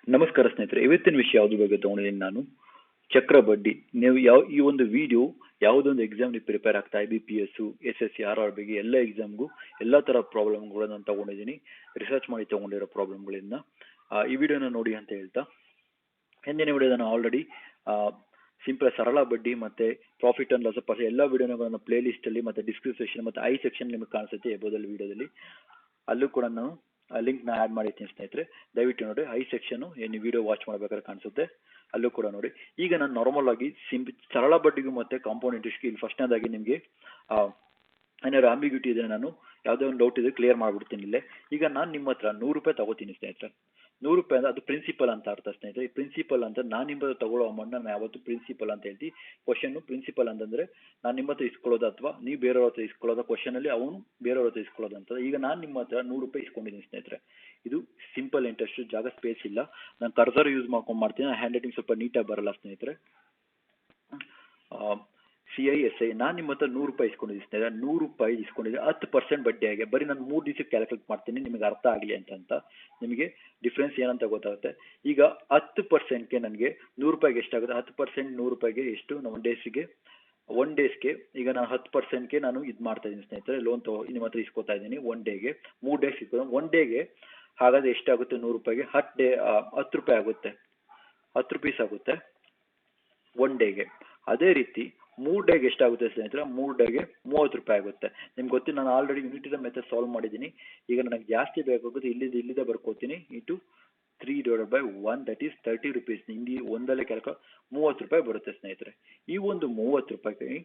ನಮಸ್ಕಾರ ಸ್ನೇಹಿತರೆ, ಇವತ್ತಿನ ವಿಷಯ ಯಾವ್ದು ಬಗ್ಗೆ ತಗೊಂಡಿದ್ದೀನಿ ನಾನು ಚಕ್ರ ಬಡ್ಡಿ. ನೀವು ಈ ಒಂದು ವಿಡಿಯೋ ಯಾವುದೊಂದು ಎಕ್ಸಾಮ್ ನೀವು ಪ್ರಿಪೇರ್ ಆಗ್ತಾ IBPS, SSC, RR ಬಗ್ಗೆ ಎಲ್ಲ ಎಕ್ಸಾಮ್ಗೂ ಎಲ್ಲ ತರ ಪ್ರಾಬ್ಲಮ್ಗಳು ನಾನು ತಗೊಂಡಿದ್ದೀನಿ, ರಿಸರ್ಚ್ ಮಾಡಿ ತಗೊಂಡಿರೋ ಪ್ರಾಬ್ಲಮ್ಗಳಿಂದ ಈ ವಿಡಿಯೋನ ನೋಡಿ ಅಂತ ಹೇಳ್ತಾ, ಹಿಂದಿನ ವಿಡಿಯೋ ನಾನು ಆಲ್ರೆಡಿ ಸಿಂಪಲ್ ಸರಳ ಬಡ್ಡಿ ಮತ್ತೆ ಪ್ರಾಫಿಟ್ ಅಂಡ್ ಲಾಸ್ ಪರ್ಸೆಂಟ್ ಎಲ್ಲ ವಿಡಿಯೋನ ಪ್ಲೇ ಲಿಸ್ಟ್ ಅಲ್ಲಿ ಮತ್ತೆ ಡಿಸ್ಕ್ರಿಪ್ಷನ್ ಮತ್ತೆ ಐ ಸೆಕ್ಷನ್ ನಿಮಗೆ ಕಾಣಿಸುತ್ತೆ ಎಬೋದಲ್ಲಿ ವಿಡಿಯೋದಲ್ಲಿ, ಅಲ್ಲೂ ಕೂಡ ನಾನು ಲಿಂಕ್ ನ ಆಡ್ ಮಾಡಿರ್ತೀನಿ ಸ್ನೇಹಿತರೆ, ದಯವಿಟ್ಟು ನೋಡಿ. ಐ ಸೆಕ್ಷನ್ ಏನು ವಿಡಿಯೋ ವಾಚ್ ಮಾಡಬೇಕಾದ್ರೆ ಕಾಣಿಸುತ್ತೆ, ಅಲ್ಲೂ ಕೂಡ ನೋಡಿ. ಈಗ ನಾನು ನಾರ್ಮಲ್ ಆಗಿ ಸರಳ ಬಡ್ಡಿಗೂ ಮತ್ತೆ ಕಾಂಪೌಂಡ್ ಇಂಟ್ರೆಸ್ಟ್ಗೆ ಇಲ್ಲಿ ಫಸ್ಟ್ನೇದಾಗಿ ನಿಮಗೆ ಏನಾದ್ರು ಆಂಬಿಗ್ಯೂಟಿ ಇದೆ, ನಾನು ಯಾವುದೇ ಒಂದು ಡೌಟ್ ಇದೆ ಕ್ಲಿಯರ್ ಮಾಡ್ಬಿಡ್ತೀನಿ ಇಲ್ಲೇ. ಈಗ ನಾನು ನಿಮ್ಮ ಹತ್ರ 100 ರೂಪಾಯಿ ತಗೋತೀನಿ ಸ್ನೇಹಿತರೆ. 100 ರೂಪಾಯಿ ಅಂದ್ರೆ ಅದು ಪ್ರಿನ್ಸಿಪಲ್ ಅಂತ ಅರ್ಥ ಸ್ನೇಹಿತರೆ. ಪ್ರಿನ್ಸಿಪಲ್ ಅಂತ ನಾನು ನಿಮ್ಮ ತಗೊಳ್ಳೋ ಅಮೌಂಟ್ ನಾನು ಯಾವತ್ತು ಪ್ರಿನ್ಸಿಪಲ್ ಅಂತ ಹೇಳ್ತೀವಿ. ಕ್ವಶನ್ ಪ್ರಿನ್ಸಿಪಲ್ ಅಂತಂದ್ರೆ ನಾನು ನಿಮ್ಮ ಹತ್ರ ಇಸ್ಕೊಳ್ಳೋದು ಅಥವಾ ನೀವು ಬೇರೆಯವ್ರ ಹತ್ರ ಇಸ್ಕೊಳ್ಳೋದು, ಕ್ವಶನ್ ಅಲ್ಲಿ ಅವನು ಬೇರೆಯವ್ರ ಹತ್ರ ಇಸ್ಕೊಳ್ಳೋದು ಅಂತ. ಈಗ ನಾನು ನಿಮ್ಮ ಹತ್ರ 100 ರೂಪಾಯಿ ಇಸ್ಕೊಂಡಿದ್ದೀನಿ ಸ್ನೇಹಿತರೆ. ಇದು ಸಿಂಪಲ್ ಇಂಟ್ರೆಸ್ಟ್, ಜಾಗ ಸ್ಪೇಸ್ ಇಲ್ಲ, ನಾನು ಕರ್ಸರ್ ಯೂಸ್ ಮಾಡ್ಕೊಂಡು ಮಾಡ್ತೀನಿ, ಹ್ಯಾಂಡ್ ರೈಟಿಂಗ್ ಸ್ವಲ್ಪ ನೀಟಾಗಿ ಬರಲ್ಲ ಸ್ನೇಹಿತರೆ. CISI ನಾನು ನಿಮ್ಮ ಹತ್ರ 100 ರೂಪಾಯಿ ಇಸ್ಕೊಂಡಿದ್ದೀನಿ ಸ್ನೇಹಿತರೆ. 100 ರೂಪಾಯಿ ಇಸ್ಕೊಂಡಿದ್ದೆ 10% ಬಡ್ಡಿ ಆಗಿ. ಬರೀ ನಾನು 3 ದಿವಸಕ್ಕೆ ಕ್ಯಾಲ್ಕುಲೇಟ್ ಮಾಡ್ತೀನಿ ನಿಮಗೆ ಅರ್ಥ ಆಗಲಿ ಅಂತ ನಿಮಗೆ ಡಿಫ್ರೆನ್ಸ್ ಏನಂತ ಗೊತ್ತಾಗುತ್ತೆ. ಈಗ 10%ಗೆ ನನಗೆ 100 ರೂಪಾಯಿಗೆ ಎಷ್ಟಾಗುತ್ತೆ, 10% 100 ರೂಪಾಯಿಗೆ ಎಷ್ಟು, ಒನ್ ಡೇಸ್ಗೆ ಈಗ ನಾನು 10%ಗೆ ನಾನು ಇದು ಮಾಡ್ತಾ ಇದ್ದೀನಿ ಸ್ನೇಹಿತರೆ, ಲೋನ್ ನಿಮ್ಮ ಹತ್ರ ಇಸ್ಕೊತಾ ಇದ್ದೀನಿ 1 ಡೇಗೆ, 3 ಡೇಸ್ ಇಸ್ಕೊಂಡು 1 ಡೇಗೆ. ಹಾಗಾದ್ರೆ ಎಷ್ಟಾಗುತ್ತೆ 100 ರೂಪಾಯಿಗೆ 10 ರೂಪಾಯಿ ಆಗುತ್ತೆ, 10 ರೂಪೀಸ್ ಆಗುತ್ತೆ 1 ಡೇಗೆ. ಅದೇ ರೀತಿ 3 ಡೇಗೆ ಎಷ್ಟಾಗುತ್ತೆ ಸ್ನೇಹಿತರೆ, 3 ಡೇಗೆ 30 ರೂಪಾಯಿ ಆಗುತ್ತೆ. ನಿಮ್ಗೆ ಗೊತ್ತಿಲ್ಲ, ನಾನು ಆಲ್ರೆಡಿ ಯೂನಿಟ್ ಮೆಥಡ್ ಸಾಲ್ವ್ ಮಾಡಿದ್ದೀನಿ. ಈಗ ನನಗೆ ಜಾಸ್ತಿ ಬೇಕಾಗುತ್ತೆ, ಇಲ್ಲಿದೆ ಬರ್ಕೋತೀನಿ, ಇಂಟು 3/1 ದಟ್ ಈಸ್ 30 ರೂಪೀಸ್. ಹಿಂದಿ ಒಂದಲ್ಲೇ ಕೆಲಕ 30 ರೂಪಾಯಿ ಬರುತ್ತೆ ಸ್ನೇಹಿತರೆ. ಈ ಒಂದು 30 ರೂಪಾಯಿ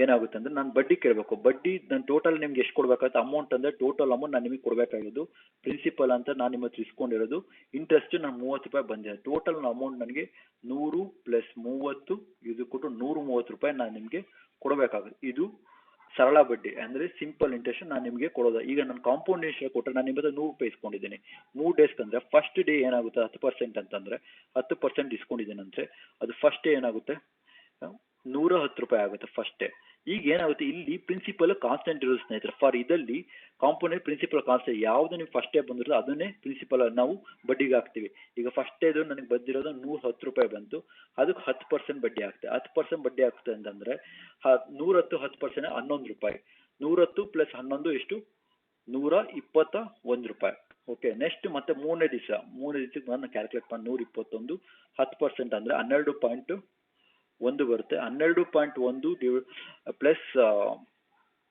ಏನಾಗುತ್ತೆ ಅಂದ್ರೆ ನಾನು ಬಡ್ಡಿ ಕೇಳಬೇಕು. ಬಡ್ಡಿ ನಾನು ಟೋಟಲ್ ನಿಮ್ಗೆ ಎಷ್ಟು ಕೊಡ್ಬೇಕಾಗುತ್ತೆ ಅಮೌಂಟ್ ಅಂದ್ರೆ ಟೋಟಲ್ ಅಮೌಂಟ್ ನಾನು ನಿಮಗೆ ಕೊಡಬೇಕಾಗಿದ್ದು ಪ್ರಿನ್ಸಿಪಲ್ ಅಂತ ನಾನು ನಿಮ್ಮ ಹತ್ರ ಇಸ್ಕೊಂಡಿರೋದು, ಇಂಟ್ರೆಸ್ಟ್ ನಾನು 30 ರೂಪಾಯಿ ಬಂದಿದೆ. ಟೋಟಲ್ ಅಮೌಂಟ್ ನನಗೆ 100 + 30 ಇದು ಕೊಟ್ಟು 130 ರೂಪಾಯಿ ನಾನು ನಿಮಗೆ ಕೊಡಬೇಕಾಗುತ್ತೆ. ಇದು ಸರಳ ಬಡ್ಡಿ ಅಂದ್ರೆ ಸಿಂಪಲ್ ಇಂಟ್ರೆಸ್ಟ್ ನಾನು ನಿಮಗೆ ಕೊಡೋದು. ಈಗ ನಾನು ಕಾಂಪೌಂಡ್ ಇಂಟ್ರೆಸ್ಟ್ ಕೊಟ್ಟರೆ ನಾನು ನಿಮ್ಮ ಹತ್ರ 100 ರೂಪಾಯಿ ಇಸ್ಕೊಂಡಿದ್ದೀನಿ 3 ಡೇಸ್ ಅಂದ್ರೆ ಫಸ್ಟ್ ಡೇ ಏನಾಗುತ್ತೆ 10% ಅಂತಂದ್ರೆ 10% ಇಸ್ಕೊಂಡಿದ್ದೀನಿ ಅಂದ್ರೆ ಅದು ಫಸ್ಟ್ ಡೇ ಏನಾಗುತ್ತೆ 110 ರೂಪಾಯಿ ಆಗುತ್ತೆ ಫಸ್ಟ್ ಡೇ. ಈಗ ಏನಾಗುತ್ತೆ ಇಲ್ಲಿ ಪ್ರಿನ್ಸಿಪಲ್ ಕಾನ್ಸ್ಟೆಂಟ್ ಇರೋದು ಸ್ನೇಹಿತರೆ. ಫಾರ್ ಇದಲ್ಲಿ ಕಾಂಪೌಂಡ್ ಪ್ರಿನ್ಸಿಪಲ್ ಕಾನ್ಸ್ಟೆಂಟ್ ಯಾವ್ದು ನೀವು ಫಸ್ಟ್ ಡೇ ಬಂದಿರೋದು ಅದನ್ನೇ ಪ್ರಿನ್ಸಿಪಲ್ ನಾವು ಬಡ್ಡಿಗೆ ಹಾಕ್ತೀವಿ. ಈಗ ಫಸ್ಟ್ ಡೇದು ನನಗೆ ಬಂದಿರೋದು 110 ರೂಪಾಯಿ ಬಂತು, ಅದಕ್ಕೆ 10% ಬಡ್ಡಿ ಆಗ್ತದೆ. 10% ಬಡ್ಡಿ ಆಗ್ತದೆ ಅಂತಂದ್ರೆ 110 10% 11 ರೂಪಾಯಿ. 110 + 11 ಎಷ್ಟು, 121 ರೂಪಾಯಿ. ಓಕೆ, ನೆಕ್ಸ್ಟ್ ಮತ್ತೆ ಮೂರನೇ ದಿವಸಕ್ಕೆ ನಾನು ಕ್ಯಾಲ್ಕುಲೇಟ್ ಮಾಡಿ 121 10% ಅಂದ್ರೆ 12.1 ಬರುತ್ತೆ. 12.1 ಪ್ಲಸ್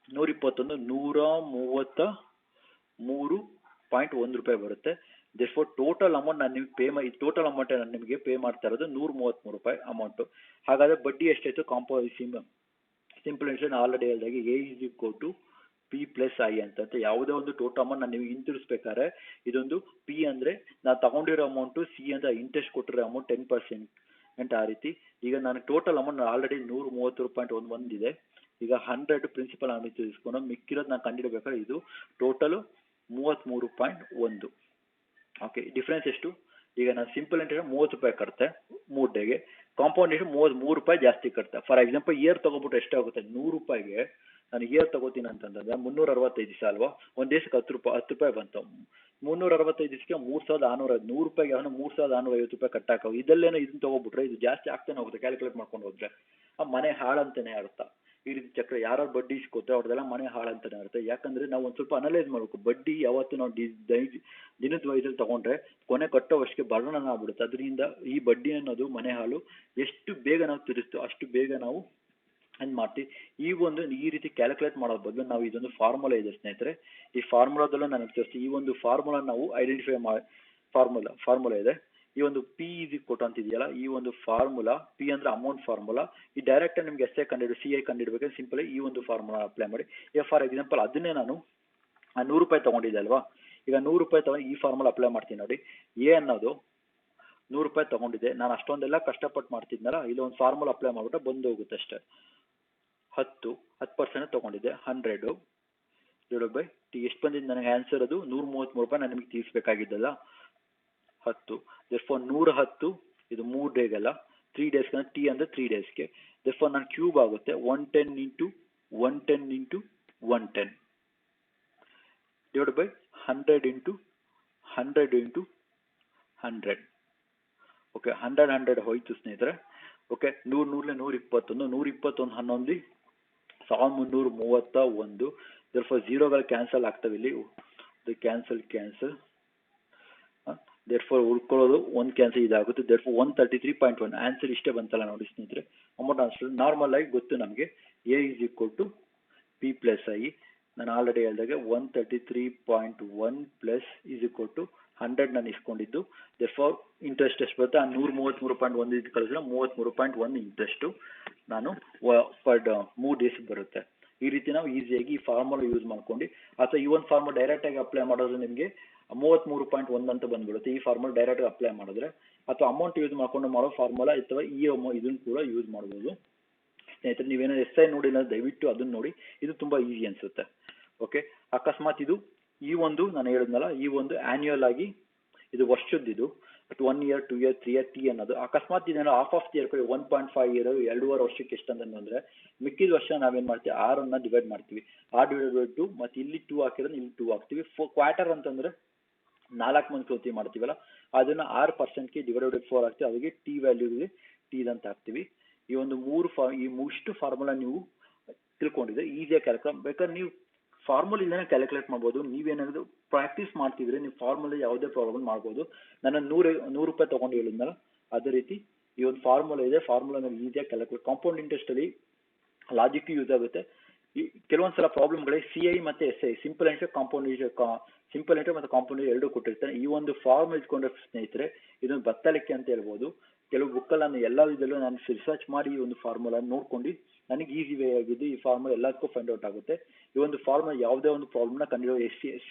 121 133.1 ರೂಪಾಯಿ ಬರುತ್ತೆ. ದೇರ್ಫೋರ್ ಟೋಟಲ್ ಅಮೌಂಟ್ ನಾನು ನಿಮಗೆ ಟೋಟಲ್ ಅಮೌಂಟ್ ನಾನು ನಿಮಗೆ ಪೇ ಮಾಡ್ತಾ ಇರೋದು 133 ರೂಪಾಯಿ ಅಮೌಂಟ್. ಹಾಗಾದ್ರೆ ಬಡ್ಡಿ ಎಷ್ಟಾಯ್ತು ಸಿಂಪಲ್ ಇಂಟ್ರೆಸ್ಟ್ ಆಲ್ರೆಡಿ ಹೇಳಿದಾಗೆ A = P + I ಅಂತ. ಯಾವುದೇ ಒಂದು ಟೋಟಲ್ ಅಮೌಂಟ್ ನಾನು ನಿಮಗೆ ಹಿಂತಿರುಗಿಸ್ಬೇಕಾದ್ರೆ ಇದೊಂದು P ಅಂದ್ರೆ ನಾನು ತಗೊಂಡಿರೋ ಅಮೌಂಟು, C ಅಂತ ಇಂಟ್ರೆಸ್ಟ್ ಕೊಟ್ಟಿರೋ ಅಮೌಂಟ್ 10% ಆ ರೀತಿ. ಈಗ ನಾನು ಟೋಟಲ್ ಅಮೌಂಟ್ ಆಲ್ರೆಡಿ 130.11 ಇದೆ. ಈಗ 100 ಪ್ರಿನ್ಸಿಪಲ್ ಅಮೌಂಟ್ ಇಸ್ಕೊಂಡು ಮಿಕ್ಕಿರೋದು ನಾನು ಕಂಡುಹಿಡಬೇಕಾದ್ರೆ ಇದು ಟೋಟಲ್ 33.1. ಓಕೆ, ಡಿಫ್ರೆನ್ಸ್ ಎಷ್ಟು, ಈಗ ನಾನು ಸಿಂಪಲ್ ಇಂಟ್ರೆಸ್ಟ್ 30 ರೂಪಾಯಿ ಕಟ್ತೆ 3 ಡೇಗೆ, ಕಾಂಪೌಂಡ್ ಇಂಟ್ರೆಸ್ಟ್ 33 ರೂಪಾಯಿ ಜಾಸ್ತಿ ಕಟ್ತೆ. ಫಾರ್ ಎಕ್ಸಾಂಪಲ್ ಇಯರ್ ತಗೋಬಿಟ್ಟು ಎಷ್ಟಾಗುತ್ತೆ 100 ರೂಪಾಯಿಗೆ ನಾನು ಇಯರ್ ತಗೋತೀನಿ ಅಂತಂದ್ರೆ 365 ದಿವಸ ಅಲ್ವಾ, ಒಂದು ದಿವಸಕ್ಕೆ 10 ರೂಪಾಯಿ ಬಂತು. 365 ದಿವಸಕ್ಕೆ 3650, 100 ರೂಪಾಯಿಗೆ ಅವನು 3650 ರೂಪಾಯಿ ಕಟ್ಟಾಕ. ಇದಲ್ಲೇನೋ ಇದನ್ನ ತಗೋಬಿಟ್ರೆ ಇದು ಜಾಸ್ತಿ ಆಗ್ತಾನೆ ಹೋಗುತ್ತೆ ಕ್ಯಾಲ್ಕುಲೇಟ್ ಮಾಡ್ಕೊಂಡು ಹೋದ್ರೆ. ಆ ಮನೆ ಹಾಳಂತಾನೆ ಅರ್ಥ. ಈ ರೀತಿ ಚಕ್ರ ಯಾರು ಬಡ್ಡಿ ಇಸ್ಕೊತಾರೆ ಅವ್ರದೆಲ್ಲ ಮನೆ ಹಾಳಂತಾನೆ ಅರ್ಥ. ಯಾಕಂದ್ರೆ ನಾವು ಒಂದು ಸ್ವಲ್ಪ ಅನಲೈಸ್ ಮಾಡಬೇಕು. ಬಡ್ಡಿ ಯಾವತ್ತು ನಾವು ದಿನದ ವಯಸ್ಸಲ್ಲಿ ತಗೊಂಡ್ರೆ ಕೊನೆ ಕಟ್ಟೋ ವರ್ಷಕ್ಕೆ ಬರ್ಣ ಆಗ್ಬಿಡುತ್ತೆ. ಅದರಿಂದ ಈ ಬಡ್ಡಿ ಅನ್ನೋದು ಮನೆ ಹಾಳು. ಎಷ್ಟು ಬೇಗ ನಾವು ತಿರುಸ್ತೋ ಅಷ್ಟು ಬೇಗ ನಾವು ಮಾಡ್ತೀವಿ. ಈ ರೀತಿ ಕ್ಯಾಲ್ಕುಲೇಟ್ ಮಾಡೋ ಬದಲು ನಾವು ಇದೊಂದು ಫಾರ್ಮುಲಾ ಇದೆ ಸ್ನೇಹಿತರೆ, ಈ ಫಾರ್ಮುಲಾದಲ್ಲೂ ನಾನು ತೋರಿಸ್ತೀನಿ. ಈ ಒಂದು ಫಾರ್ಮುಲಾ ನಾವು ಐಡೆಂಟಿಫೈ ಫಾರ್ಮುಲಾ ಇದೆ. ಈ ಒಂದು P = ಅಂತ ಇದೆಯಲ್ಲ, ಈ ಒಂದು ಫಾರ್ಮುಲಾ P ಅಂದ್ರೆ ಅಮೌಂಟ್ ಫಾರ್ಮುಲಾ. ಈ ಡೈರೆಕ್ಟ್ ನಿಮ್ಗೆ ಎಷ್ಟೇ CI ಕಂಡುಹಿಡಬೇಕಾದ್ರೆ ಸಿಂಪಲ್ ಈ ಒಂದು ಫಾರ್ಮುಲಾ ಅಪ್ಲೈ ಮಾಡಿ. ಈಗ ಫಾರ್ ಎಕ್ಸಾಂಪಲ್ ಅದನ್ನೇ ನಾನು 100 ರೂಪಾಯಿ ತಗೊಂಡಿದ್ದೆ ಅಲ್ವಾ, ಈಗ 100 ರೂಪಾಯಿ ತಗೊಂಡು ಈ ಫಾರ್ಮುಲಾ ಅಪ್ಲೈ ಮಾಡ್ತೀನಿ ನೋಡಿ. A ಅನ್ನೋದು 100 ರೂಪಾಯಿ ತಗೊಂಡಿದ್ದೆ, ನಾನು ಅಷ್ಟೊಂದೆಲ್ಲ ಕಷ್ಟಪಟ್ಟು ಮಾಡ್ತಿದ್ನಲ್ಲ, ಇಲ್ಲಿ ಒಂದು ಫಾರ್ಮುಲಾ ಅಪ್ಲೈ ಮಾಡ್ಬಿಟ್ಟು ಬಂದು ಹೋಗುತ್ತೆ ಅಷ್ಟೇ. 10% ತಗೊಂಡಿದ್ದೆ 100 / T ಎಷ್ಟು ಬಂದಿದ್ದು ನನಗೆ ಆನ್ಸರ್, ಅದು 133 ರೂಪಾಯಿ ನಾನು ನಿಮಗೆ ತೀರಿಸಬೇಕಾಗಿದ್ದಲ್ಲ 10. ದೇರ್ಫೋರ್ 110 ಇದು 3 ಡೇಗಲ್ಲ 3 ಡೇಸ್ಗೆ, T ಅಂದರೆ 3 ಡೇಸ್ಗೆ. ದೇರ್ಫೋರ್ ನಾನು ಕ್ಯೂಬ್ ಆಗುತ್ತೆ 110 × 110 × 110 / 100 × 100 × 100 ಓಕೆ 100 ಹೋಯ್ತು ಸ್ನೇಹಿತರೆ. ಓಕೆ 100 11 1331. therefore ಝೀರೋಗಳು ಕ್ಯಾನ್ಸಲ್ ಆಗ್ತವೆ ಇಲ್ಲಿ, ಕ್ಯಾನ್ಸಲ್ therefore ಉಳ್ಕೊಳ್ಳೋದು ಒಂದು ಕ್ಯಾನ್ಸಲ್ ಇದಾಗುತ್ತೆ. therefore 133.1 ಆನ್ಸರ್ ಇಷ್ಟೇ ಬಂತಲ್ಲ ನೋಡಿ ಸ್ನೇಹಿತರೆ. ಅಮೌಂಟ್ ಆನ್ಸರ್ ನಾರ್ಮಲ್ ಆಗಿ ಗೊತ್ತು ನಮಗೆ A is equal to P plus I. ನಾನು ಆಲ್ರೆಡಿ ಹೇಳಿದಾಗೆ 133.1 ಪ್ಲಸ್ ಇಸ್ ಈಕ್ವಲ್ ಟು 100 ನಾನು ಇಸ್ಕೊಂಡಿದ್ದು. therefore ಇಂಟ್ರೆಸ್ಟ್ ಎಷ್ಟು ಬರುತ್ತೆ, 133.1 ಇದು ಕಳಿಸಿದ್ರೆ 33.1 ಇಂಟ್ರೆಸ್ಟು ನಾನು ಪರ್ 3 ಡೇಸ್ ಬರುತ್ತೆ. ಈ ರೀತಿ ನಾವು ಈಸಿಯಾಗಿ ಈ ಫಾರ್ಮುಲಾ ಯೂಸ್ ಮಾಡ್ಕೊಂಡು, ಅಥವಾ ಈ ಒಂದು ಫಾರ್ಮುಲಾ ಡೈರೆಕ್ಟಾಗಿ ಅಪ್ಲೈ ಮಾಡಿದ್ರೆ ನಿಮಗೆ 33.1 ಅಂತ ಬಂದ್ಬಿಡುತ್ತೆ. ಈ ಫಾರ್ಮುಲಾ ಡೈರೆಕ್ಟಾಗಿ ಅಪ್ಲೈ ಮಾಡಿದ್ರೆ, ಅಥವಾ ಅಮೌಂಟ್ ಯೂಸ್ ಮಾಡ್ಕೊಂಡು ಮಾಡೋ ಫಾರ್ಮುಲಾ ಅಥವಾ ಈ ಇದನ್ನು ಕೂಡ ಯೂಸ್ ಮಾಡ್ಬೋದು ಸ್ನೇಹಿತರೆ. ನೀವೇನಾದ್ರು ಎಸ್ ಐ ನೋಡಿಲ್ಲ ದಯವಿಟ್ಟು ಅದನ್ನ ನೋಡಿ, ಇದು ತುಂಬಾ ಈಸಿ ಅನ್ಸುತ್ತೆ. ಓಕೆ, ಅಕಸ್ಮಾತ್ ಇದು ಈ ಒಂದು ನಾನು ಹೇಳಿದ್ನಲ್ಲ, ಈ ಒಂದು ಆನ್ಯುವಲ್ ಆಗಿ ಇದು ವರ್ಷದ್ದು, 1 year 2 year 3 year ಟಿ ಅನ್ನೋದು ಅಕಸ್ಮಾತ್ ಇದನ್ನ half of the year 1.5 year 2.5 ವರ್ಷಕ್ಕೆ ಎಷ್ಟು ಅಂತಂದ್ರೆ, ಮಿಕ್ಕಿದ ವರ್ಷ ನಾವೇನ್ ಮಾಡ್ತೀವಿ 6 ಡಿವೈಡ್ ಮಾಡ್ತೀವಿ. 2 ಮತ್ತೆ ಇಲ್ಲಿ 2 ಹಾಕಿದ್ರೆ ಇಲ್ಲಿ 2 ಹಾಕ್ತೀವಿ. ಕ್ವಾರ್ಟರ್ ಅಂತಂದ್ರೆ 4 ಮಂತ್ ಪ್ರತಿ ಮಾಡ್ತೀವಲ್ಲ, ಅದನ್ನ 6%ಗೆ ಡಿವೈಡೆಡ್ 4 ಹಾಕ್ತೀವಿ. ಅದಕ್ಕೆ ಟಿ ವ್ಯಾಲ್ಯೂಗೆ ಟಿ ಅಂತ ಹಾಕ್ತೀವಿ. ಈ ಒಂದು ಮೂಷ್ಟು ಫಾರ್ಮುಲಾ ನೀವು ತಿಳ್ಕೊಂಡಿದ್ರೆ ಈಸಿಯಾಗಿ ಕ್ಯಾಲ್ಕುಲೇಟ್ ಬೇಕಾದ್ರೆ ನೀವು ಫಾರ್ಮುಲಾ ಇಲ್ಲೇ ಕ್ಯಾಲ್ಕುಲೇಟ್ ಮಾಡ್ಬೋದು. ನೀವೇನಾದ್ರು ಪ್ರಾಕ್ಟೀಸ್ ಮಾಡ್ತಿದ್ರೆ ನೀವು ಫಾರ್ಮುಲಾ ಯಾವುದೇ ಪ್ರಾಬ್ಲಮ್ ಮಾಡ್ಬೋದು. ನಾನು 100 ರೂಪಾಯಿ ತಗೊಂಡು ಹೇಳಿದ್ನಲ್ಲ, ಅದೇ ರೀತಿ ಈ ಒಂದು ಫಾರ್ಮುಲಾ ಇದೆ. ಫಾರ್ಮುಲಾ ನೀವು ಈಸಿಯಾಗಿ ಕ್ಯಾಲ್ಕುಲೇಟ್, ಕಾಂಪೌಂಡ್ ಇಂಟ್ರೆಸ್ಟ್ ಅಲ್ಲಿ ಲಾಜಿಕ್ ಯೂಸ್ ಆಗುತ್ತೆ. ಈ ಕೆಲವೊಂದ್ಸಲ ಪ್ರಾಬ್ಲಮ್ಗಳೇ ಸಿ ಐ ಮತ್ತೆ S I, simple interest simple interest ಮತ್ತೆ ಕಾಂಪೌಂಡ್ ಎರಡು ಕೊಟ್ಟಿರ್ತಾರೆ. ಈ ಒಂದು ಫಾರ್ಮ್ ಇಟ್ಕೊಂಡ್ರೆ ಸ್ನೇಹಿತರೆ ಇದೊಂದು ಬತ್ತಲಿಕೆ ಅಂತ ಹೇಳ್ಬೋದು. ಕೆಲವು ಬುಕ್ಕಲ್ಲಿ ನಾನು ಎಲ್ಲ ಇದಲ್ಲೂ ನಾನು ರಿಸರ್ಚ್ ಮಾಡಿ ಈ ಒಂದು ಫಾರ್ಮುಲಾ ನೋಡ್ಕೊಂಡು ನನಗೆ ಈಸಿ ವೇ ಆಗಿದ್ದು ಈ ಫಾರ್ಮುಲಾ ಎಲ್ಲದಕ್ಕೂ ಫೈಂಡ್ ಔಟ್ ಆಗುತ್ತೆ. ಈ ಒಂದು ಫಾರ್ಮುಲಾ ಯಾವುದೇ ಒಂದು ಪ್ರಾಬ್ಲಮ್ನ ಕಂಡುಹಿಡಿಯೋ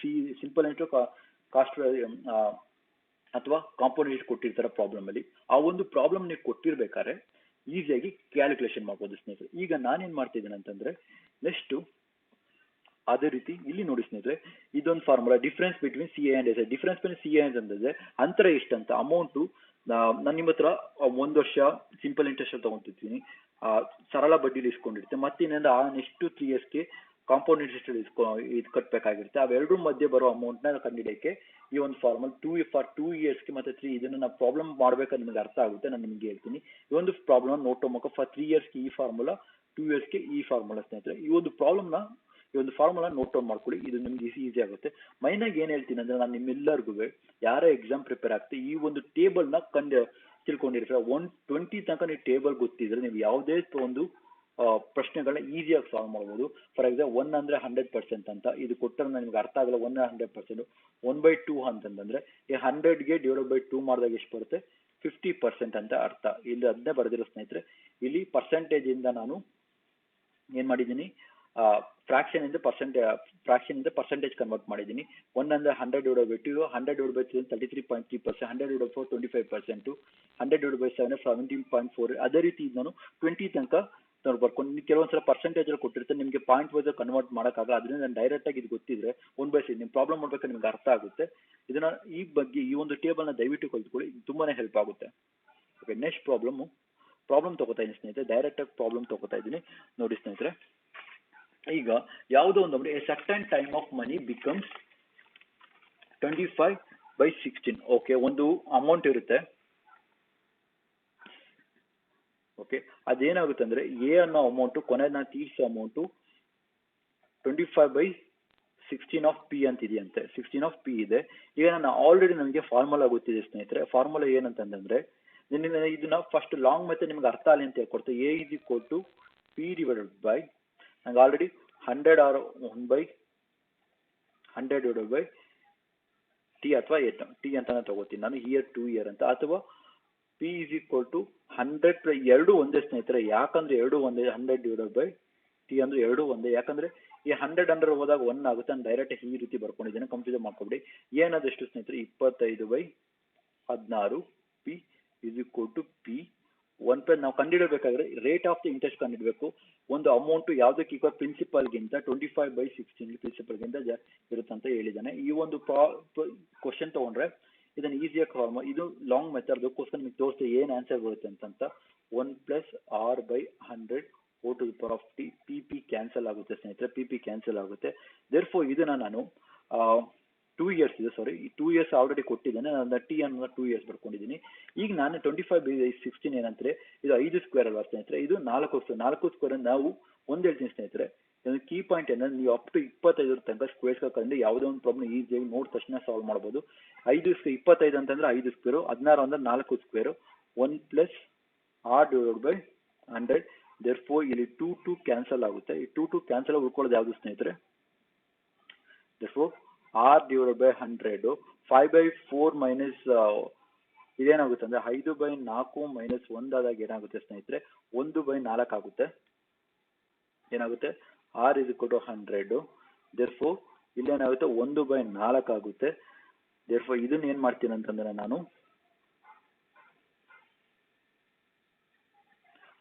ಸಿಂಪಲ್ ಇಂಟ್ರೆಸ್ಟ್ ಕಾಸ್ಟ್ ಅಥವಾ ಕಾಂಪೌಂಡ್ ಇಂಟ್ರೆಸ್ಟ್ ಕೊಟ್ಟಿರ್ತಾರೆ ಪ್ರಾಬ್ಲಮ್ ಅಲ್ಲಿ, ಆ ಒಂದು ಪ್ರಾಬ್ಲಮ್ ನೀವು ಕೊಟ್ಟಿರ್ಬೇಕಾದ್ರೆ ಈಸಿಯಾಗಿ ಕ್ಯಾಲ್ಕುಲೇಷನ್ ಮಾಡ್ಬೋದು ಸ್ನೇಹಿತರೆ. ಈಗ ನಾನೇನ್ ಮಾಡ್ತಿದ್ದೇನೆ ಅಂತಂದ್ರೆ, ನೆಕ್ಸ್ಟ್ ಅದೇ ರೀತಿ ಇಲ್ಲಿ ನೋಡಿ ಸ್ನೇಹಿತರೆ, ಇದೊಂದು formula difference between C A and S I. Difference between C A ಅಂತಂದ್ರೆ ಅಂತರ ಎಷ್ಟಂತ ಅಮೌಂಟು ನಾನು ನಿಮ್ಮ ಹತ್ರ 1 ವರ್ಷ ಸಿಂಪಲ್ ಇಂಟ್ರೆಸ್ಟ್ ತಗೊಂತಿರ್ತೀನಿ, ಸರಳ ಬಡ್ಡಿಲಿ ಇಸ್ಕೊಂಡಿರುತ್ತೆ. ಮತ್ತೆ ಇನ್ನೊಂದು ನೆಕ್ಸ್ಟ್ 3 yearsಗೆ ಕಾಂಪೌಂಡ್ ಇಂಟ್ರೆಸ್ಟ್ ಇದು ಕಟ್ಟಬೇಕಾಗಿರುತ್ತೆ. ಅವೆರಡರ ಮಧ್ಯೆ ಬರೋ ಅಮೌಂಟ್ನ ಕಂಡುಹಿಡಿಯೋಕ್ಕೆ ಈ ಒಂದು ಫಾರ್ಮುಲಾ 2 yearsಗೆ ಮತ್ತೆ 3 ಇದನ್ನು ನಾವು ಪ್ರಾಬ್ಲಮ್ ಮಾಡ್ಬೇಕಾದ್ರೆ ನಿಮಗೆ ಅರ್ಥ ಆಗುತ್ತೆ. ನಾನು ನಿಮಗೆ ಹೇಳ್ತೀನಿ ಈ ಒಂದು ಪ್ರಾಬ್ಲಮ್ ನೋಟ್ ಮಾಡಬೇಕು. ಫಾರ್ 3 yearsಗೆ ಈ ಫಾರ್ಮುಲಾ, 2 yearsಗೆ ಈ ಫಾರ್ಮುಲಾ ಸ್ನೇಹಿತರೆ. ಈ ಒಂದು ಪ್ರಾಬ್ಲಮ್ನ ಈ ಒಂದು ಫಾರ್ಮುಲಾ ನೋಟ್ ಡೌನ್ ಮಾಡ್ಕೊಳ್ಳಿ, ಇದು ನಿಮ್ಗೆ ಈಸಿ ಆಗುತ್ತೆ. ಮೈನಾಗಿ ಏನ್ ಹೇಳ್ತೀನಿ ಅಂದ್ರೆ, ನಾನು ನಿಮ್ಮೆಲ್ಲರಿಗೂ ಯಾರೇ ಎಕ್ಸಾಮ್ ಪ್ರಿಪೇರ್ ಆಗ್ತೀವಿ ಈ ಒಂದು ಟೇಬಲ್ನ ತಿಳ್ಕೊಂಡಿರ್ತೀರ. 120 ತನಕ ನೀವು ಟೇಬಲ್ ಗೊತ್ತಿದ್ರೆ ನೀವು ಯಾವುದೇ ಒಂದು ಪ್ರಶ್ನೆಗಳನ್ನ ಈಸಿಯಾಗಿ ಸಾಲ್ವ್ ಮಾಡ್ಬೋದು. ಫಾರ್ ಎಕ್ಸಾಂಪಲ್ 1 ಅಂದ್ರೆ 100% ಅಂತ ಇದು ಕೊಟ್ಟರೆ ನಿಮ್ಗೆ ಅರ್ಥ ಆಗಲ್ಲ. 1 100%, 1/2 ಅಂತಂದ್ರೆ ಈ 100ಗೆ ಡಿವೈಡ್ ಬೈ 2 ಮಾಡಿದಾಗ ಎಷ್ಟು ಬರುತ್ತೆ, 50% ಅಂತ ಅರ್ಥ. ಇಲ್ಲಿ ಅದನ್ನೇ ಬರೆದಿರೋ ಸ್ನೇಹಿತರೆ. ಇಲ್ಲಿ ಪರ್ಸೆಂಟೇಜ್ ಇಂದ ನಾನು ಏನ್ ಮಾಡಿದ್ದೀನಿ, ಫ್ರಾಕ್ಷನ್ ಇಂದ ಪರ್ಸೆಂಟೇಜ್ ಕನ್ವರ್ಟ್ ಮಾಡಿದ್ದೀನಿ. 1 ಅಂದ್ರೆ 100 divide by 2, 100 divide by 3 33.3%, 100 divide by 4 25%, 100 divide by 7 17.4. ಅದೇ ರೀತಿ ನಾನು 20 ತನಕ ನಾವು ಬರ್ಕೊಂಡು, ಕೆಲವೊಂದ್ಸಲ ಪರ್ಸೆಂಟೇಜ್ ಅಲ್ಲಿ ಕೊಟ್ಟಿರ್ತಾರೆ ನಿಮಗೆ ಪಾಯಿಂಟ್ ವೈಸ್ ಕನ್ವರ್ಟ್ ಮಾಡೋಕ್ಕಾಗಲ್ಲ. ಅದರಿಂದ ನಾನು ಡೈರೆಕ್ಟ್ ಆಗಿ ಇದು ಗೊತ್ತಿದ್ರೆ 1/6 ನಿಮ್ಮ ಪ್ರಾಬ್ಲಮ್ ಮಾಡ್ಬೇಕಾದ್ರೆ ನಿಮ್ಗೆ ಅರ್ಥ ಆಗುತ್ತೆ. ಇದನ್ನ ಈ ಬಗ್ಗೆ ಈ ಒಂದು ಟೇಬಲ್ನ ದಯವಿಟ್ಟು ಕಲ್ತ್ಕೊಳ್ಳಿ, ತುಂಬಾನೇ ಹೆಲ್ಪ್ ಆಗುತ್ತೆ. ಓಕೆ, ನೆಕ್ಸ್ಟ್ ಪ್ರಾಬ್ಲಮ್ ತಗೋತಾ ಇದ್ದೀನಿ ಸ್ನೇಹಿತರೆ. ಡೈರೆಕ್ಟ್ ಆಗಿ ಪ್ರಾಬ್ಲಮ್ ತಗೋತಾ ಇದ್ದೀನಿ ನೋಡಿ ಸ್ನೇಹಿತರೆ. ಈಗ ಯಾವುದೋ ಒಂದು A certain time of money becomes 25/16. Okay, ಒಂದು ಅಮೌಂಟ್ ಇರುತ್ತೆ. ಓಕೆ, ಅದೇನಾಗುತ್ತೆ ಅಂದ್ರೆ ಎ ಅನ್ನೋ ಅಮೌಂಟ್ ಕೊನೆ ನಾನು ತೀರ್ಸೋ ಅಮೌಂಟು 25/16 ಆಫ್ ಪಿ ಅಂತ ಇದೆಯಂತೆ. 16 ಆಫ್ ಪಿ ಇದೆ. ಈಗ ನಾನು ಆಲ್ರೆಡಿ ನನಗೆ ಫಾರ್ಮುಲಾ ಗೊತ್ತಿದೆ ಸ್ನೇಹಿತರೆ. ಫಾರ್ಮುಲಾ ಏನಂತಂದ್ರೆ, ಇದನ್ನ ಫಸ್ಟ್ ಲಾಂಗ್ ಮೆಥಡ್ ನಿಮ್ಗೆ ಅರ್ಥ ಆಗಲಿ ಅಂತ ಹೇಳ್ಕೊಡ್ತೆ. A is equal to P divided by, ನಂಗೆ already 100 or 1/100 divided by T ಅಥವಾ ಟಿ ಅಂತಾನೆ ತಗೋತೀನಿ ನಾನು, ಇಯರ್ 2 year ಅಂತ. ಅಥವಾ ಪಿ ಇಸ್ ಈಕ್ವಲ್ ಟು 100 ಎರಡು ಒಂದೇ ಸ್ನೇಹಿತರೆ. ಯಾಕಂದ್ರೆ ಎರಡು ಒಂದೇ, 100 ಡಿವೈಡೆಡ್ ಬೈ ಟಿ ಅಂದ್ರೆ ಎರಡು ಒಂದೇ. ಯಾಕಂದ್ರೆ ಈ 100 ಅಂಡರ್ ಹೋದಾಗ 1 ಆಗುತ್ತೆ. ನಾನು ಡೈರೆಕ್ಟ್ ಈ ರೀತಿ ಬರ್ಕೊಂಡಿದ್ದೇನೆ, ಕನ್ಫ್ಯೂಸ್ ಮಾಡ್ಕೊಬಿಡಿ. ಏನಾದಷ್ಟು ಸ್ನೇಹಿತರೆ 25/16 P is equal to P 1. ನಾವು ಕಂಡುಹಿಡಬೇಕಾದ್ರೆ ರೇಟ್ ಆಫ್ ದ ಇಂಟ್ರೆಸ್ಟ್ ಕಂಡುಹಿಡಬೇಕು. ಒಂದು ಅಮೌಂಟ್ ಯಾವುದಕ್ಕೆ ಈಕ್ವಲ್, ಪ್ರಿನ್ಸಿಪಲ್ಗಿಂತ 25/16 ಪ್ರಿನ್ಸಿಪಲ್ಗಿಂತ ಇರುತ್ತೆ ಅಂತ ಹೇಳಿದ್ದಾನೆ. ಈ ಒಂದು ಕ್ವಶನ್ ತಗೊಂಡ್ರೆ ಇದನ್ನ ಈಸಿಯಾಗಿ ಫಾರ್ಮ್, ಇದು ಲಾಂಗ್ ಮೆಥಡ್. ಅದಕ್ಕೋಸ್ಕರ ನಿಮಗೆ ತೋರಿಸ್ತೆ ಏನು ಆನ್ಸರ್ ಬರುತ್ತೆ ಅಂತ. 1 + r/100 O to the power of t. P cancel ಆಗುತ್ತೆ ಸ್ನೇಹಿತರೆ, ಪಿ ಕ್ಯಾನ್ಸಲ್ ಆಗುತ್ತೆ. ದೇರ್ಫೋರ್ ಇದನ್ನ ನಾನು 2 years ಇದೆ, ಸಾರಿ 2 years ಆಲ್ರೆಡಿ ಕೊಟ್ಟಿದ್ದೇನೆ. ನಾನು ಟಿ ಅನ್ನ 2 years ಬರ್ಕೊಂಡಿದ್ದೀನಿ. ಈಗ ನಾನು 25/16 ಏನಂದ್ರೆ ಇದು 5 ಸ್ಕ್ವೇರ್ ಅಲ್ವಾ ಸ್ನೇಹಿತರೆ, ಇದು 4 ಸ್ಕ್ವೇರ್ ನಾವು ಒಂದು ಹೇಳ್ತೀನಿ ಸ್ನೇಹಿತರೆ. ಕೀ ಪಾಯಿಂಟ್ ಏನಂದ್ರೆ ನೀವು ಅಪ್ ಟು 25 ತನಕ ಸ್ಕ್ವೇರ್ಸ್ ಹಾಕೊಂಡ್ರೆ ಯಾವುದೇ ಒಂದು ಪ್ರಾಬ್ಲಮ್ ಈಸಿಯಾಗಿ ನೋಡಿದ ತಕ್ಷಣ ಸಾಲ್ವ್ ಮಾಡ್ಬೋದು. 25 ಅಂತಂದ್ರೆ 5 ಸ್ಕ್ವೇರು, 16 ಅಂದ್ರೆ 4 square, 1 plus r divide by 100. therefore ಇಲ್ಲಿ 2 ಕ್ಯಾನ್ಸಲ್ ಆಗುತ್ತೆ. ಈ 2 ಕ್ಯಾನ್ಸಲ್ ಉಳ್ಕೊಳ್ಳೋದು ಯಾವುದು ಸ್ನೇಹಿತರೆ? therefore r divide by 100 5/4 minus ಇದೇನಾಗುತ್ತೆ ಅಂದ್ರೆ 5/4 ಮೈನಸ್ 1 ಆದಾಗ ಏನಾಗುತ್ತೆ ಸ್ನೇಹಿತರೆ 1/4 ಆಗುತ್ತೆ. ಏನಾಗುತ್ತೆ r is equal to 100. therefore ಇಲ್ಲೇನಾಗುತ್ತೆ 1/4 ಆಗುತ್ತೆ. therefore ಇದನ್ನ ಏನ್ ಮಾಡ್ತೀನಿ ಅಂತಂದ್ರೆ ನಾನು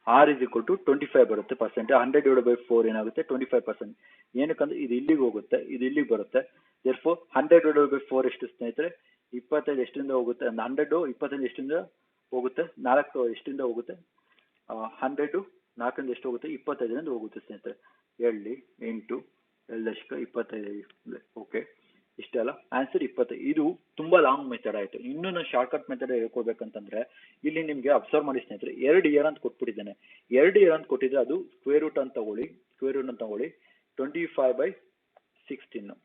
r is equal to 25 ಬರುತ್ತೆ ಪರ್ಸೆಂಟ್. 100 divided by 4 ಏನಾಗುತ್ತೆ 25%. ಏನಕ್ಕಂದ್ರೆ ಇದು ಇಲ್ಲಿಗೆ ಹೋಗುತ್ತೆ, ಇದು ಇಲ್ಲಿಗೆ ಬರುತ್ತೆ. therefore 100 divided by 4 ಎಷ್ಟು ಸ್ನೇಹಿತರೆ 25 ಎಷ್ಟರಿಂದ ಹೋಗುತ್ತೆ? 100 25 ಎಷ್ಟರಿಂದ ಹೋಗುತ್ತೆ? 4 ಎಷ್ಟರಿಂದ ಹೋಗುತ್ತೆ? 100 4ರಿಂದ ಎಷ್ಟು ಹೋಗುತ್ತೆ? 25ರಿಂದ ಹೋಗುತ್ತೆ ಸ್ನೇಹಿತರೆ. 7 8 25. ಓಕೆ, ಇಷ್ಟೆಲ್ಲ ಆನ್ಸರ್ 25. ಇದು ತುಂಬಾ ಲಾಂಗ್ ಮೆಥಡ್ ಆಯ್ತು. ಇನ್ನು ನಾನು ಶಾರ್ಟ್ ಕಟ್ ಮೆಥಡ್ ಹೇಳ್ಕೊಳ್ಬೇಕಂತಂದ್ರೆ ಇಲ್ಲಿ ನಿಮ್ಗೆ ಅಬ್ಸರ್ವ್ ಮಾಡಿ ಸ್ನೇಹಿತರೆ, 2 ಇಯರ್ ಅಂತ ಕೊಟ್ಬಿಟ್ಟಿದ್ದೇನೆ. 2 ಇಯರ್ ಅಂತ ಕೊಟ್ಟಿದ್ರೆ ಅದು ಸ್ಕ್ವೇರ್ ರೂಟ್ ಅಂತ ತಗೊಳ್ಳಿ 25/16.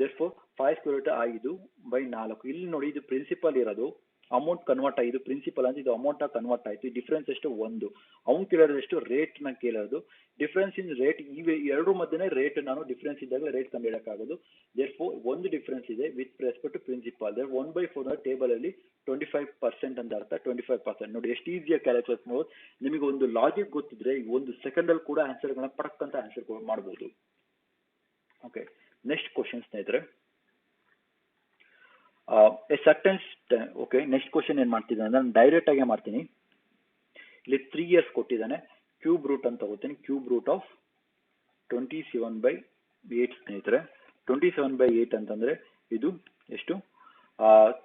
therefore 5 square root 5/4. ಇಲ್ಲಿ ನೋಡಿ ಇದು ಪ್ರಿನ್ಸಿಪಲ್ ಇರೋದು, ಅಮೌಂಟ್ ಕನ್ವರ್ಟ್ ಆಗಿದೆ. ಪ್ರಿನ್ಸಿಪಲ್ ಅಂತ ಇದು ಅಮೌಂಟ್ ಆಗಿ ಕನ್ವರ್ಟ್ ಆಯ್ತು. ಡಿಫ್ರೆನ್ಸ್ ಎಷ್ಟು? 1. ಅವ್ನು ಕೇಳೋದು ಎಷ್ಟು? ರೇಟ್ ನ ಕೇಳೋದು. ಡಿಫ್ರೆನ್ಸ್ ಇನ್ ರೇಟ್, ಇವೆ ಎರಡು ಮಧ್ಯೆ ರೇಟ್ ನಾನು ಡಿಫ್ರೆನ್ಸ್ ಇದ್ದಾಗ ರೇಟ್ ಕಂಡು ಹಿಡಕ್ಕಾಗೋದು. therefore ಒಂದು ಡಿಫ್ರೆನ್ಸ್ ಇದೆ with respect to principal. 1/4 table ಅಲ್ಲಿ 25% ಅಂತ ಅರ್ಥ. 25% ನೋಡಿ ಎಷ್ಟು ಈಸಿಯಾಗಿ ಕ್ಯಾಲ್ಕುಲೇಟ್ ಮಾಡ್ಬೋದು. ನಿಮಗೆ ಒಂದು ಲಾಜಿಕ್ ಗೊತ್ತಿದ್ರೆ ಒಂದು ಸೆಕೆಂಡ್ ಅಲ್ಲಿ ಕೂಡ ಆನ್ಸರ್ ಗಳನ್ನ ಪಡಕ್ ಅಂತ ಆನ್ಸರ್ ಮಾಡಬಹುದು. ಓಕೆ, ನೆಕ್ಸ್ಟ್ ಕ್ವಶನ್ ಸ್ನೇಹಿತರೆ. ಓಕೆ, ನೆಕ್ಸ್ಟ್ ಕ್ವಶನ್ ಏನ್ ಮಾಡ್ತಿದ್ದಾನೆ ಅಂದ್ರೆ ನಾನು ಡೈರೆಕ್ಟ್ ಆಗಿ ಮಾಡ್ತೀನಿ. ಇಲ್ಲಿ 3 ಇಯರ್ಸ್ ಕೊಟ್ಟಿದ್ದಾನೆ. ಕ್ಯೂಬ್ ರೂಟ್ ಅಂತ ತಗೋತೀನಿ. ಕ್ಯೂಬ್ ರೂಟ್ ಆಫ್ 27/8 ಸ್ನೇಹಿತರೆ. 27/8 ಅಂತಂದ್ರೆ ಇದು ಎಷ್ಟು?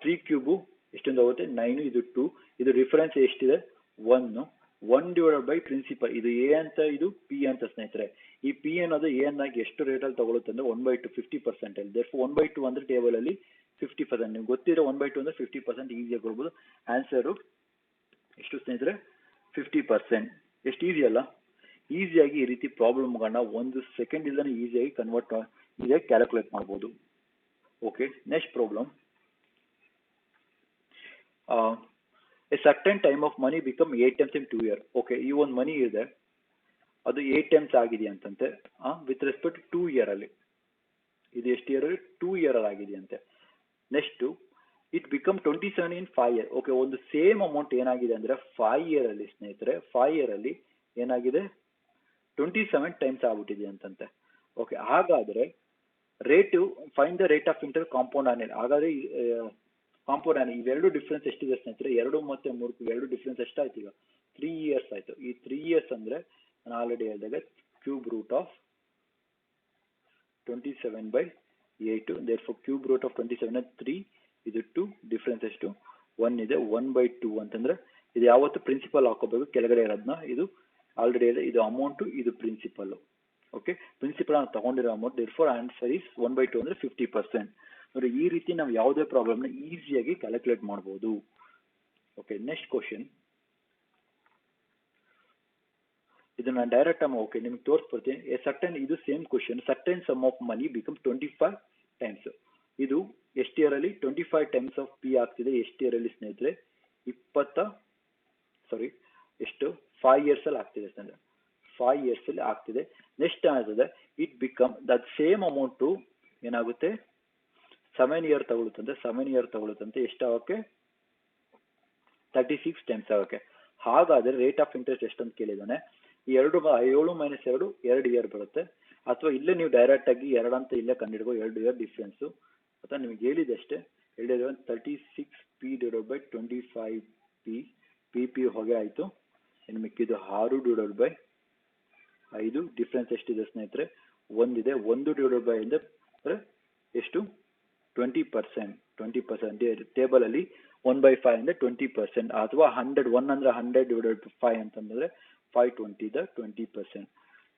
3 ಕ್ಯೂಬು ಎಷ್ಟೊಂದು ಹೋಗುತ್ತೆ? 9. ಇದು 2. ಇದು ರಿಫರೆನ್ಸ್ ಎಷ್ಟಿದೆ? 1 ಡಿವೈಡೆಡ್ ಬೈ ಪ್ರಿನ್ಸಿಪಲ್. ಇದು ಎ ಅಂತ, ಇದು ಪಿ ಅಂತ ಸ್ನೇಹಿತರೆ. ಈ ಪಿ ಅನ್ನೋದು ಎ ಅನ್ನಾಗಿ ಎಷ್ಟು ರೇಟಲ್ಲಿ ತಗೊಳುತ್ತೆ ಅಂದ್ರೆ 1/2 50% ಅಲ್ಲಿ. therefore 1/2 ಅಂದ್ರೆ ಟೇಬಲ್ ಅಲ್ಲಿ 50%. ನೀವು ಗೊತ್ತಿರೋ 1/2 ಅಂದ್ರೆ 50% ಈಸಿಯಾಗಿ ಕೊಡ್ಬೋದು. ಆನ್ಸರು ಎಷ್ಟು ಸ್ನೇಹಿತರೆ? 50%. ಎಷ್ಟು ಈಸಿ ಅಲ್ಲ? ಈಸಿಯಾಗಿ ಈ ರೀತಿ ಪ್ರಾಬ್ಲಮ್ಗಳನ್ನ 1 ಸೆಕೆಂಡ್ ಇಲ್ದಾನೆ ಈಸಿಯಾಗಿ ಈಸಿಯಾಗಿ ಕ್ಯಾಲ್ಕುಲೇಟ್ ಮಾಡ್ಬೋದು. Okay, next problem. A certain time of money become 8 times in 2 years. Okay, ಈ ಒಂದು ಮನಿ ಇದೆ, ಅದು 8 ಟೈಮ್ಸ್ ಆಗಿದೆ ಅಂತಂತೆ ವಿತ್ ರೆಸ್ಪೆಕ್ಟ್ 2 ಇಯರ್ ಅಲ್ಲಿ. ಇದು ಎಷ್ಟು ಇಯರ್? 2 ಇಯರ್ ಅಲ್ಲಿ ಆಗಿದೆ ಅಂತೆ. Next it become 27 in 5 years. Okay, ಒಂದು ಸೇಮ್ ಅಮೌಂಟ್ ಏನಾಗಿದೆ ಅಂದ್ರೆ 5 ಇಯರ್ ಅಲ್ಲಿ ಸ್ನೇಹಿತರೆ, 5 ಇಯರ್ ಅಲ್ಲಿ ಏನಾಗಿದೆ 27 ಟೈಮ್ಸ್ ಆಗ್ಬಿಟ್ಟಿದೆ ಅಂತಂತೆ. ಓಕೆ, ಹಾಗಾದ್ರೆ rate find the rate of interest compound annual. ಹಾಗಾದ್ರೆ ಕಾಂಪೌಂಡ್ ಆನ್ಯಲ್ ಇವೆರಡು ಡಿಫ್ರೆನ್ಸ್ ಎಷ್ಟಿದೆ ಸ್ನೇಹಿತರೆ? 2 ಮತ್ತು 3 ಎರಡು ಡಿಫ್ರೆನ್ಸ್ ಎಷ್ಟಾಯ್ತು? ಈಗ 3 ಇಯರ್ಸ್ ಆಯ್ತು. ಈ 3 ಇಯರ್ಸ್ ಅಂದ್ರೆ ನಾನು ಆಲ್ರೆಡಿ ಹೇಳಿದಾಗ cube root of 27/8. therefore cube root of 27 3. ಇದು 2. ಡಿಫ್ರೆನ್ಸ್ ಎಷ್ಟು? 1 ಇದೆ. 1/2 ಅಂತಂದ್ರೆ ಇದು ಯಾವತ್ತು ಪ್ರಿನ್ಸಿಪಲ್ ಹಾಕೋಬೇಕು ಕೆಳಗಡೆ ಇರೋದನ್ನ. ಇದು ಆಲ್ರೆಡಿ ಇದೆ, ಇದು ಅಮೌಂಟ್, ಇದು ಪ್ರಿನ್ಸಿಪಲ್. ಓಕೆ, ಪ್ರಿನ್ಸಿಪಲ್ ನಾವು ತಗೊಂಡಿರೋ ಅಮೌಂಟ್. therefore ಆನ್ಸರ್ ಇಸ್ 1/2 ಅಂದ್ರೆ 50%. ನೋಡಿ, ಈ ರೀತಿ ನಾವು ಯಾವುದೇ ಪ್ರಾಬ್ಲಮ್ನ ಈಸಿಯಾಗಿ ಕ್ಯಾಲ್ಕುಲೇಟ್ ಮಾಡಬಹುದು. Okay, next question. ಇದು ನಾನು ಡೈರೆಕ್ಟ್ ಓಕೆ ನಿಮ್ಗೆ ತೋರಿಸ್ಬಿಡ್ತೀನಿ. ಇದು same question. Certain sum of money become 25 times. ಇದು ಎಷ್ಟು ಇಯರ್ ಅಲ್ಲಿ? 25 ಟೈಮ್ಸ್ ಆಫ್ ಪಿ ಆಗ್ತಿದೆ. ಎಷ್ಟು ಇಯರ್ ಅಲ್ಲಿ ಸ್ನೇಹಿತರೆ? 5 ಇಯರ್ಸ್ ಅಲ್ಲಿ ಆಗ್ತಿದೆ ಸ್ನೇಹಿತರೆ. 5 ಇಯರ್ಸ್ ಅಲ್ಲಿ ಆಗ್ತಿದೆ. ನೆಕ್ಸ್ಟ್ ಏನಾಗ್ತದೆ? It become that same amount ಏನಾಗುತ್ತೆ? 7 ಇಯರ್ ತಗೊಳುತ್ತಂತೆ. 7 ಇಯರ್ ತಗೊಳುತ್ತಂತೆ. ಎಷ್ಟಾಗಕ್ಕೆ? 36 ಟೈಮ್ಸ್ ಆಗೋಕ್ಕೆ. ಹಾಗಾದ್ರೆ ರೇಟ್ ಆಫ್ ಇಂಟ್ರೆಸ್ಟ್ ಎಷ್ಟು ಅಂತ ಕೇಳಿದಾನೆ. 7 - 2 2 ಇಯರ್ ಬರುತ್ತೆ. ಅಥವಾ ಇಲ್ಲೇ ನೀವು ಡೈರೆಕ್ಟ್ ಆಗಿ 2 ಅಂತ ಇಲ್ಲೇ ಕಂಡಿಡ್ಕೋ, 2 ಇಯರ್ ಡಿಫ್ರೆನ್ಸ್. ಅಥವಾ ನಿಮ್ಗೆ ಹೇಳಿದಷ್ಟೇ 36p divided by 25p. P ಹೊಗೆ ಆಯ್ತು. ಇನ್ನು ಮಿಕ್ಕಿದ್ದು 6 ಡಿವೈಡೆಡ್ ಬೈ 5. ಡಿಫ್ರೆನ್ಸ್ ಎಷ್ಟಿದೆ ಸ್ನೇಹಿತರೆ? 1 ಇದೆ. 1 ಡಿವೈಡೆಡ್ ಬೈ ಅಂದ್ರೆ ಎಷ್ಟು? 20%. 20% ಟೇಬಲ್ ಅಲ್ಲಿ 1/5 ಅಂದ್ರೆ 20%. ಅಥವಾ 100 ಅಂದ್ರೆ 100 ಡಿವೈಡೆಡ್ ಬೈ 5 ಅಂತಂದ್ರೆ 520 20%.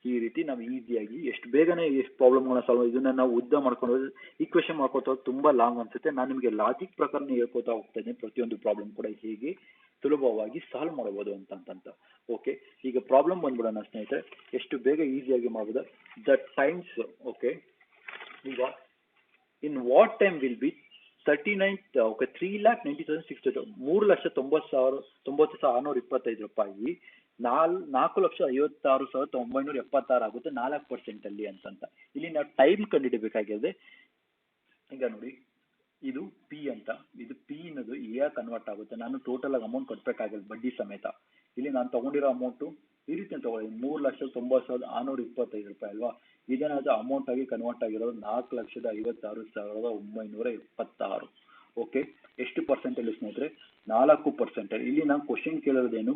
ಈ ರೀತಿ ನಾವು ಈಸಿಯಾಗಿ ಎಷ್ಟು ಬೇಗನೆ ಎಷ್ಟು ಪ್ರಾಬ್ಲಮ್ಗಳನ್ನ ಸಾಲ್ವ್. ಇದನ್ನ ನಾವು ಉದ್ದ ಮಾಡ್ಕೊಂಡು ಈಕ್ವೇಷನ್ ಮಾಡ್ಕೊತಾ ತುಂಬಾ ಲಾಂಗ್ ಅನ್ಸುತ್ತೆ. ನಾನು ನಿಮಗೆ ಲಾಜಿಕ್ ಪ್ರಕಾರ ಹೇಳ್ಕೊತಾ ಹೋಗ್ತಾ ಇದ್ದೀನಿ ಪ್ರತಿಯೊಂದು ಪ್ರಾಬ್ಲಮ್ ಕೂಡ ಹೇಗೆ ಆಗಿ ಸಾಲ್ವ್ ಮಾಡಬಹುದು ಅಂತ. ಓಕೆ, ಈಗ ಪ್ರಾಬ್ಲಮ್ ಬಂದ್ಬಿಡೋಣ ಸ್ನೇಹಿತರೆ, ಎಷ್ಟು ಬೇಗ ಈಸಿಯಾಗಿ ಮಾಡಬಹುದು ದ ಟೈಮ್ಸ್. ಓಕೆ, ಈಗ in what time will be 3,90,600 3,90,625 ರೂಪಾಯಿ 4,56,976 ಆಗುತ್ತೆ 4% ಅಲ್ಲಿ ಅಂತಂತ. ಇಲ್ಲಿ ನಾವು ಟೈಮ್ ಕಂಡುಹಿಡಬೇಕಾಗಿದೆ. ಈಗ ನೋಡಿ, ಇದು ಪಿ ಅಂತ, ಇದು ಪಿ ಅನ್ನೋದು ಎ ಕನ್ವರ್ಟ್ ಆಗುತ್ತೆ. ನಾನು ಟೋಟಲ್ ಆಗಿ ಅಮೌಂಟ್ ಕಟ್ಟಬೇಕಾಗಿಲ್ಲ ಬಡ್ಡಿ ಸಮೇತ. ಇಲ್ಲಿ ನಾನು ತಗೊಂಡಿರೋ ಅಮೌಂಟು ಈ ರೀತಿ ತಗೊಳ್ಳಿ, 3,90,625 ರೂಪಾಯಿ ಅಲ್ವಾ. ಇದನ್ನದು ಅಮೌಂಟ್ ಆಗಿ ಕನ್ವರ್ಟ್ ಆಗಿರೋದು 4,56,976. ಓಕೆ, ಎಷ್ಟು ಪರ್ಸೆಂಟಲ್ಲಿ ಸ್ನೇಹಿತರೆ? 4%. ಇಲ್ಲಿ ನಾನು ಕ್ವಶನ್ ಕೇಳೋದೇನು,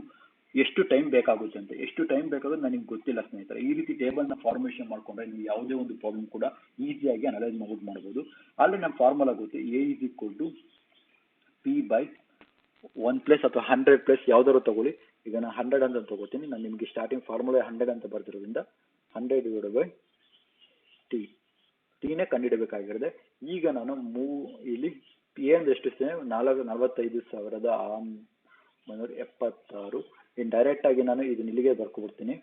ಎಷ್ಟು ಟೈಮ್ ಬೇಕಾಗುತ್ತೆ ಅಂತ. ಎಷ್ಟು ಟೈಮ್ ಬೇಕಾಗುತ್ತೆ ನನಗೆ ಗೊತ್ತಿಲ್ಲ ಸ್ನೇಹಿತರೆ. ಈ ರೀತಿ ಟೇಬಲ್ನ ಫಾರ್ಮೇಷನ್ ಮಾಡ್ಕೊಂಡ್ರೆ ನೀವು ಯಾವುದೇ ಒಂದು ಪ್ರಾಬ್ಲಮ್ ಕೂಡ ಈಸಿಯಾಗಿ ಅನಲೈಸ್ ಮಾಡ್ಬೋದು. ಅಲ್ಲಿ ನಮ್ಮ ಫಾರ್ಮುಲಾ ಗೊತ್ತು, A is equal to P by 1+ ಅಥವಾ 100+ ಯಾವ್ದಾದ್ರು ತಗೊಳ್ಳಿ. ಈಗ ನಾನು 100 ಅಂತ ತಗೋತೀನಿ. ನಾನು ನಿಮಗೆ ಸ್ಟಾರ್ಟಿಂಗ್ ಫಾರ್ಮುಲಾ 100 ಅಂತ ಬರ್ತಿರೋದ್ರಿಂದ 100 / ಟಿನೇ ಕಂಡುಹಿಡಬೇಕಾಗಿರುತ್ತೆ. ಈಗ ನಾನು ಇಲ್ಲಿ ಎ ಅಂದ್ರೆ ಎಷ್ಟು 45,976. ಇನ್ನು ಡೈರೆಕ್ಟ್ ಆಗಿ ನಾನು ಇದನ್ನ ಇಲ್ಲಿಗೆ ಬರ್ಕೊಬಿಡ್ತೀನಿ.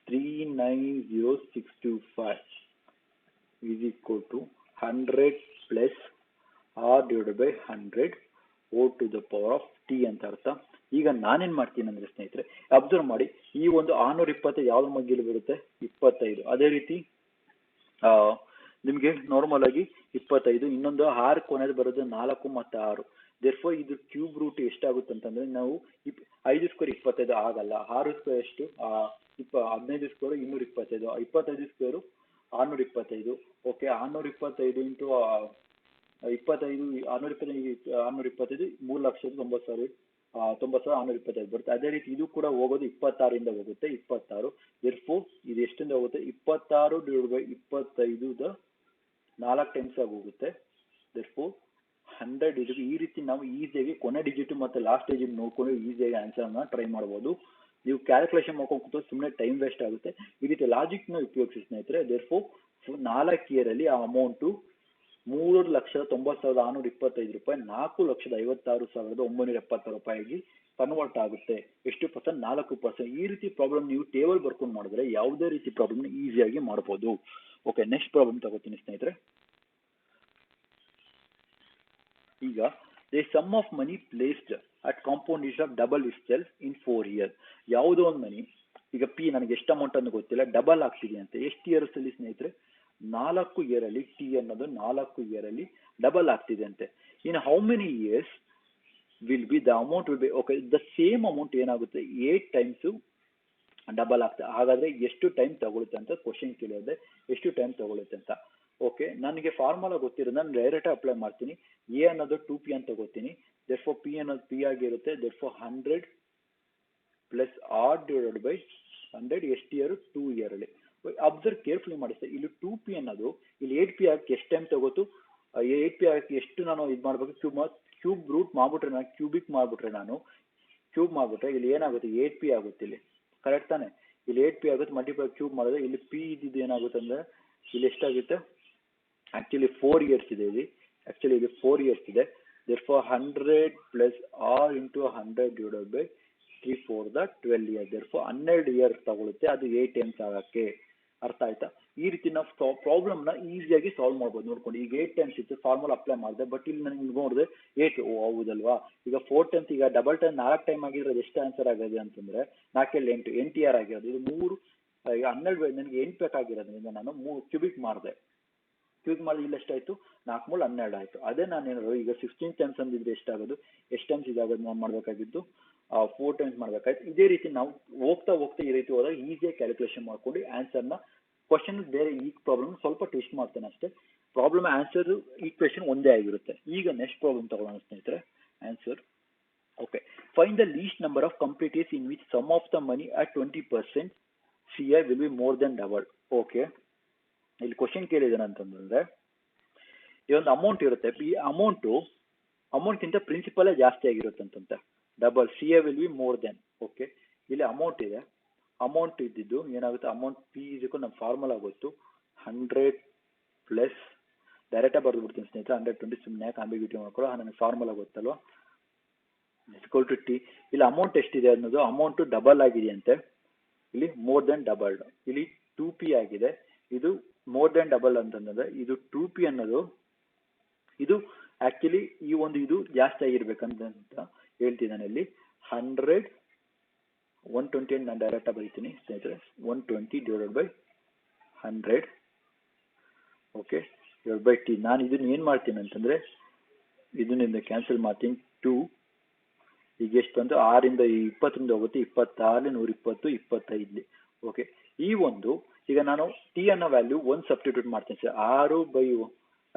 390,625 is equal to 100 + r/100 O to the power of t ಅಂತ ಅರ್ಥ. ಈಗ ನಾನೇನ್ ಮಾಡ್ತೀನಿ ಅಂದ್ರೆ ಸ್ನೇಹಿತರೆ, ಅಬ್ಸರ್ವ್ ಮಾಡಿ, ಈ ಒಂದು 620 ಯಾವ್ದು ಮಗ್ಗಿಲು ಬರುತ್ತೆ? 25. ಅದೇ ರೀತಿ ನಿಮಗೆ ನಾರ್ಮಲ್ ಆಗಿ 25, ಇನ್ನೊಂದು 6 ಕೊನೆದು ಬರೋದು 4 ಮತ್ತು 6. ದೇರ್ಫೋರ್ ಇದು ಕ್ಯೂಬ್ ರೂಟ್ ಎಷ್ಟಾಗುತ್ತೆ ಅಂತಂದ್ರೆ, ನಾವು 5 ಸ್ಕ್ವೇರ್ 25 ಆಗಲ್ಲ. 6 ಸ್ಕ್ವೇರ್ ಎಷ್ಟು? 15 ಸ್ಕ್ವೇರ್ 225, 25 ಸ್ಕ್ವೇರು 625. ಓಕೆ, 625 ಇಂಟು 25, 625 3,90,625 ಬರುತ್ತೆ. ಅದೇ ರೀತಿ ಇದು ಕೂಡ ಹೋಗೋದು 26 ಹೋಗುತ್ತೆ, 26. ದೇರ್ಫೋರ್ ಇದು ಎಷ್ಟಿಂದ ಹೋಗುತ್ತೆ? 26/25 4 ಟೈಮ್ಸ್ ಆಗಿ ಹೋಗುತ್ತೆ. ದೇರ್ಫೋರ್ 100. ಈ ರೀತಿ ನಾವು ಈಸಿಯಾಗಿ ಕೊನೆ ಡಿಜಿಟ್ ಮತ್ತು ಲಾಸ್ಟ್ ಡಿಜಿಟ್ ನೋಡ್ಕೊಂಡು ಈಸಿಯಾಗಿ ಆನ್ಸರ್ನ ಟ್ರೈ ಮಾಡ್ಬೋದು. ನೀವು ಕ್ಯಾಲ್ಕುಲೇಷನ್ ಮಾಡ್ಕೊಂಡು ಸುಮ್ಮನೆ ಟೈಮ್ ವೇಸ್ಟ್ ಆಗುತ್ತೆ. ಈ ರೀತಿ ಲಾಜಿಕ್ನ ಉಪಯೋಗಿಸಿ ಸ್ನೇಹಿತರೆ. ದೇರ್ಫೋರ್ 4 ಇಯರಲ್ಲಿ ಆ ಅಮೌಂಟು 3,90,625 ರೂಪಾಯಿ 4,56,976 ರೂಪಾಯಿಗೆ ಕನ್ವರ್ಟ್ ಆಗುತ್ತೆ. ಎಷ್ಟು ಪರ್ಸೆಂಟ್? 4%. ಈ ರೀತಿ ಪ್ರಾಬ್ಲಮ್ ನೀವು ಟೇಬಲ್ ಬರ್ಕೊಂಡು ಮಾಡಿದ್ರೆ ಯಾವುದೇ ರೀತಿ ಪ್ರಾಬ್ಲಮ್ನ ಈಸಿಯಾಗಿ ಮಾಡ್ಬೋದು. ಓಕೆ, ನೆಕ್ಸ್ಟ್ ಪ್ರಾಬ್ಲಮ್ ತಗೋತೀನಿ ಸ್ನೇಹಿತರೆ. ಈಗ the sum of money placed at compound interest of double itself in 4 years. ಯಾವುದೋ ಒಂದು ಮನಿ, ಈಗ ಪಿ ನನಗೆ ಎಷ್ಟು ಅಮೌಂಟ್ ಅನ್ನು ಗೊತ್ತಿಲ್ಲ, ಡಬಲ್ ಆಗ್ತಿದೆ ಅಂತ. ಎಷ್ಟು ಇಯರ್ಸ್ ಅಲ್ಲಿ ಸ್ನೇಹಿತರೆ? 4 ಇಯರಲ್ಲಿ ಟಿ ಅನ್ನೋದು 4 ಇಯರಲ್ಲಿ ಡಬಲ್ ಆಗ್ತಿದೆ ಅಂತೆ. In how many years will be the amount will be? Okay, the same amount ಏನಾಗುತ್ತೆ? 8 ಟೈಮ್ಸು ಡಬಲ್ ಆಗ್ತದೆ. ಹಾಗಾದ್ರೆ ಎಷ್ಟು ಟೈಮ್ ತಗೊಳುತ್ತೆ ಅಂತ ಕ್ವಶನ್ ಕೇಳಿದೆ, ಎಷ್ಟು ಟೈಮ್ ತಗೊಳುತ್ತೆ ಅಂತ. ಓಕೆ, ನನಗೆ ಫಾರ್ಮುಲಾ ಗೊತ್ತಿರೋದು ನಾನು ಡೈರೆಕ್ಟ್ ಅಪ್ಲೈ ಮಾಡ್ತೀನಿ. ಎ ಅನ್ನೋದು 2p ಅಂತ ತಗೋತೀನಿ. ದೇರ್ಫೋರ್ ಪಿ ಅನ್ನೋದು ಪಿ ಆಗಿರುತ್ತೆ. ದೇರ್ಫೋರ್ 100 + r/100 ಎಷ್ಟು ಇಯರ್? 2 ಇಯರಲ್ಲಿ. ಅಬ್ಸರ್ವ್ ಕೇರ್ಫುಲಿ ಮಾಡಿ ಸರ್, ಇಲ್ಲಿ 2p ಅನ್ನೋದು ಇಲ್ಲಿ 8p ಆಗಕ್ಕೆ ಎಷ್ಟು ಟೈಮ್ ತಗೋತು? 8p ಆಗಕ್ಕೆ ಎಷ್ಟು ನಾನು ಇದು ಮಾಡಬೇಕು? ಕ್ಯೂಬ್ ರೂಟ್ ಮಾಡ್ಬಿಟ್ರೆ, ನಾನು ಕ್ಯೂಬಿಕ್ ಮಾಡ್ಬಿಟ್ರೆ, ನಾನು ಕ್ಯೂಬ್ ಮಾಡ್ಬಿಟ್ರೆ ಇಲ್ಲಿ ಏನಾಗುತ್ತೆ? 8p ಆಗುತ್ತೆ. ಇಲ್ಲಿ ಕರೆಕ್ಟ್ ತಾನೆ? ಇಲ್ಲಿ 8p ಆಗುತ್ತೆ. ಮಲ್ಟಿಪ್ಲೈ ಕ್ಯೂಬ್ ಮಾಡಿದ್ರೆ ಇಲ್ಲಿ ಪಿ ಇದ್ದಿದ್ದು ಏನಾಗುತ್ತೆ ಅಂದ್ರೆ ಇಲ್ಲಿ ಎಷ್ಟಾಗುತ್ತೆ? ಆಕ್ಚುಲಿ 4 ಇಯರ್ಸ್ ಇದೆ. ಇಲ್ಲಿ ಆಕ್ಚುಲಿ ಇಲ್ಲಿ 4 ಇಯರ್ಸ್ ಇದೆ. Therefore 100 + r/100 3 4 12 year. Therefore 12 years ತಗೊಳುತ್ತೆ ಅದು 8 ಟೈಮ್ಸ್ ಆಗಕ್ಕೆ. ಅರ್ಥ ಆಯ್ತಾ? ಈ ರೀತಿ ನಾವು ಪ್ರಾಬ್ಲಮ್ನ ಈಸಿಯಾಗಿ ಸಾಲ್ವ್ ಮಾಡ್ಬೋದು ನೋಡ್ಕೊಂಡು. ಈಗ 8 ಟೈಮ್ಸ್ ಇತ್ತು, ಫಾರ್ಮುಲಾ ಅಪ್ಲೈ ಮಾಡಿದೆ, ಬಟ್ ಇಲ್ಲಿ ನನಗೆ ನೋಡಿದೆ 8. ಹೌದಲ್ವಾ? ಈಗ 4 ಟೈಮ್ಸ್, ಈಗ ಡಬಲ್ ಟೈಮ್ 4 ಟೈಮ್ ಆಗಿದ್ರೆ ಎಷ್ಟು ಆನ್ಸರ್ ಆಗಿದೆ ಅಂತಂದ್ರೆ 4 × 8 ಇಯರ್ ಆಗಿರೋದು. ಇದು 3 ಈಗ 12 ನನಗೆ 8 ಬೇಕಾಗಿರೋದ್ರಿಂದ ನಾನು 3 ಕ್ಯೂಬಿಕ್ ಮಾಡಿದೆ. ಕ್ಯೂಬ್ ಮಾಡಿ ಇಲ್ಲಿ ಎಷ್ಟಾಯ್ತು? 4 × 3 = 12 ಆಯ್ತು. ಅದೇ ನಾನು ಏನಾದ್ರು ಈಗ 16 ಟೈಮ್ಸ್ ಅಂದಿದ್ರೆ ಎಷ್ಟಾಗೋದು? ಎಷ್ಟು ಟೈಮ್ಸ್ ಇದಾಗೋದು ನಾನು ಮಾಡಬೇಕಾಗಿದ್ದು? 4 ಟೈಮ್ಸ್ ಮಾಡಬೇಕಾಯ್ತು. ಇದೇ ರೀತಿ ನಾವು ಹೋಗ್ತಾ ಈ ರೀತಿ ಹೋದಾಗ ಈಸಿಯಾಗಿ ಕ್ಯಾಲ್ಕುಲೇಷನ್ ಮಾಡ್ಕೊಂಡು ಆನ್ಸರ್ನ ಕ್ವಶನ್ ಬೇರೆ ಈ ಪ್ರಾಬ್ಲಮ್ ಸ್ವಲ್ಪ ಟ್ವಿಸ್ಟ್ ಮಾಡ್ತೇನೆ ಅಷ್ಟೇ. ಪ್ರಾಬ್ಲಮ್ ಆನ್ಸರ್ ಈಕ್ವೇಷನ್ ಒಂದೇ ಆಗಿರುತ್ತೆ. ಈಗ ನೆಕ್ಸ್ಟ್ ಪ್ರಾಬ್ಲಮ್ ತಗೊಳ್ಳೋಣ ಸ್ನೇಹಿತರೆ. Answer okay, find the least number of complete in which sum of the money at 20% CI will be more than double. Okay, ಇಲ್ಲಿ ಕ್ವಶನ್ ಕೇಳಿದ್ದೇನೆ ಅಂತಂದ್ರೆ, ಈ ಒಂದು ಅಮೌಂಟ್ ಇರುತ್ತೆ, ಈ ಅಮೌಂಟ್ಗಿಂತ ಪ್ರಿನ್ಸಿಪಲೇ ಜಾಸ್ತಿ ಆಗಿರುತ್ತೆ ಅಂತಂತೆ. Double CI will be more than. Okay, ಇಲ್ಲಿ ಅಮೌಂಟ್ ಇದೆ. ಅಮೌಂಟ್ ಇದ್ದಿದ್ದು ಏನಾಗುತ್ತೆ? ಅಮೌಂಟ್ ಪಿ ಇದಕ್ಕೂ ನಮ್ಮ ಫಾರ್ಮುಲಾ ಗೊತ್ತು. 100 ಪ್ಲಸ್ ಡೈರೆಕ್ಟಾಗಿ ಬರೆದು ಬಿಡ್ತೀನಿ ಸ್ನೇಹಿತರೆ. 120 ಸುಮ್ಮನೆ ಯಾಕೆ ಆಂಬಿಗ್ಯೂಟಿ ಮಾಡ್ಕೊಳ್ಳೋ, ನನಗೆ ಫಾರ್ಮುಲಾ ಗೊತ್ತಲ್ವ. Is equal to T. ಇಲ್ಲಿ ಅಮೌಂಟ್ ಎಷ್ಟಿದೆ ಅನ್ನೋದು ಅಮೌಂಟು ಡಬಲ್ ಆಗಿದೆಯಂತೆ, ಇಲ್ಲಿ ಮೋರ್ ದೆನ್ ಡಬಲ್ಡ್. ಇಲ್ಲಿ 2p ಆಗಿದೆ, ಇದು ಮೋರ್ ದೆನ್ ಡಬಲ್ ಅಂತಂದ್ರೆ ಇದು 2p ಅನ್ನೋದು ಇದು ಆಕ್ಚುಲಿ ಈ ಒಂದು ಇದು ಜಾಸ್ತಿ ಆಗಿರ್ಬೇಕಂತ ಹೇಳ್ತಿದ್ದಾನೆ. ಇಲ್ಲಿ 100 120 ಅಂತ ನಾನು ಡೈರೆಕ್ಟ್ ಆಗಿ ಬರೀತೀನಿ ಸ್ನೇಹಿತರೆ. 120 divided by 100 okay divide by T. ನಾನು ಇದನ್ನ ಏನು ಮಾಡ್ತೀನಿ ಅಂತಂದ್ರೆ ಇದನ್ನಿಂದ ಕ್ಯಾನ್ಸಲ್ ಮಾಡ್ತೀನಿ. 2 ಈಗ ಎಷ್ಟು ಬಂತು 6ರಿಂದ 20ರಿಂದ ಹೋಗುತ್ತೆ, 26 120 25. ಓಕೆ ಈ ಒಂದು ಈಗ ನಾನು ಟಿ ಅನ್ನೋ ವ್ಯಾಲ್ಯೂ 1 ಸಬ್ಸ್ಟಿಟ್ಯೂಟ್ ಮಾಡ್ತೀನಿ ಸರ್. 6/5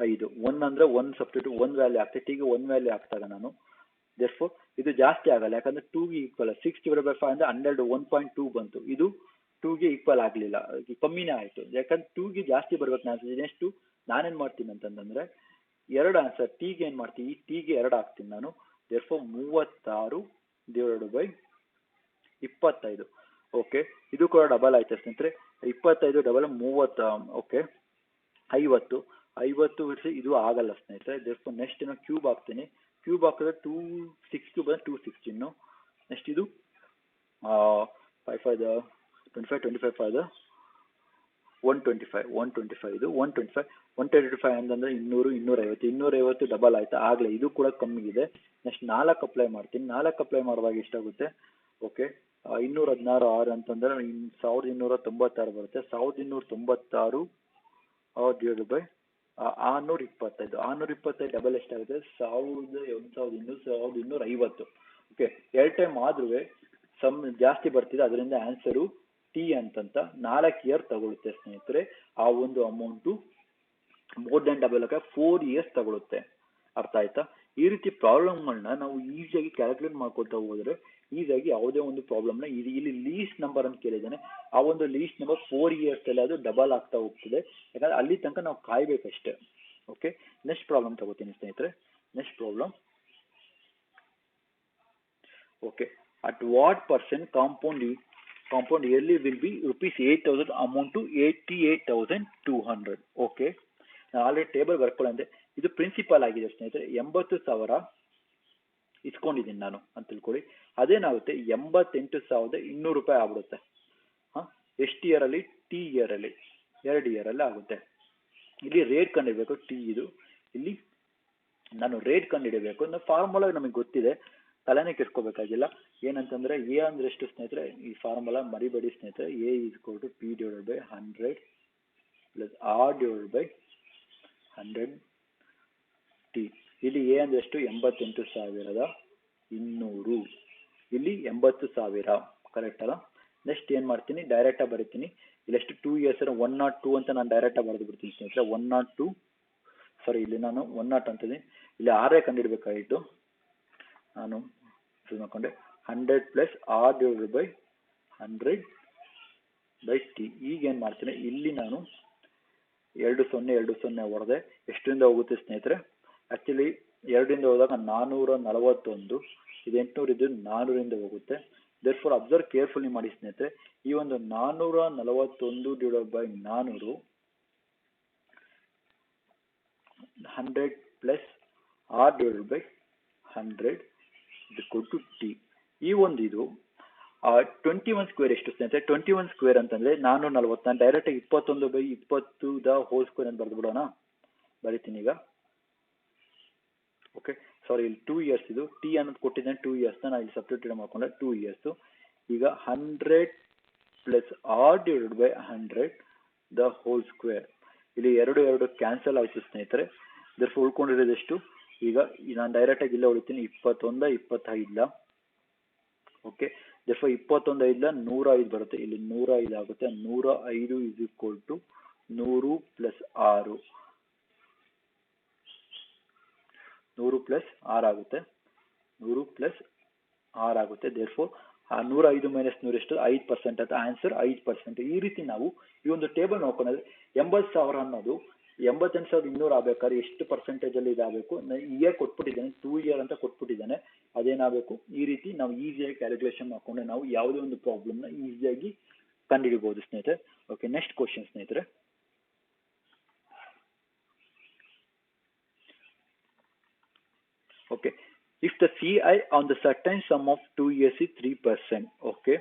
1 ಅಂದ್ರೆ 1 ಸಬ್ಸ್ಟಿಟ್ಯೂಟ್ 1 ವ್ಯಾಲ್ಯೂ ಆಗ್ತದೆ, ಟಿಗೆ 1 ವ್ಯಾಲ್ಯೂ ಆಗ್ತಾಗ ನಾನು ದೇರ್ಫೋರ್ ಇದು ಜಾಸ್ತಿ ಆಗಲ್ಲ, ಯಾಕಂದ್ರೆ 2ಗೆ ಈಕ್ವಲ್ 6/5 ಅಂದ್ರೆ 12 1.2 ಬಂತು. ಇದು 2ಗೆ ಈಕ್ವಲ್ ಆಗಲಿಲ್ಲ, ಕಮ್ಮಿನೇ ಆಯಿತು. ಯಾಕಂದ್ರೆ 2ಗೆ ಜಾಸ್ತಿ ಬರ್ಬೇಕು. ನಾನು ನೆಕ್ಸ್ಟ್ ನಾನೇನು ಮಾಡ್ತೀನಿ ಅಂತಂದ್ರೆ 2 ಆನ್ಸರ್ ಟಿಗೆ ಏನು ಮಾಡ್ತೀನಿ, ಈ ಟಿಗೆ 2 ಹಾಕ್ತೀನಿ ನಾನು. Therefore 36 divided by 25. ಓಕೆ ಇದು ಕೂಡ ಡಬಲ್ ಆಯ್ತು ಸ್ನೇಹಿತರೆ. 25 ಡಬಲ್ 30. ಓಕೆ 50 ಬಿಡಿಸಿ ಇದು ಆಗಲ್ಲ ಸ್ನೇಹಿತರೆ. ದೇರ್ಫೋರ್ ನೆಕ್ಸ್ಟ್ ನಾನು ಕ್ಯೂಬ್ ಹಾಕ್ತೀನಿ. ಕ್ಯೂಬ್ ಹಾಕಿದ್ರೆ 260 ಬಂದು 216. ನೆಕ್ಸ್ಟ್ ಇದು 5 5 25 25 5 125 ಇದು 125 125 ಅಂತಂದ್ರೆ 200 250 ಡಬಲ್ ಆಯ್ತು ಆಗಲೇ. ಇದು ಕೂಡ ಕಮ್ಮಿ ಇದೆ. ನೆಕ್ಸ್ಟ್ 4 ಅಪ್ಲೈ ಮಾಡ್ತೀನಿ. 4 ಅಪ್ಲೈ ಮಾಡುವಾಗ ಎಷ್ಟಾಗುತ್ತೆ, ಓಕೆ 216 6 ಅಂತಂದ್ರೆ 1296 ಬರುತ್ತೆ. 1296 ಡಿವೈಡ್ ಬೈ 625. 625 ಡಬಲ್ ಎಷ್ಟಾಗುತ್ತೆ 1250. ಓಕೆ 2 ಟೈಮ್ ಆದ್ರೂ ಸಮ್ ಜಾಸ್ತಿ ಬರ್ತಿದೆ, ಅದರಿಂದ ಆನ್ಸರು ಟಿ ಅಂತಂತ 4 ಇಯರ್ ತಗೊಳುತ್ತೆ ಸ್ನೇಹಿತರೆ. ಆ ಒಂದು amount more than double 4 years ತಗೊಳುತ್ತೆ. ಅರ್ಥ ಆಯ್ತಾ? ಈ ರೀತಿ ಪ್ರಾಬ್ಲಮ್ಗಳನ್ನ ನಾವು ಈಸಿಯಾಗಿ ಕ್ಯಾಲ್ಕುಲೇಟ್ ಮಾಡ್ಕೊಳ್ತಾ ಹೋದ್ರೆ ಈಸಿಯಾಗಿ ಯಾವುದೇ ಒಂದು ಪ್ರಾಬ್ಲಮ್ನ ಇಲ್ಲಿ ಲೀಸ್ಟ್ ನಂಬರ್ ಅಂತ ಕೇಳಿದ್ದಾನೆ, ಆ ಒಂದು ಲೀಸ್ಟ್ ನಂಬರ್ 4 ಇಯರ್ಸ್ ಅಲ್ಲಿ ಅದು ಡಬಲ್ ಆಗ್ತಾ ಹೋಗ್ತದೆ. ಯಾಕಂದ್ರೆ ಅಲ್ಲಿ ತನಕ ನಾವು ಕಾಯ್ಬೇಕಷ್ಟೇ. ಓಕೆ ನೆಕ್ಸ್ಟ್ ಪ್ರಾಬ್ಲಮ್ ತಗೋತೀನಿ ಸ್ನೇಹಿತರೆ. Next problem okay at what percent compound yearly will be ₹8,000 amount to 88,200. Okay ನಾನು ಆಲ್ರೆಡಿ ಟೇಬಲ್ ಬರ್ಕೊಳ್ಳಂತೆ. ಇದು ಪ್ರಿನ್ಸಿಪಲ್ ಆಗಿದೆ ಸ್ನೇಹಿತರೆ. 80,000 ಇಸ್ಕೊಂಡಿದ್ದೀನಿ ನಾನು ಅಂತ ತಿಳ್ಕೊಳ್ಳಿ. ಅದೇನಾಗುತ್ತೆ 88,200 ರೂಪಾಯಿ ಆಗ್ಬಿಡುತ್ತೆ. ಎಷ್ಟು ಇಯರಲ್ಲಿ, ಟಿ ಇಯರಲ್ಲಿ 2 ಇಯರಲ್ಲಿ ಆಗುತ್ತೆ. ಇಲ್ಲಿ ರೇಟ್ ಕಂಡಿಡಬೇಕು ಟಿ ಇದು. ಇಲ್ಲಿ ನಾನು ರೇಟ್ ಕಂಡಿಡಬೇಕು ಅನ್ನೋ ಫಾರ್ಮುಲಾ ನಮಗೆ ಗೊತ್ತಿದೆ, ತಲೆನೇ ಕೆಡ್ಸ್ಕೋಬೇಕಾಗಿಲ್ಲ. ಏನಂತಂದ್ರೆ ಎ ಅಂದ್ರೆ ಎಷ್ಟು ಸ್ನೇಹಿತರೆ, ಈ ಫಾರ್ಮುಲಾ ಮರಿಬೇಡಿ ಸ್ನೇಹಿತರೆ. A = P divided by 100 plus R divided by 100 T. ಇಲ್ಲಿ ಎ ಅಂದ್ರೆ ಎಷ್ಟು 88,200, ಇಲ್ಲಿ 80,000 ಕರೆಕ್ಟ್ ಅಲ್ಲ. ನೆಕ್ಸ್ಟ್ ಏನು ಮಾಡ್ತೀನಿ, ಡೈರೆಕ್ಟಾಗಿ ಬರೀತೀನಿ. ಇಲ್ಲೆಷ್ಟು 2 ಇಯರ್ಸ್ 102 ಅಂತ ನಾನು ಡೈರೆಕ್ಟಾಗಿ ಬರೆದು ಬಿಡ್ತೀನಿ ಸ್ನೇಹಿತರೆ. 102 ಸಾರಿ ಇಲ್ಲಿ ನಾನು 10 ಅಂತೀನಿ. ಇಲ್ಲಿ ಆರೇ ಕಂಡುಹಿಡಬೇಕಾಗಿತ್ತು, ನಾನು ಮಾಡ್ಕೊಂಡೆ 100 plus R divided by 100 by T. ಈಗ ಏನು ಮಾಡ್ತೀನಿ, ಇಲ್ಲಿ ನಾನು 2 0 ಹೊಡೆದೆ. ಎಷ್ಟರಿಂದ ಹೋಗುತ್ತೆ ಸ್ನೇಹಿತರೆ, ಆ್ಯಕ್ಚುಲಿ 2ರಿಂದ ಹೋದಾಗ 441, ಇದು 800 ಇದು 400ರಿಂದ ಹೋಗುತ್ತೆ. ದೇರ್ಫೋರ್ ಅಬ್ಸರ್ವ್ ಕೇರ್ಫುಲ್ಲಿ ಮಾಡಿ ಸ್ನೇಹಿತರೆ. ಈ ಒಂದು 441 divided by 400 100 plus R divided by 100 = T. ಈ ಒಂದು ಇದು 21 ಸ್ಕ್ವೇರ್ ಎಷ್ಟು ಸ್ನೇಹಿತರೆ, 21 ಸ್ಕ್ವೇರ್ ಅಂತಂದ್ರೆ 440. ನಾನು ಡೈರೆಕ್ಟಾಗಿ 21/20 ಅಂತ ಬರೆದು ಬಿಡೋಣ. ಬರಿತೀನಿ ಈಗ. ಓಕೆ ಸಾರಿ ಇಲ್ಲಿ 2 ಇಯರ್ಸ್ ಇದು ಟಿ ಅನ್ನೋದು ಕೊಟ್ಟಿದ್ದೇನೆ. 2 ಇಯರ್ಸ್ನ ನಾನು ಇಲ್ಲಿ ಸಬ್ಸ್ಟಿಟ್ಯೂಟ್ ಮಾಡ್ಕೊಂಡೆ 2 ಇಯರ್ಸ್. ಈಗ 100 ಪ್ಲಸ್ ಆರ್ ಡಿವೈಡೆಡ್ ಬೈ 100 ಇಲ್ಲಿ 2 ಕ್ಯಾನ್ಸಲ್ ಆಯಿತು ಸ್ನೇಹಿತರೆ. ದೇರ್ಫೋರ್ ಉಳ್ಕೊಂಡಿರೋದು ಎಷ್ಟು, ಈಗ ನಾನು ಡೈರೆಕ್ಟಾಗಿ ಇಲ್ಲೇ ಉಳಿತೀನಿ 21 25. ಓಕೆ ದೇರ್ಫೋರ್ 21 105 ಬರುತ್ತೆ. ಇಲ್ಲಿ 105 ಆಗುತ್ತೆ. 105 = 100 ಪ್ಲಸ್ 6 100 ಪ್ಲಸ್ 6 ಆಗುತ್ತೆ. 100 ಪ್ಲಸ್ 6 ಆಗುತ್ತೆ. ದೇರ್ಫೋರ್ 105 ಮೈನಸ್ 100 ಎಷ್ಟು 5% ಅಂತ ಆನ್ಸರ್ 5%. ಈ ರೀತಿ ನಾವು ಈ ಒಂದು ಟೇಬಲ್ ನೋಡ್ಕೊಂಡ್ರೆ 80,000 ಅನ್ನೋದು 88,200 ಆಗ್ಬೇಕಾದ್ರೆ ಎಷ್ಟು ಪರ್ಸೆಂಟೇಜಲ್ಲಿ ಇದಾಗಬೇಕು, ಇಯರ್ ಕೊಟ್ಬಿಟ್ಟಿದ್ದಾನೆ 2 ಇಯರ್ ಅಂತ ಕೊಟ್ಬಿಟ್ಟಿದ್ದಾನೆ. ಅದೇನಾಗಬೇಕು, ಈ ರೀತಿ ನಾವು ಈಸಿಯಾಗಿ ಕ್ಯಾಲ್ಕುಲೇಷನ್ ಮಾಡ್ಕೊಂಡ್ರೆ ನಾವು ಯಾವುದೇ ಒಂದು ಪ್ರಾಬ್ಲಮ್ನ ಈಸಿಯಾಗಿ ಕಂಡುಹಿಡಿಬಹುದು ಸ್ನೇಹಿತರೆ. ಓಕೆ ನೆಕ್ಸ್ಟ್ ಕ್ವಶನ್ ಸ್ನೇಹಿತರೆ. Okay if the C I on the certain sum of 2 years is 3%. Okay,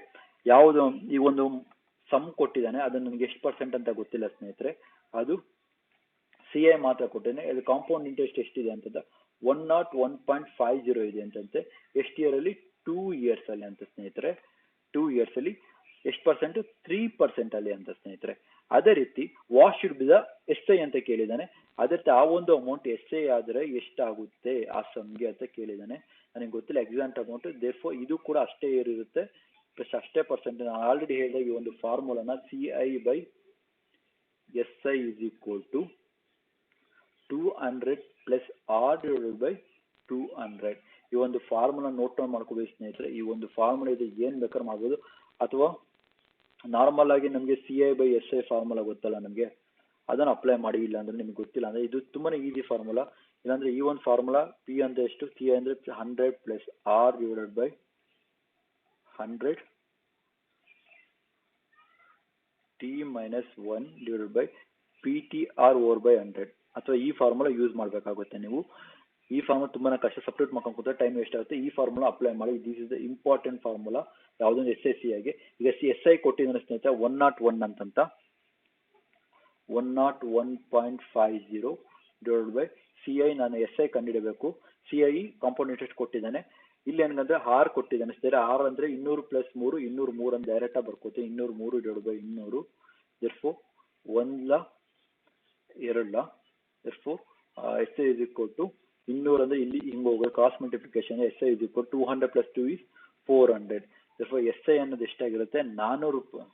ಯಾವುದು ಈ ಒಂದು ಸಮ್ ಕೊಟ್ಟಿದ್ದಾನೆ ಅದು ನನಗೆ ಎಷ್ಟು ಪರ್ಸೆಂಟ್ ಅಂತ ಗೊತ್ತಿಲ್ಲ ಸ್ನೇಹಿತರೆ, ಅದು ಸಿ ಐ ಮಾತ್ರ ಕೊಟ್ಟಿದ್ದಾನೆ. ಇದು ಕಾಂಪೌಂಡ್ ಇಂಟ್ರೆಸ್ಟ್ ಎಷ್ಟಿದೆ ಅಂತಂದ 101.50 ಇದೆ ಅಂತಂತೆ. ಎಷ್ಟು ಇಯರ್ ಅಲ್ಲಿ? 2 years ಅಲ್ಲಿ ಅಂತ ಸ್ನೇಹಿತರೆ. 2 years ಅಲ್ಲಿ ಎಷ್ಟು ಪರ್ಸೆಂಟ್? 3% ಅಲ್ಲಿ ಅಂತ ಸ್ನೇಹಿತರೆ. ಅದೇ ರೀತಿ what should be the S I ಅಂತ ಕೇಳಿದ್ದಾನೆ. ಅದೇ ರೀತಿ ಆ ಒಂದು ಅಮೌಂಟ್ ಎಸ್ ಐ ಆದರೆ ಎಷ್ಟಾಗುತ್ತೆ ಆ ಸಮ್ಗೆ ಅಂತ ಕೇಳಿದ್ದಾನೆ. ನನಗೆ ಗೊತ್ತಿಲ್ಲ ಎಕ್ಸಾಕ್ಟ್ ಅಮೌಂಟ್, ದೇರ್ಫೋರ್ ಇದು ಕೂಡ ಅಷ್ಟೇ ಇಯರ್ ಇರುತ್ತೆ ಪ್ಲಸ್ ಅಷ್ಟೇ ಪರ್ಸೆಂಟ್. ನಾನು ಆಲ್ರೆಡಿ ಹೇಳಿದಾಗ ಈ ಒಂದು ಫಾರ್ಮುಲಾನ C I by S I is equal to 200 plus R divided by 200. ಈ ಒಂದು ಫಾರ್ಮುಲಾ ನೋಟ್ ಡೌನ್ ಮಾಡ್ಕೋಬೇಕು ಸ್ನೇಹಿತರೆ. ಈ ಒಂದು ಫಾರ್ಮುಲಾ ಇದೆ, ಏನು ಬೇಕಾದ್ರೂ ಮಾಡ್ಬೋದು. ಅಥವಾ ನಾರ್ಮಲ್ ಆಗಿ ನಮಗೆ C I by S I formula ಗೊತ್ತಲ್ಲ ನಮಗೆ, ಅದನ್ನು ಅಪ್ಲೈ ಮಾಡಿ. ಇಲ್ಲ ಅಂದ್ರೆ ನಿಮ್ಗೆ ಗೊತ್ತಿಲ್ಲ ಅಂದ್ರೆ ಇದು ತುಂಬಾ ಈಸಿ ಫಾರ್ಮುಲಾ. ಇಲ್ಲಾಂದ್ರೆ ಈ ಒಂದು ಫಾರ್ಮುಲಾ ಪಿ ಅಂದ್ರೆ ಎಷ್ಟು? ಸಿ ಐ ಅಂದ್ರೆ 100 plus R divided by 100 T minus 1 divided by P T R over by 100. ಅಥವಾ ಈ ಫಾರ್ಮುಲಾ ಯೂಸ್ ಮಾಡಬೇಕಾಗುತ್ತೆ ನೀವು. ಈ ಫಾರ್ಮುಲಾ ತುಂಬಾ ಕಷ್ಟ, ಸಪ್ರೇಟ್ ಮಾಡ್ಕೊಂಡು ಕೂತ್ರೆ ಟೈಮ್ ವೇಸ್ಟ್ ಆಗುತ್ತೆ. ಈ ಫಾರ್ಮುಲಾ ಅಪ್ಲೈ ಮಾಡಿ. This is the important formula ಯಾವುದೊಂದು ಎಸ್ ಐ ಸಿ ಆಗಿ. ಈಗ ಎಸ್ ಐ ಕೊಟ್ಟಿದ್ದಾನೆ ಸ್ನೇಹಿತರೆ 101 ಅಂತಂತ 101.50 ಡಿವೈಡ್ ಬೈ ಸಿ ಐ. ನಾನು ಎಸ್ ಐ ಕಂಡುಹಿಡಬೇಕು. ಸಿ ಐ ಕಾಂಪೌಂಡ್ ಇಂಟ್ರೆಸ್ಟ್ ಕೊಟ್ಟಿದ್ದಾನೆ. ಇಲ್ಲಿ ಏನಂದ್ರೆ ಆರ್ ಕೊಟ್ಟಿದ್ದಾನೆ ಸ್ನೇಹಿತರೆ. ಆರ್ ಅಂದ್ರೆ 200 ಪ್ಲಸ್ 3, 203 ಅಂತ ಡೈರೆಕ್ಟ್ ಆಗಿ ಬರ್ಕೋತೀವಿ. 203 divide by 200. Therefore 1 2 therefore S I is equal to 200 ಅಂದ್ರೆ ಇಲ್ಲಿ ಹಿಂಗೆ ಹೋಗೋದು cross multiplication. S I is equal 200 plus 2 is 400. Therefore S I ಅನ್ನೋದು ಎಷ್ಟಾಗಿರುತ್ತೆ? 400.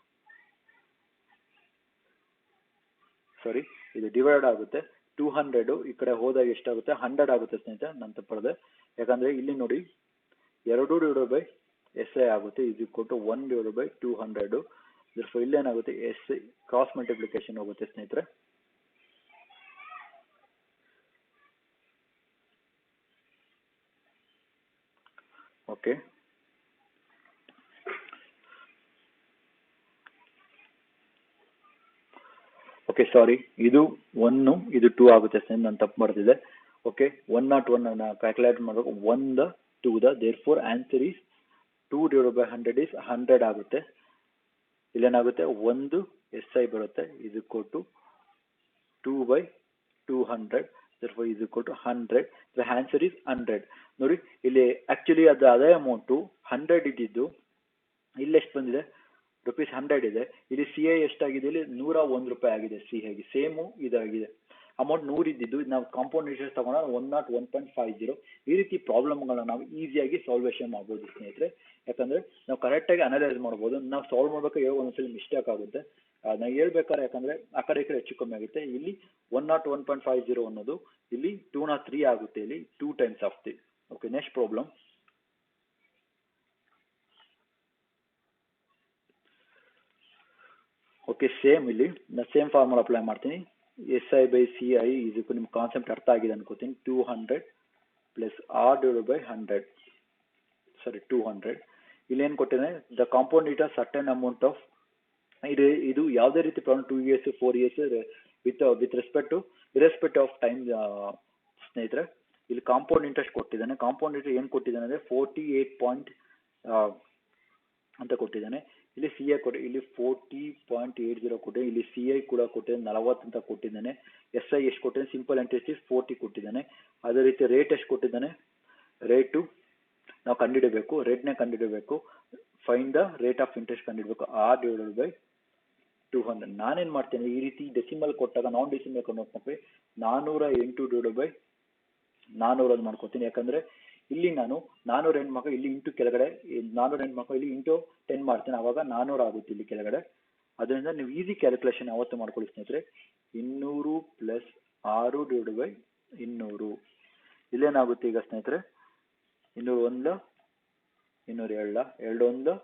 ಸಾರಿ, ಇದು ಡಿವೈಡ್ ಆಗುತ್ತೆ. 200 ಈ ಕಡೆ ಹೋದಾಗ ಎಷ್ಟಾಗುತ್ತೆ? 100 ಆಗುತ್ತೆ ಸ್ನೇಹಿತರೆ. ನಾನು ತಪ್ಪದೆ, ಯಾಕಂದ್ರೆ ಇಲ್ಲಿ ನೋಡಿ 2 ಡಿವೈಡ್ ಬೈ ಎಸ್ ಐ ಆಗುತ್ತೆ is equal to 1 divide by 200. Therefore ಇಲ್ಲೇನಾಗುತ್ತೆ? ಎಸ್ ಐ ಕ್ರಾಸ್ ಮಲ್ಟಿಪ್ಲಿಕೇಶನ್ ಹೋಗುತ್ತೆ ಸ್ನೇಹಿತರೆ. ಓಕೆ, ಓಕೆ ಸಾರಿ, ಇದು 1 ಇದು 2 ಆಗುತ್ತೆ ಸ್ನೇಹಿತರೆ. ನಾನು ತಪ್ಪು ಮಾಡ್ತಿದ್ದೆ. ಓಕೆ, 101 ಅನ್ನ ಕ್ಯಾಲ್ಕುಲೇಟ್ ಮಾಡಬೇಕು. 1 2 therefore answer is 2 divide by 100 is 100 ಆಗುತ್ತೆ. ಇಲ್ಲೇನಾಗುತ್ತೆ? 1 ಎಸ್ ಐ ಬರುತ್ತೆ is equal to 2 by 200. therefore is equal to 100. the answer is 100. ನೋಡಿ ಇಲ್ಲಿ ಆಕ್ಚುಲಿ ಅದು ಅದೇ ಅಮೌಂಟು 100 ಇದ್ದಿದ್ದು ಇಲ್ಲಿ ಎಷ್ಟು ಬಂದಿದೆ? ರುಪೀಸ್ 100 ಇದೆ. ಇಲ್ಲಿ ಸಿ ಐ ಎಷ್ಟಾಗಿದೆ? ಇಲ್ಲಿ 101 ರೂಪಾಯಿ ಆಗಿದೆ ಸಿ ಐಗೆ. ಸೇಮು ಇದಾಗಿದೆ. ಅಮೌಂಟ್ 100 ಇದ್ದಿದ್ದು ನಾವು ಕಾಂಪೌಂಡ್ ಇಂಟ್ರೆಸ್ಟ್ ತಗೊಂಡ 101.50. ಈ ರೀತಿ ಪ್ರಾಬ್ಲಮ್ಗಳನ್ನ ನಾವು ಈಸಿಯಾಗಿ ಸಾಲ್ವೇಷನ್ ಮಾಡ್ಬೋದು ಸ್ನೇಹಿತರೆ. ಯಾಕಂದ್ರೆ ನಾವು ಕರೆಕ್ಟಾಗಿ ಅನಲೈಸ್ ಮಾಡ್ಬೋದು. ನಾವು ಸಾಲ್ವ್ ಮಾಡ್ಬೇಕಾದ್ರೆ ಒಂದೊಂದ್ಸಲಿ ಮಿಸ್ಟೇಕ್ ಆಗುತ್ತೆ. ನಾವು ಹೇಳ್ಬೇಕಾದ್ರೆ ಯಾಕಂದ್ರೆ ಆ ಕಡೆ ಈ ಕಡೆ ಹೆಚ್ಚು ಕಮ್ಮಿ ಆಗುತ್ತೆ. ಇಲ್ಲಿ 101.50 ಅನ್ನೋದು ಇಲ್ಲಿ 203 ಆಗುತ್ತೆ. ಇಲ್ಲಿ 2 times of the. Okay, next problem. Okay, same ಇಲ್ಲಿ ನಾನು ಸೇಮ್ ಫಾರ್ಮುಲಾ ಅಪ್ಲೈ ಮಾಡ್ತೀನಿ. S I by C I ಇದಕ್ಕೂ ನಿಮ್ಮ ಕಾನ್ಸೆಪ್ಟ್ ಅರ್ಥ ಆಗಿದೆ ಅನ್ಕೋತೀನಿ. 200 plus R divide by 100. Sorry 200. ಇಲ್ಲಿ ಏನು ಕೊಟ್ಟಿದೆ? The compound it certain amount of ಇದು ಯಾವುದೇ ರೀತಿ problem 2 years 4 years with respect to irrespective of time ಸ್ನೇಹಿತರೆ. ಇಲ್ಲಿ ಕಾಂಪೌಂಡ್ ಇಂಟ್ರೆಸ್ಟ್ ಕೊಟ್ಟಿದ್ದಾನೆ. ಕಾಂಪೌಂಡ್ ಇಂಟ್ರೆಸ್ಟ್ ಏನು ಕೊಟ್ಟಿದ್ದಾನೆ ಅಂದರೆ 48 ಅಂತ ಕೊಟ್ಟಿದ್ದಾನೆ. ಇಲ್ಲಿ ಸಿ ಐ ಕೊಟ್ಟು ಇಲ್ಲಿ 40.80 ಕೊಟ್ಟಿದೆ. ಇಲ್ಲಿ ಸಿ ಐ ಕೂಡ ಕೊಟ್ಟಿದ್ದಾನೆ 40 ಅಂತ ಕೊಟ್ಟಿದ್ದಾನೆ. ಎಸ್ ಐ ಎಷ್ಟು ಕೊಟ್ಟಿದ್ದಾನೆ? ಸಿಂಪಲ್ ಇಂಟ್ರೆಸ್ಟ್ ಇಸ್ 40 ಕೊಟ್ಟಿದ್ದಾನೆ. ಅದೇ ರೀತಿ ರೇಟ್ ಎಷ್ಟು ಕೊಟ್ಟಿದ್ದಾನೆ? ರೇಟು ನಾವು ಕಂಡುಹಿಡಬೇಕು. ರೇಟ್ನೇ ಕಂಡುಹಿಡಬೇಕು. Find the rate of interest ಕಂಡುಹಿಡಬೇಕು. R divided by 200. ನಾನೇನು ಮಾಡ್ತೇನೆ? ಈ ರೀತಿ ಡೆಸಿಮಲ್ ಕೊಟ್ಟಾಗ ನಾನ್ ಡೆಸಿಮಲ್ ನೋಡ್ಕೊಂಡ್ರೆ 408 ಡಿವೈಡೆಡ್ ಬೈ 400 ಮಾಡ್ಕೊತೀನಿ. ಯಾಕಂದ್ರೆ ಇಲ್ಲಿ ನಾನು 408 ಮಕ್ಕ ಇಲ್ಲಿ ಇಂಟು ಕೆಳಗಡೆ 408 ಮಕ್ಕ ಇಲ್ಲಿ ಇಂಟು 10 ಮಾಡ್ತೀನಿ. ಆವಾಗ 400 ಆಗುತ್ತೆ ಇಲ್ಲಿ ಕೆಳಗಡೆ. ಅದರಿಂದ ನೀವು ಈಸಿ ಕ್ಯಾಲ್ಕುಲೇಷನ್ ಯಾವತ್ತು ಮಾಡ್ಕೊಳ್ಳಿ ಸ್ನೇಹಿತರೆ. 200 ಪ್ಲಸ್ 6 ಡಿವೈಡ್ ಬೈ 200. ಇಲ್ಲೇನಾಗುತ್ತೆ ಈಗ ಸ್ನೇಹಿತರೆ? 201 202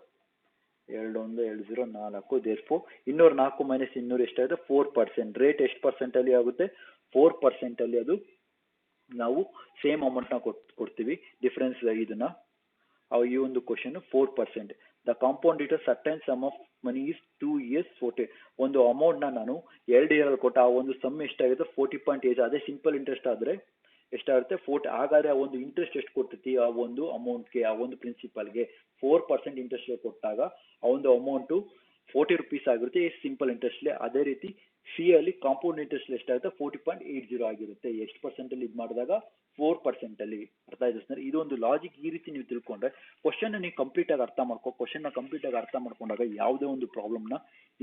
21 204. ದೇರ್ಫೋರ್ 204 ಮೈನಸ್ 200 ಎಷ್ಟಾಗುತ್ತೆ? 4%. ರೇಟ್ ಎಷ್ಟು ಪರ್ಸೆಂಟ್ ಅಲ್ಲಿ ಆಗುತ್ತೆ? 4% ಅಲ್ಲಿ ಅದು ನಾವು ಸೇಮ್ ಅಮೌಂಟ್ ನ ಕೊಡ್ತೀವಿ. ಡಿಫರೆನ್ಸ್ ಇದನ್ನ ಈ ಒಂದು question 4%. The compound it certain sum of money is 2 years 40. ಒಂದು ಅಮೌಂಟ್ ನ ನಾನು 2 year ಅಲ್ಲಿ ಕೊಟ್ಟ ಆ ಒಂದು ಸಮ್ ಎಷ್ಟಾಗುತ್ತೆ? 40.8. ಅದೇ ಸಿಂಪಲ್ ಇಂಟ್ರೆಸ್ಟ್ ಆದ್ರೆ ಎಷ್ಟಾಗುತ್ತೆ 40. ಹಾಗಾದ್ರೆ ಆ ಒಂದು ಇಂಟ್ರೆಸ್ಟ್ ಎಷ್ಟು ಕೊಡ್ತೈತಿ ಆ ಒಂದು ಅಮೌಂಟ್ಗೆ, ಆ ಒಂದು ಪ್ರಿನ್ಸಿಪಲ್ಗೆ 4% ಇಂಟ್ರೆಸ್ಟ್ ಕೊಟ್ಟಾಗ ಆ ಒಂದು ಅಮೌಂಟು 40 rupees ಆಗಿರುತ್ತೆ ಸಿಂಪಲ್ ಇಂಟ್ರೆಸ್ಟ್. ಅದೇ ರೀತಿ ಸಿ ಅಲ್ಲಿ ಕಾಂಪೌಂಡ್ ಇಂಟ್ರೆಸ್ಟ್ ಎಷ್ಟಾಗುತ್ತೆ 40.80 ಆಗಿರುತ್ತೆ. ಎಷ್ಟು ಪರ್ಸೆಂಟಲ್ಲಿ ಇದು ಮಾಡಿದಾಗ 4%. ಅರ್ಥ ಆಯ್ತು ಸ್ನೇಹಿತರೆ. ಇದು ಒಂದು ಲಾಜಿಕ್. ಈ ರೀತಿ ನೀವು ತಿಳ್ಕೊಂಡ್ರೆ ಕ್ವಶನ್ ನೀವು ಕಂಪ್ಲೀಟ್ ಆಗಿ ಅರ್ಥ ಮಾಡ್ಕೋ. ಕ್ವಶನ್ ಕಂಪ್ಲೀಟ್ ಆಗಿ ಅರ್ಥ ಮಾಡ್ಕೊಂಡಾಗ ಯಾವುದೇ ಒಂದು ಪ್ರಾಬ್ಲಮ್ನ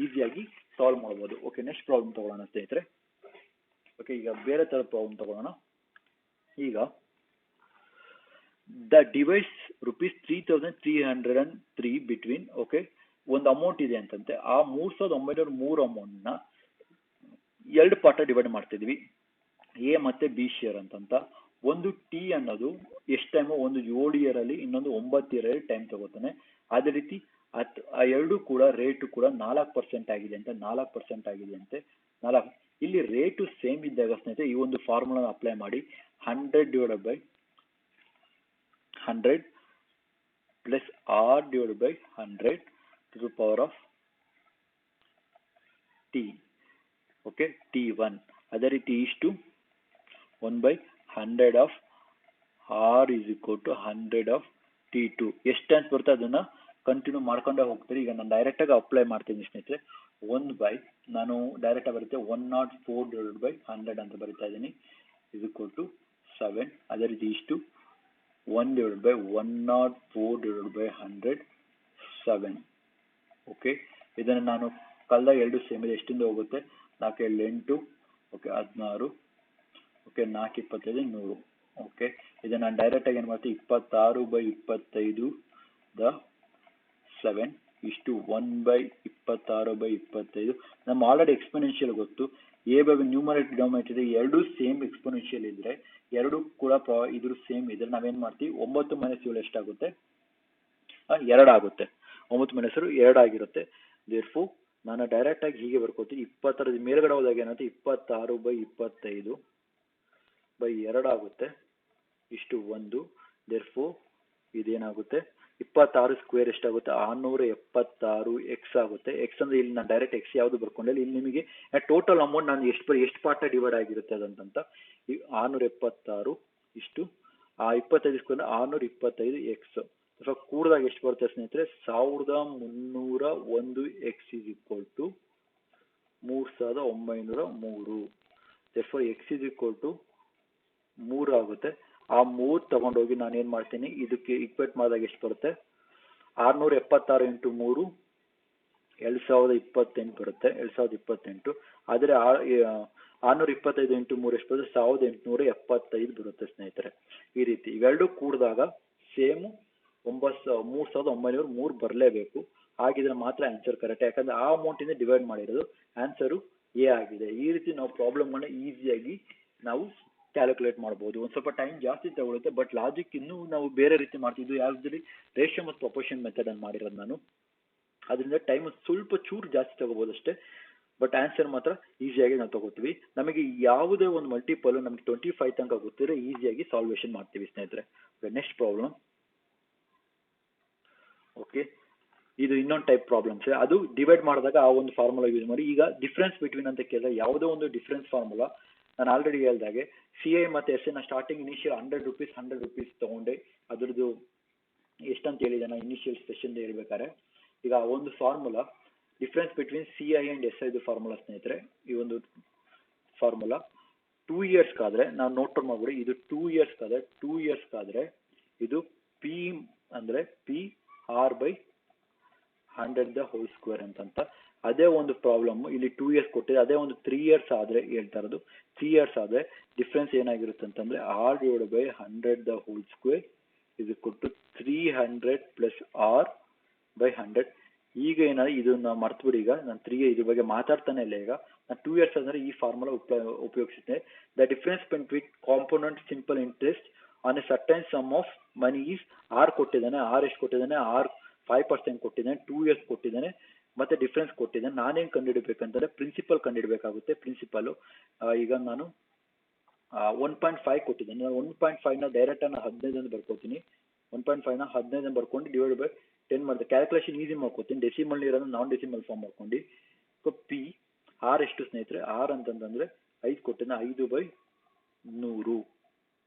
ಈಸಿಯಾಗಿ ಸಾಲ್ವ್ ಮಾಡ್ಬೋದು. ಓಕೆ, ನೆಕ್ಸ್ಟ್ ಪ್ರಾಬ್ಲಮ್ ತಗೊಳ್ಳೋಣ ಸ್ನೇಹಿತರೆ. ಓಕೆ, ಈಗ ಬೇರೆ ತರ ಪ್ರಾಬ್ಲಮ್ ತಗೊಳ್ಳೋಣ. ಈಗ ದ ಡಿವೈಸ್ ₹3,303 ಬಿಟ್ವೀನ್, ಓಕೆ, ಒಂದು ಅಮೌಂಟ್ ಇದೆ ಅಂತಂತೆ. ಆ 3,903 ಅಮೌಂಟ್ನ 2 ಪಾರ್ಟ್ ಡಿವೈಡ್ ಮಾಡ್ತಿದ್ವಿ, ಎ ಮತ್ತೆ ಬಿ ಶೇರ್ ಅಂತಂತ. ಒಂದು ಟಿ ಅನ್ನೋದು ಎಷ್ಟು ಟೈಮು, ಒಂದು 7 ಇಯರ್ ಅಲ್ಲಿ, ಇನ್ನೊಂದು 9 ಇಯರ್ ಅಲ್ಲಿ ಟೈಮ್ ತಗೋತಾನೆ. ಅದೇ ರೀತಿ ಆ ಎರಡು ಕೂಡ ರೇಟು ಕೂಡ 4% ಆಗಿದೆ ಅಂತ, 4% ಆಗಿದೆ ಅಂತೆ. ಇಲ್ಲಿ ರೇಟು ಸೇಮ್ ಇದ್ದಾಗ ಸ್ನೇಹಿತರೆ ಈ ಒಂದು ಫಾರ್ಮುಲಾ ಅಪ್ಲೈ ಮಾಡಿ 100/100 plus R/100 to the power of t. Okay, t1. ಅದೇ ರೀತಿ ಇಷ್ಟು 1/100 of R is equal to 100 of t2. ಎಷ್ಟು ಟೈಮ್ಸ್ ಬರುತ್ತೆ ಅದನ್ನ ಕಂಟಿನ್ಯೂ ಮಾಡ್ಕೊಂಡೇ ಹೋಗ್ತೀರಿ. ಈಗ ನಾನು ಡೈರೆಕ್ಟ್ ಆಗಿ ಅಪ್ಲೈ ಮಾಡ್ತೀನಿ ಸ್ನೇಹಿತರೆ. ನಾನು ಡೈರೆಕ್ಟ್ ಆಗಿ ಬರುತ್ತೆ 104/100 ಅಂತ ಬರಿತಾ ಇದ್ದೀನಿ is equal to 7. ಅದೇ ರೀತಿ ಇಷ್ಟು 1/104/100 7. ಓಕೆ, ಇದನ್ನು ನಾನು ಕಳೆದ 2 ಸೇಮ್ ಇದೆ, ಎಷ್ಟಿಂದ ಹೋಗುತ್ತೆ 4 7 8, ಓಕೆ 16, ಓಕೆ 4 25 100. ಓಕೆ, ಇದನ್ನು ನಾನು ಡೈರೆಕ್ಟ್ ಆಗಿ ಏನು ಮಾಡ್ತೀನಿ 26/25 7 ಇಷ್ಟು 1/26/25. ನಮ್ಮ ಆಲ್ರೆಡಿ ಎಕ್ಸ್ಪೋನೆನ್ಷಿಯಲ್ ಗೊತ್ತು. ಎ ಬೈ ನ್ಯೂಮರೇಟರ್ ಡಿನಾಮಿನೇಟರ್ ಎರಡೂ ಸೇಮ್ ಎಕ್ಸ್ಪೋನೆನ್ಷಿಯಲ್ ಇದ್ರೆ, ಎರಡು ಕೂಡ ಇದ್ರ ಸೇಮ್ ಇದ್ರೆ ನಾವೇನ್ ಮಾಡ್ತೀವಿ 9 - 7 ಎಷ್ಟಾಗುತ್ತೆ 2 ಆಗುತ್ತೆ. 9 - 2 ಆಗಿರುತ್ತೆ. ದೇರ್ಫೋ ನಾನು ಡೈರೆಕ್ಟ್ ಆಗಿ ಹೀಗೆ ಬರ್ಕೋತೀನಿ. 20 ಮೇಲ್ಗಡೆ ಹೋದಾಗ ಏನಾಗುತ್ತೆ 26/25/2 ಆಗುತ್ತೆ. ಇಷ್ಟು 1. ದೇರ್ಫೋ ಇದೇನಾಗುತ್ತೆ 26 ಸ್ಕ್ವೇರ್ ಎಷ್ಟಾಗುತ್ತೆ 676 ಎಕ್ಸ್ ಆಗುತ್ತೆ. ಎಕ್ಸ್ ಅಂದ್ರೆ ಇಲ್ಲಿ ನಾನು ಡೈರೆಕ್ಟ್ ಎಕ್ಸ್ ಯಾವುದು ಬರ್ಕೊಂಡಿಲ್ಲ. ಇಲ್ಲಿ ನಿಮಗೆ ಟೋಟಲ್ ಅಮೌಂಟ್ ನಾನು ಎಷ್ಟು ಪಾರ್ಟ್ ಡಿವೈಡ್ ಆಗಿರುತ್ತೆ ಅದಂತ 676 ಇಷ್ಟು ಆ 25 ಸ್ಕ್ವೇರ್ 625 ಎಕ್ಸ್. ಕೂಡಿದಾಗ ಎಷ್ಟು ಬರುತ್ತೆ ಸ್ನೇಹಿತರೆ 1301 X is equal to 3903. therefore x is equal to 3 ಆಗುತ್ತೆ. ಆ 3 ತಗೊಂಡೋಗಿ ನಾನು ಏನು ಮಾಡ್ತೀನಿ ಇದಕ್ಕೆ ಈಕ್ವೇಟ್ ಮಾಡಿದಾಗ ಎಷ್ಟು ಬರುತ್ತೆ 676 × 3 2028 ಬರುತ್ತೆ. 2028. ಆದರೆ 625 × 3 ಎಷ್ಟು ಬರುತ್ತೆ 1875 ಬರುತ್ತೆ ಸ್ನೇಹಿತರೆ. ಈ ರೀತಿ ಇವೆರಡು ಕೂಡಿದಾಗ ಸೇಮ್ 3903 ಬರಲೇಬೇಕು. ಹಾಗಿದ್ರೆ ಮಾತ್ರ ಆನ್ಸರ್ ಕರೆಕ್ಟ್. ಯಾಕಂದ್ರೆ ಆ ಅಮೌಂಟ್ ಇಂದ ಡಿವೈಡ್ ಮಾಡಿರೋದು ಆನ್ಸರು ಎ ಆಗಿದೆ. ಈ ರೀತಿ ನಾವು ಪ್ರಾಬ್ಲಮ್ಗಳನ್ನ ಈಸಿಯಾಗಿ ನಾವು ಕ್ಯಾಲ್ಕುಲೇಟ್ ಮಾಡ್ಬೋದು. ಒಂದು ಸ್ವಲ್ಪ ಟೈಮ್ ಜಾಸ್ತಿ ತಗೊಳುತ್ತೆ, ಬಟ್ ಲಾಜಿಕ್ ಇನ್ನೂ ನಾವು ಬೇರೆ ರೀತಿ ಮಾಡ್ತಿದ್ವಿ. ಯಾವುದ್ರಲ್ಲಿ ರೇಷಿಯೋ ಮತ್ತು ಪ್ರಪೋರ್ಷನ್ ಮೆಥಡ್ ಅನ್ನು ಮಾಡಿರೋದು ನಾನು. ಅದರಿಂದ ಟೈಮ್ ಸ್ವಲ್ಪ ಚೂರು ಜಾಸ್ತಿ ತಗೋಬಹುದು ಅಷ್ಟೇ, ಬಟ್ ಆನ್ಸರ್ ಮಾತ್ರ ಈಸಿಯಾಗಿ ನಾವು ತಗೋತೀವಿ. ನಮಗೆ ಯಾವುದೇ ಒಂದು ಮಲ್ಟಿಪಲ್ ನಮಗೆ 25 ತನಕ ಗೊತ್ತಿದ್ರೆ ಈಸಿಯಾಗಿ ಸಾಲ್ವೇಷನ್ ಮಾಡ್ತೀವಿ ಸ್ನೇಹಿತರೆ. Next problem. ಓಕೆ, ಇದು ಇನ್ನೊಂದು ಟೈಪ್ ಪ್ರಾಬ್ಲಮ್ಸ್. ಅದು ಡಿವೈಡ್ ಮಾಡಿದಾಗ ಆ ಒಂದು ಫಾರ್ಮುಲಾ ಯೂಸ್ ಮಾಡಿ. ಈಗ ಡಿಫ್ರೆನ್ಸ್ ಬಿಟ್ವೀನ್ ಅಂತ ಕೇಳಿದ್ರೆ ಯಾವುದೋ ಒಂದು ಡಿಫ್ರೆನ್ಸ್ ಫಾರ್ಮುಲಾ ನಾನು ಆಲ್ರೆಡಿ ಹೇಳ್ದಾಗೆ CI ಮತ್ತು SI ನ ಸ್ಟಾರ್ಟಿಂಗ್ ಇನಿಷಿಯಲ್ 100 ರೂಪೀಸ್ ತಗೊಂಡೆ. ಅದ್ರದ್ದು ಎಷ್ಟಂತ ಹೇಳಿದೆ ನಾನು ಇನಿಷಿಯಲ್ ಸೆಷನ್ ಹೇಳ್ಬೇಕಾದ್ರೆ. ಈಗ ಒಂದು formula difference between CI and SI ಇದು ಫಾರ್ಮುಲಾ ಸ್ನೇಹಿತರೆ. ಈ ಒಂದು ಫಾರ್ಮುಲಾ 2 ಇಯರ್ಸ್ ಕಾದ್ರೆ ನಾವು ನೋಟ್ ಮಾಡ್ಬಿಡಿ. ಇದು 2 ಇಯರ್ಸ್ ಕಾದ್ರೆ 2 ಇಯರ್ಸ್ ಕಾದ್ರೆ ಇದು P ಅಂದ್ರೆ PR/100² ಅಂತ. ಅದೇ ಒಂದು ಪ್ರಾಬ್ಲಮ್ ಇಲ್ಲಿ 2 ಇಯರ್ಸ್ ಕೊಟ್ಟಿದೆ. ಅದೇ ಒಂದು 3 ಇಯರ್ಸ್ ಆದ್ರೆ ಹೇಳ್ತಾ ಇರೋದು 3 ಇಯರ್ಸ್ ಆದ್ರೆ ಡಿಫ್ರೆನ್ಸ್ ಏನಾಗಿರುತ್ತೆ ಅಂತಂದ್ರೆ R/100² is equal to 300 plus R/100. ಈಗ ಏನಾದ್ರೆ ಇದನ್ನ ಮರ್ತು ಬಿಡಿ. ಈಗ ನಾನು 3 ಇದ್ರ ಬಗ್ಗೆ ಮಾತಾಡ್ತಾನೆ ಇಲ್ಲ. ಈಗ ನಾನು 2 ಇಯರ್ಸ್ ಅಂದ್ರೆ ಈ ಫಾರ್ಮುಲಾ ಉಪಯೋಗಿಸುತ್ತೆ. The difference between component simple interest on a certain sum of money is R ಕೊಟ್ಟಿದ್ದಾನೆ. ಆರ್ ಎಷ್ಟು ಕೊಟ್ಟಿದ್ದಾನೆ R 5% ಕೊಟ್ಟಿದ್ದಾನೆ. 2 ಇಯರ್ಸ್ ಕೊಟ್ಟಿದ್ದಾನೆ ಮತ್ತೆ ಡಿಫ್ರೆನ್ಸ್ ಕೊಟ್ಟಿದ್ದಾನೆ. ನಾನೇನು ಕಂಡುಹಿಡಬೇಕಂತಂದ್ರೆ ಪ್ರಿನ್ಸಿಪಲ್ ಕಂಡುಹಿಡಬೇಕಾಗುತ್ತೆ. ಪ್ರಿನ್ಸಿಪಲ್ ಈಗ ನಾನು 1.5 ಕೊಟ್ಟಿದ್ದೇನೆ. ನಾನು 1.5 ನ ಡೈರೆಕ್ಟ್ ನಾನು 15 ಅಂತ ಬರ್ಕೋತೀನಿ. 1.5 ನ 15 ಅಂತ ಬರ್ಕೊಂಡು ಡಿವೈಡ್ ಬೈ 10 ಮಾಡಿದೆ. ಕ್ಯಾಲ್ಕುಲೇಷನ್ ಈಸಿ ಮಾಡ್ಕೋತೀನಿ. ಡೆಸಿಮಲ್ ಇರೋದು ನಾನ್ ಡೆಸಿಮಲ್ ಫಾರ್ಮ್ ಮಾಡ್ಕೊಂಡು ಪಿ ಆರ್ ಎಷ್ಟು ಸ್ನೇಹಿತರೆ R ಅಂತಂದ್ರೆ 5 ಕೊಟ್ಟಿದ್ದೆ 5/100.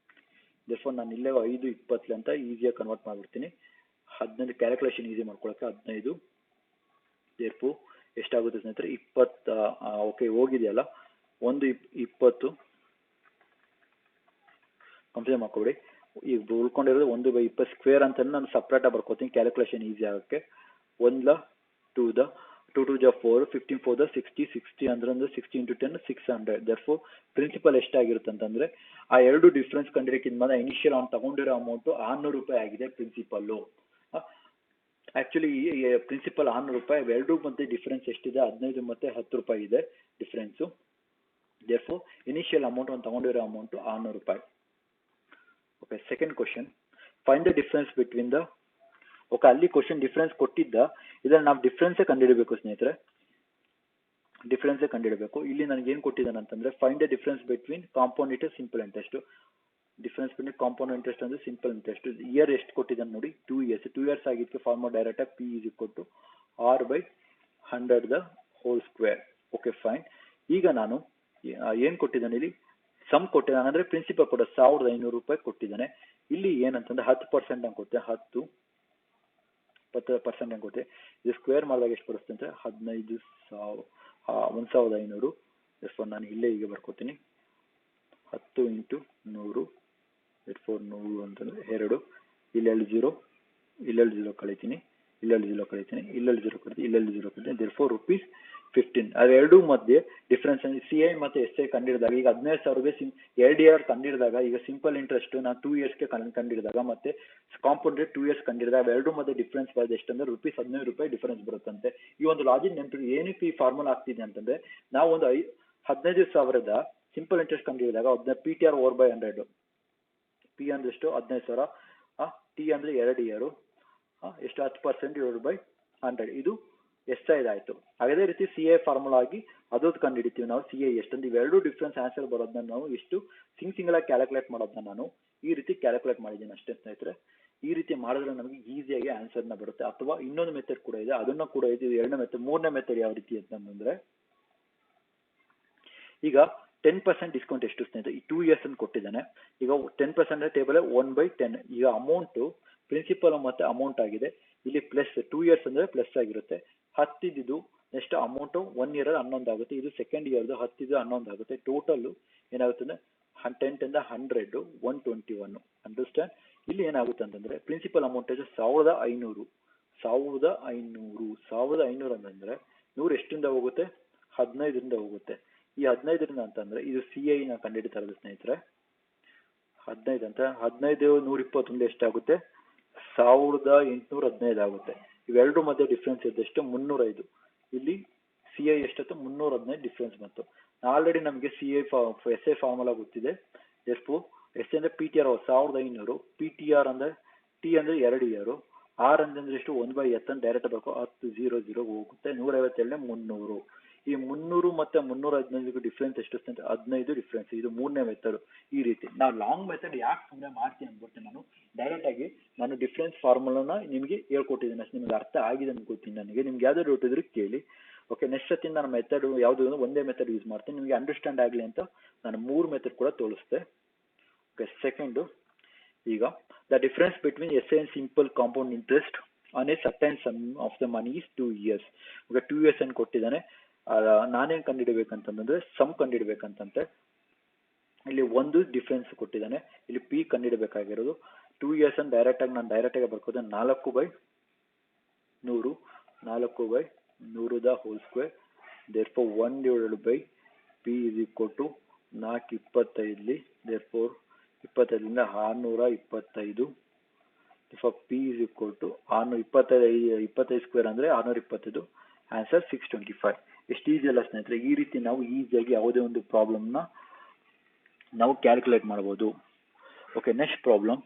ದೇರ್ಫೋರ್ ನಾನು ಇಲ್ಲೇ 5 20 ಅಂತ ಈಸಿಯಾಗಿ ಕನ್ವರ್ಟ್ ಮಾಡಿಬಿಡ್ತೀನಿ. 15 ಕ್ಯಾಲ್ಕುಲೇಷನ್ ಈಸಿ ಮಾಡ್ಕೊಳ್ಳೋಕ್ಕೆ 15 ದೇರ್ಫೋರ್ ಎಷ್ಟಾಗುತ್ತೆ ಸ್ನೇಹಿತರೆ 20. ಓಕೆ ಹೋಗಿದೆಯಲ್ಲ 1 20 ಕಂಪ್ಲೀಟ್ ಮಾಡ್ಕೊಬಿಡಿ. ಈಗ ಉಳ್ಕೊಂಡಿರೋದು 1/20 ಸ್ಕ್ವೇರ್ ಅಂತ ನಾನು ಸಪ್ರೇಟಾಗಿ ಬರ್ಕೋತೀನಿ ಕ್ಯಾಲ್ಕುಲೇಷನ್ ಈಸಿ ಆಗೋಕ್ಕೆ. 1 2 2 2 4 15 4 60 60 ಅಂದ್ರೆ 60 × 10 600. ದೇರ್ಫೋರ್ ಪ್ರಿನ್ಸಿಪಲ್ ಎಷ್ಟಾಗಿರುತ್ತೆ ಅಂತಂದರೆ ಆ ಎರಡು ಡಿಫ್ರೆನ್ಸ್ ಕಂಡಿರೋಕ್ಕಿಂತ ಇನಿಷಿಯಲ್ ಅವ್ನು ತಗೊಂಡಿರೋ ಅಮೌಂಟು 600 ರೂಪಾಯಿ ಆಗಿದೆ ಪ್ರಿನ್ಸಿಪಲ್ಲು. ಆ್ಯಕ್ಚುಲಿ ಪ್ರಿನ್ಸಿಪಲ್ 600 ರೂಪಾಯಿ, ಎರಡು ಮಧ್ಯೆ ಡಿಫ್ರೆನ್ಸ್ ಎಷ್ಟಿದೆ 15 ಮತ್ತು 10 ರೂಪಾಯಿ ಇದೆ ಡಿಫ್ರೆನ್ಸು. ದೇರ್ಫೋರ್ ಇನಿಷಿಯಲ್ ಅಮೌಂಟ್ ಅವ್ನು ತಗೊಂಡಿರೋ ಅಮೌಂಟು 600 ರೂಪಾಯಿ. Okay, second question, find the difference between the. Okay, ಅಲ್ಲಿ ಕ್ವಶನ್ ಡಿಫ್ರೆನ್ಸ್ ಕೊಟ್ಟಿದ್ದ, ಇದರಲ್ಲಿ ನಾವು ಡಿಫ್ರೆನ್ಸೇ ಕಂಡುಹಿಡಬೇಕು ಸ್ನೇಹಿತರೆ, ಡಿಫ್ರೆನ್ಸೇ ಕಂಡುಹಿಡಬೇಕು. ಇಲ್ಲಿ ನನಗೆ ಏನು ಕೊಟ್ಟಿದ್ದಾನೆ ಅಂತಂದರೆ find the difference between compound interest simple interest. Difference between compound interest ಅಂದರೆ ಸಿಂಪಲ್ ಇಂಟ್ರೆಸ್ಟ್. ಇಯರ್ ಎಷ್ಟು ಕೊಟ್ಟಿದ್ದಾನೆ ನೋಡಿ 2 years. 2 years ಆಗಿದ್ದಕ್ಕೆ ಫಾರ್ಮುಲಾ ಡೈರೆಕ್ಟಾಗಿ P = R/100 ಓಕೆ ಫೈನ್. ಈಗ ನಾನು ಏನು ಕೊಟ್ಟಿದ್ದಾನೆ ಇಲ್ಲಿ ಸಮ್ ಕೊಟ್ಟಿದ್ದಾನೆ ಅಂದರೆ ಪ್ರಿನ್ಸಿಪಲ್ ಕೊಡ 1500 ರೂಪಾಯಿ ಕೊಟ್ಟಿದ್ದಾನೆ. ಇಲ್ಲಿ ಏನಂತಂದರೆ 10% ಅಂತ ಕೊಟ್ಟೆ, 10% ಅಂತ ಕೊಟ್ಟೆ. ಇದು ಸ್ಕ್ವೇರ್ ಮಾಡಿದಾಗ ಎಷ್ಟು ಬರುತ್ತೆ ಅಂದರೆ 15,000 1500. ನಾನು ಇಲ್ಲೇ ಹೀಗೆ ಬರ್ಕೋತೀನಿ 10 × 100 100 ಅಂತಂದರೆ 2. ಇಲ್ಲೆರಡು 0 ಇಲ್ಲೆರಡು 0 ಕಳಿತೀನಿ, ಇಲ್ಲೆರಡು 0 ಕಳಿತೀನಿ, ಇಲ್ಲೆರಡು 0 ಕಳಿತೀನಿ, ಇಲ್ಲೆರಡು 0 ಕಳಿತೀನಿ. ದೇರ್ಫೋರ್ ₹15. ಅವೆರಡೂ ಮಧ್ಯೆ ಡಿಫ್ರೆನ್ಸ್ CI ಮತ್ತು SI ಕಂಡಿಡಿದಾಗ ಈಗ 15,000ಗೆ LDR ಕಂಡಿಡಿದಾಗ ಈಗ ಸಿಂಪಲ್ ಇಂಟ್ರೆಸ್ಟ್ ನಾನು 2 yearsಗೆ ಕಂಡಿಡಿದಾಗ ಮತ್ತೆ ಕಾಂಪೌಂಡ್ 2 years ಕಂಡಿಡಿದಾಗ ಅವೆರಡೂ ಮಧ್ಯೆ ಡಿಫ್ರೆನ್ಸ್ ಬರೋದು ಎಷ್ಟಂದ್ರೆ ₹15 ಡಿಫ್ರೆನ್ಸ್ ಬರುತ್ತಂತೆ. ಈ ಒಂದು ಲಾಜಿಕ್ ನೆನಪು ಏನಕ್ಕೆ ಈ ಫಾರ್ಮುಲಾ ಆಗ್ತಿದೆ ಅಂತಂದರೆ ನಾವು ಒಂದು 15,000ದ ಸಿಂಪಲ್ ಇಂಟ್ರೆಸ್ಟ್ ಕಂಡಿಡಿದಾಗ ಅದನ್ನ PTR/100. P ಅಂದ್ರೆ ಎಷ್ಟು 15,000, T ಅಂದರೆ 2 year, ಎಷ್ಟು 10% /100. ಇದು SI ಆಯಿತು. ಅದೇ ರೀತಿ CI ಫಾರ್ಮುಲಾ ಆಗಿ ಅದೊಂದು ಕಂಡುಹಿಡಿತೀವಿ ನಾವು. CI ಎಷ್ಟಂದ್ರೆ ಇವೆರಡು ಡಿಫ್ರೆನ್ಸ್ ಆನ್ಸರ್ ಬರೋದನ್ನ ನಾವು ಎಷ್ಟು ಸಿಂಗಲ್ ಆಗಿ ಕ್ಯಾಲ್ಕುಲೇಟ್ ಮಾಡೋದನ್ನ ನಾನು ಈ ರೀತಿ ಕ್ಯಾಲ್ಕುಲೇಟ್ ಮಾಡಿದ್ದೀನಿ ಅಷ್ಟೇ ಸ್ನೇಹಿತರೆ. ಈ ರೀತಿ ಮಾಡಿದ್ರೆ ನಮಗೆ ಈಸಿಯಾಗಿ ಆನ್ಸರ್ನ ಬರುತ್ತೆ. ಅಥವಾ ಇನ್ನೊಂದು ಮೆಥಡ್ ಕೂಡ ಇದೆ, ಅದನ್ನು ಕೂಡ ಇದೆ. ಎರಡನೇ ಮೆಥಡ್, ಮೂರನೇ ಮೆಥಡ್ ಯಾವ ರೀತಿ ಅಂತಂದ್ರೆ ಈಗ 10% ಡಿಸ್ಕೌಂಟ್ ಎಷ್ಟು ಸ್ನೇಹಿತರೆ ಈ 2 years ಅಂತ ಕೊಟ್ಟಿದ್ದಾನೆ. ಈಗ 10% ಟೇಬಲ್ 1/10. ಈಗ ಅಮೌಂಟು ಪ್ರಿನ್ಸಿಪಲ್ ಮತ್ತು ಅಮೌಂಟ್ ಆಗಿದೆ. ಇಲ್ಲಿ ಪ್ಲಸ್ 2 years ಅಂದರೆ ಪ್ಲಸ್ ಆಗಿರುತ್ತೆ. 10 ಇದ್ದು ನೆಕ್ಸ್ಟ್ ಅಮೌಂಟು 1 year 11 ಆಗುತ್ತೆ. ಇದು ಸೆಕೆಂಡ್ ಇಯರ್ದು 10 11 ಆಗುತ್ತೆ. ಟೋಟಲ್ ಏನಾಗುತ್ತೆ ಅಂದರೆ 10 × 100 121. ಅಂಡರ್ಸ್ಟ್ಯಾಂಡ್. ಇಲ್ಲಿ ಏನಾಗುತ್ತೆ ಅಂತಂದರೆ ಪ್ರಿನ್ಸಿಪಲ್ ಅಮೌಂಟ್ 1500 ಅಂತಂದರೆ 100 ಎಷ್ಟರಿಂದ ಹೋಗುತ್ತೆ 15ರಿಂದ ಹೋಗುತ್ತೆ. ಈ 15ರಿಂದ ಅಂತಂದರೆ ಇದು CI ನ ಕಂಡುಹಿಡಿತಾ ಇರೋದು ಸ್ನೇಹಿತರೆ. 15 ಅಂತ 15 121 ಎಷ್ಟಾಗುತ್ತೆ 1815 ಆಗುತ್ತೆ. ಇವೆರಡು ಮಧ್ಯೆ ಡಿಫ್ರೆನ್ಸ್ ಇದ್ದಷ್ಟು 305. ಇಲ್ಲಿ CI ಎಷ್ಟತ್ತು 315 ಡಿಫ್ರೆನ್ಸ್ ಬಂತು. ಆಲ್ರೆಡಿ ನಮಗೆ SI ಫಾರ್ಮುಲಾ ಗೊತ್ತಿದೆ. ಎಷ್ಟು SI ಅಂದರೆ PTR 1500, PTR ಅಂದರೆ T ಅಂದರೆ 2 year, R ಅಂತಂದ್ರೆ ಎಷ್ಟು 1/10 ಡೈರೆಕ್ಟ್ ಬೇಕು 10 0 0 ಹೋಗುತ್ತೆ. 152 300. ಈ 300 ಮತ್ತು 315 ಡಿಫ್ರೆನ್ಸ್ ಎಷ್ಟು ಅಂತ 15 ಡಿಫ್ರೆನ್ಸ್. ಇದು ಮೂರನೇ ಮೆಥಡ್. ಈ ರೀತಿ ನಾವು ಲಾಂಗ್ ಮೆಥಡ್ ಯಾಕೆ ಸುಮ್ಮನೆ ಮಾಡ್ತೀನಿ ಅಂದ್ಬಿಟ್ಟು ನಾನು ಡೈರೆಕ್ಟ್ ಆಗಿ ನಾನು ಡಿಫ್ರೆನ್ಸ್ ಫಾರ್ಮುಲಾನ ನಿಮಗೆ ಹೇಳ್ಕೊಟ್ಟಿದ್ದೀನಿ ಅಷ್ಟೇ. ನಿಮ್ಗೆ ಅರ್ಥ ಆಗಿದೆ ಅನ್ಕೋತೀನಿ ನನಗೆ. ನಿಮ್ಗೆ ಯಾವ್ದು ಡೌಟ್ ಇದ್ರೆ ಕೇಳಿ. ಓಕೆ, ನೆಕ್ಸ್ಟ್ ಸತಿ ನಾನು ಮೆಥಡ್ ಯಾವುದು ಒಂದೇ ಮೆಥಡ್ ಯೂಸ್ ಮಾಡ್ತೀನಿ ನಿಮಗೆ ಅಂಡರ್ಸ್ಟ್ಯಾಂಡ್ ಆಗಲಿ ಅಂತ ನಾನು 3 ಮೆಥಡ್ ಕೂಡ ತೋರಿಸ್ತೆ. ಓಕೆ, ಸೆಕೆಂಡು ಈಗ the difference between SI and simple compound interest on a certain sum of the money is 2 years. ಈಗ 2 years ಅನ್ನು ಕೊಟ್ಟಿದ್ದಾನೆ. ನಾನೇನು ಕಂಡುಹಿಡಬೇಕಂತಂದ್ರೆ ಸಮ್ ಕಂಡುಹಿಡಬೇಕಂತಂತೆ. ಇಲ್ಲಿ ಒಂದು ಡಿಫ್ರೆನ್ಸ್ ಕೊಟ್ಟಿದ್ದಾನೆ. ಇಲ್ಲಿ P ಕಂಡುಹಿಡಬೇಕಾಗಿರೋದು 2 years ಅನ್ನು ನಾನು ಡೈರೆಕ್ಟಾಗಿ ಬರ್ಕೋದೆ 4/100 4/100 therefore 1/P = 425. therefore 25ರಿಂದ 625. therefore P = 25 square ಅಂದರೆ 625. ಆನ್ಸರ್ 625. ಎಷ್ಟು ಈಸಿ ಅಲ್ಲ ಸ್ನೇಹಿತರೆ. ಈ ರೀತಿ ನಾವು ಈಸಿಯಾಗಿ ಯಾವುದೇ ಒಂದು ಪ್ರಾಬ್ಲಮ್ನ ನಾವು ಕ್ಯಾಲ್ಕುಲೇಟ್ ಮಾಡ್ಬೋದು. Okay, next problem.